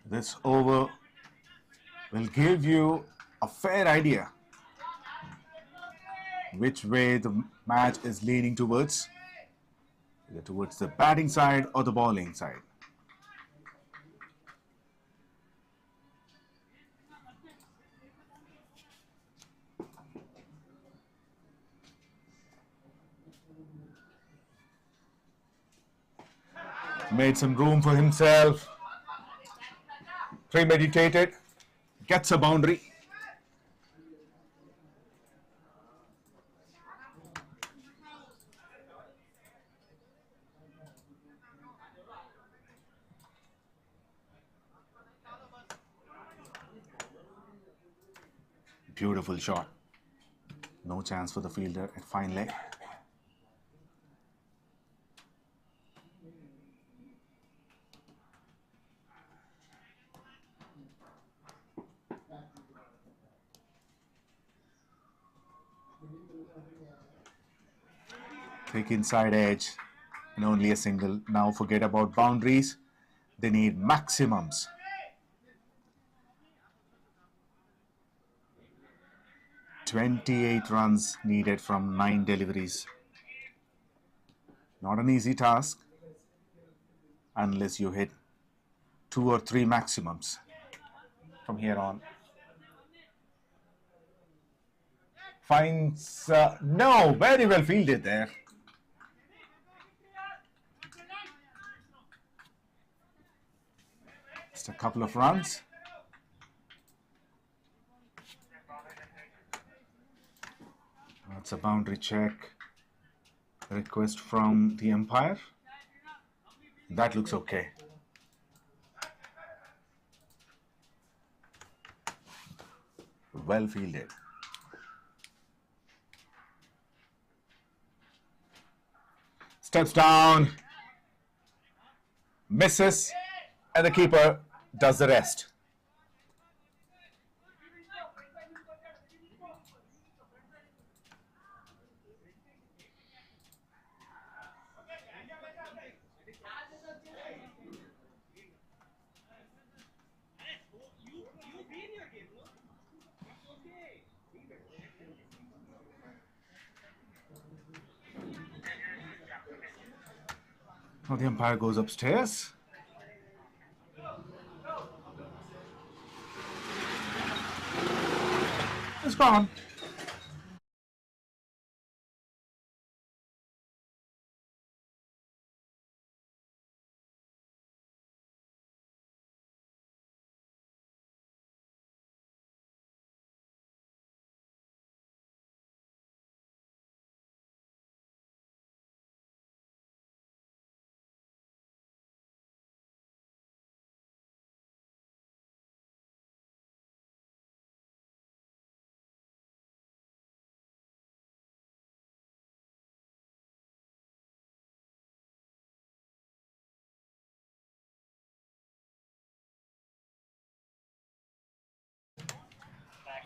This over will give you a fair idea which way the match is leaning towards, either towards the batting side or the bowling side. Made some room for himself, premeditated, gets a boundary. Beautiful shot. No chance for the fielder at fine leg. Thick inside edge and only a single. Now forget about boundaries. They need maximums. "28 runs needed from 9 deliveries. Not an easy task unless you hit 2 or 3 maximums from here on. Finds, no, very well fielded there. Just a couple of runs. That's a boundary check request from the umpire. That looks okay. Well fielded. Steps down, misses, and the keeper does the rest. Now the umpire goes upstairs. It's gone.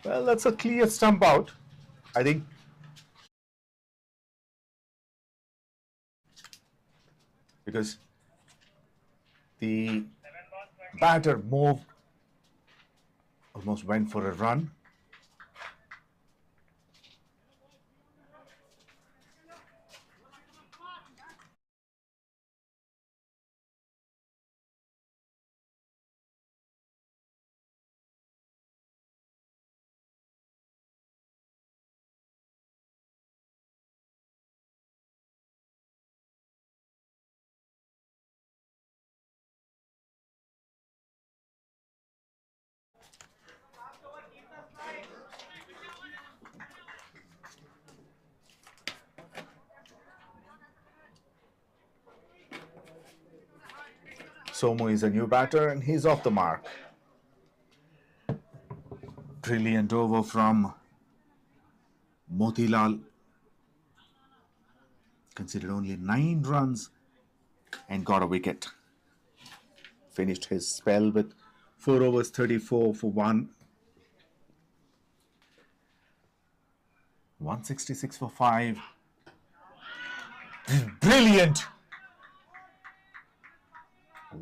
Well, that's a clear stump out, I think. Because the batter moved, almost went for a run. Somu is a new batter and he's off the mark. Brilliant over from Motilal. Considered only 9 runs and got a wicket. Finished his spell with 4 overs, 34 for 166 for 5. Brilliant!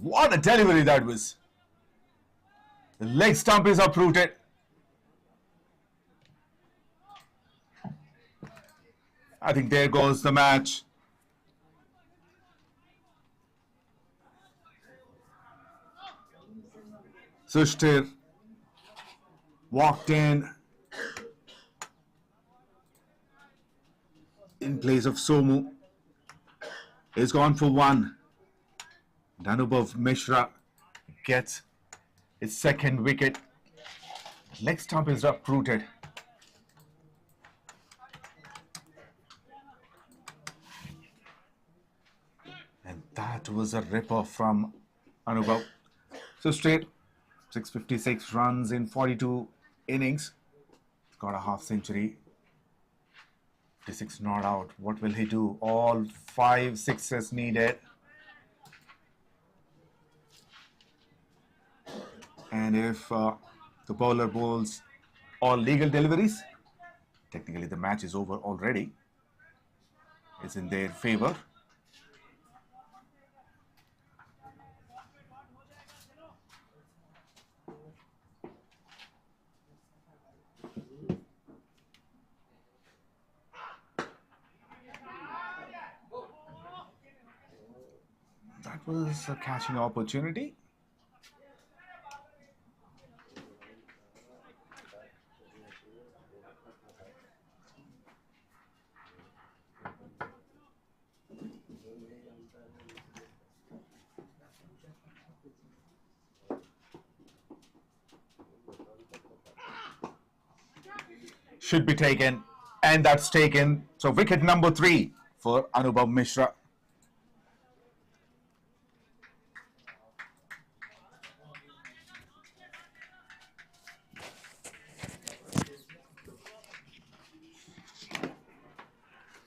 What a delivery that was. The leg stump is uprooted. I think there goes the match. Sushtir walked in place of Somu. He's gone for 1. Danubhav Mishra gets his second wicket. Leg stump is uprooted. And that was a ripper from Anubhav. So straight 656 runs in 42 innings. He's got a half century. 56 not out. What will he do? All 5 sixes needed. And if the bowler bowls all legal deliveries, technically the match is over already. It's in their favor. That was a catching opportunity. should be taken, and that's taken. So wicket number 3 for Anubhav Mishra.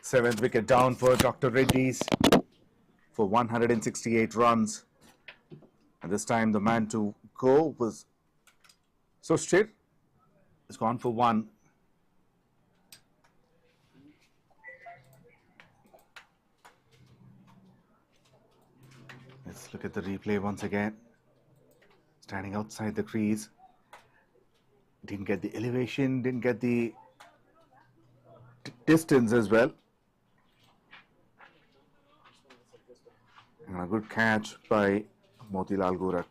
Seventh wicket down for Dr. Reddy's for 168 runs. And this time the man to go was so straight. It's gone for 1. Let's look at the replay once again. Standing outside the crease. Didn't get the elevation, didn't get the distance as well. And a good catch by Motilal Gorak.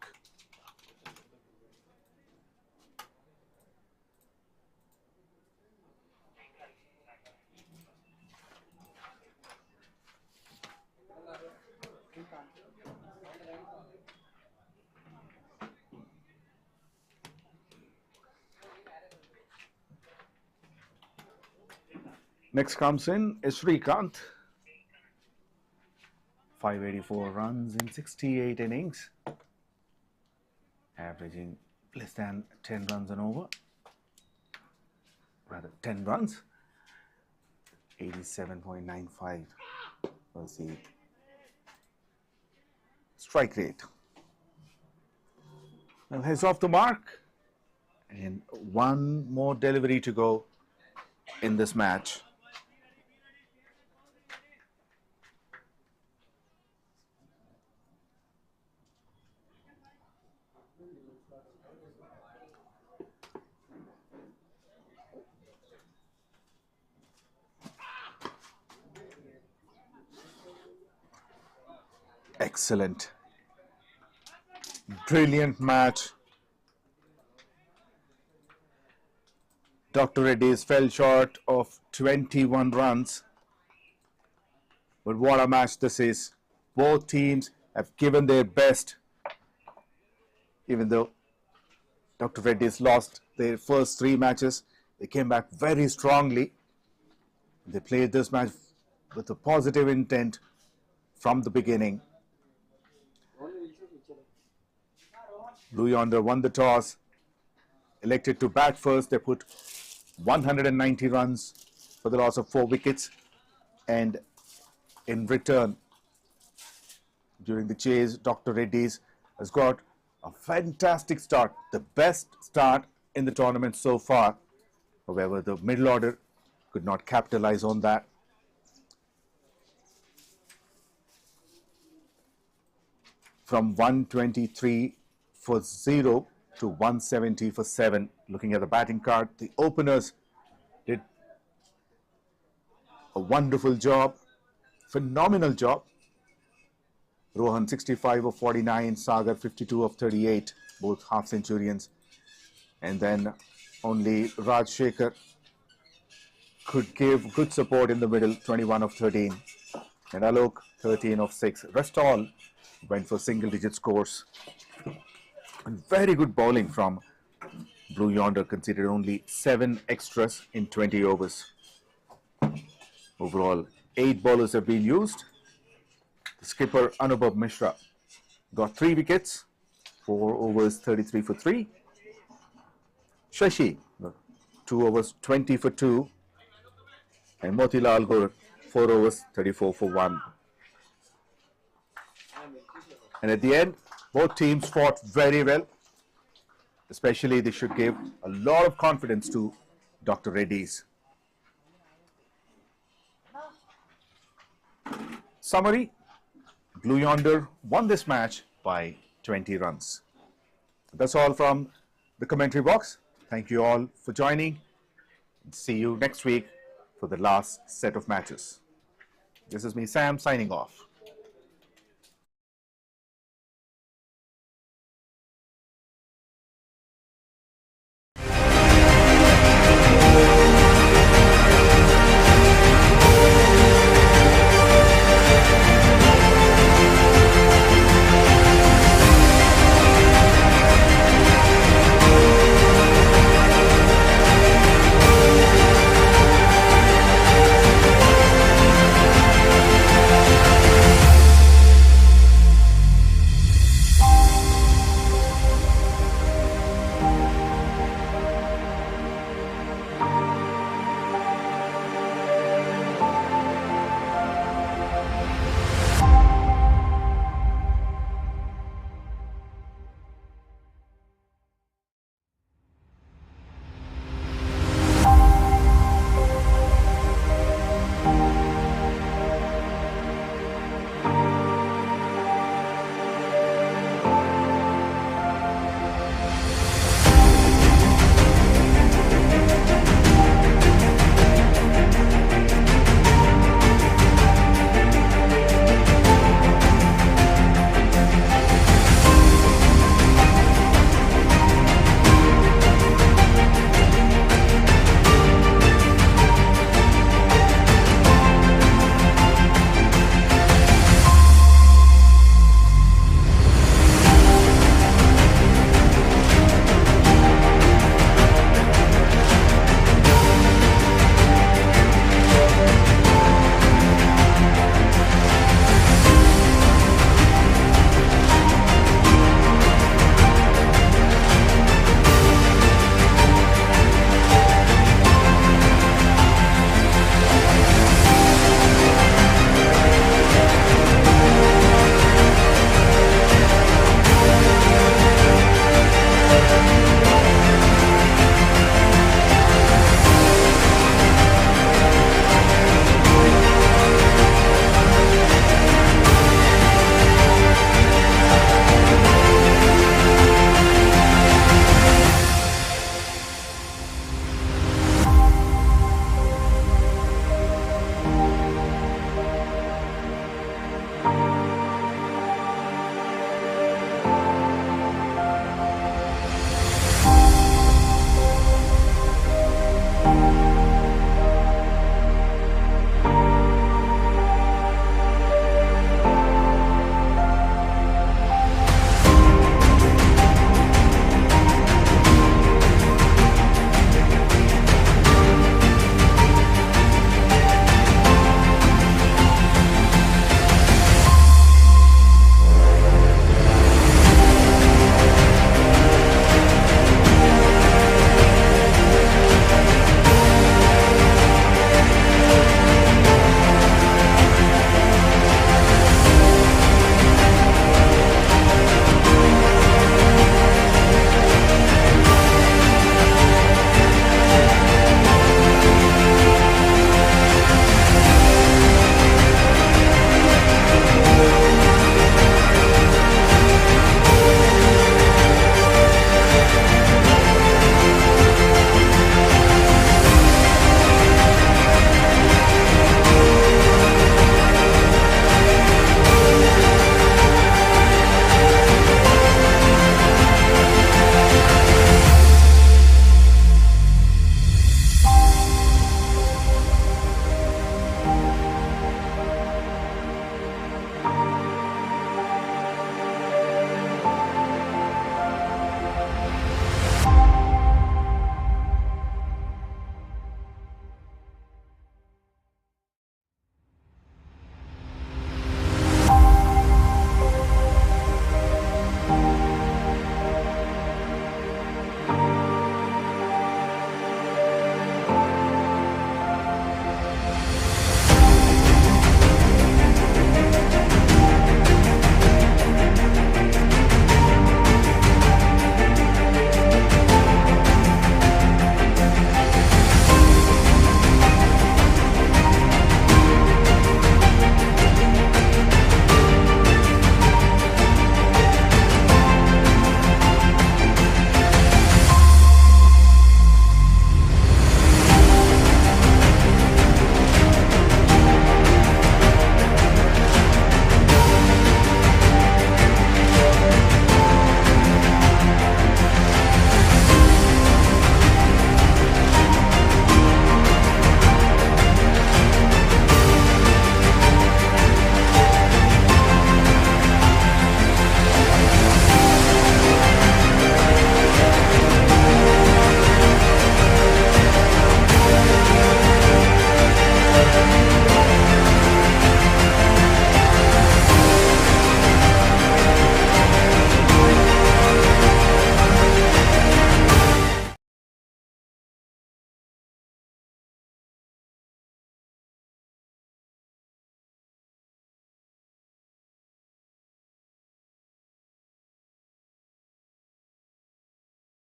Next comes in is Srikanth. 584 runs in 68 innings, averaging less than 10 runs and over, rather 10 runs, 87.95 was the strike rate. Well, he's off the mark, and one more delivery to go in this match. Excellent. Brilliant match. Dr. Reddy's fell short of 21 runs. But what a match this is. Both teams have given their best. Even though Dr. Reddy's lost their first 3 matches, they came back very strongly. They played this match with a positive intent from the beginning. Blue Yonder won the toss, elected to bat first. They put 190 runs for the loss of 4 wickets. And in return, during the chase, Dr. Reddy's has got a fantastic start, the best start in the tournament so far. However, the middle order could not capitalize on that. From 123 for 0 to 170 for 7. Looking at the batting card, the openers did a wonderful job, phenomenal job. Rohan 65 of 49, Sagar 52 of 38, both half centurions. And then only Raj Shekhar could give good support in the middle, 21 of 13. And Alok 13 of 6. Rest all went for single digit scores. And very good bowling from Blue Yonder, conceded only 7 extras in 20 overs. Overall, 8 bowlers have been used. The skipper Anubhav Mishra got 3 wickets, 4 overs 33 for 3. Shashi, 2 overs 20 for 2. And Motilal Gorak, 4 overs 34 for 1. And at the end, both teams fought very well. Especially, they should give a lot of confidence to Dr. Reddy's. Summary, Blue Yonder won this match by 20 runs. That's all from the commentary box. Thank you all for joining. See you next week for the last set of matches. This is me, Sam, signing off.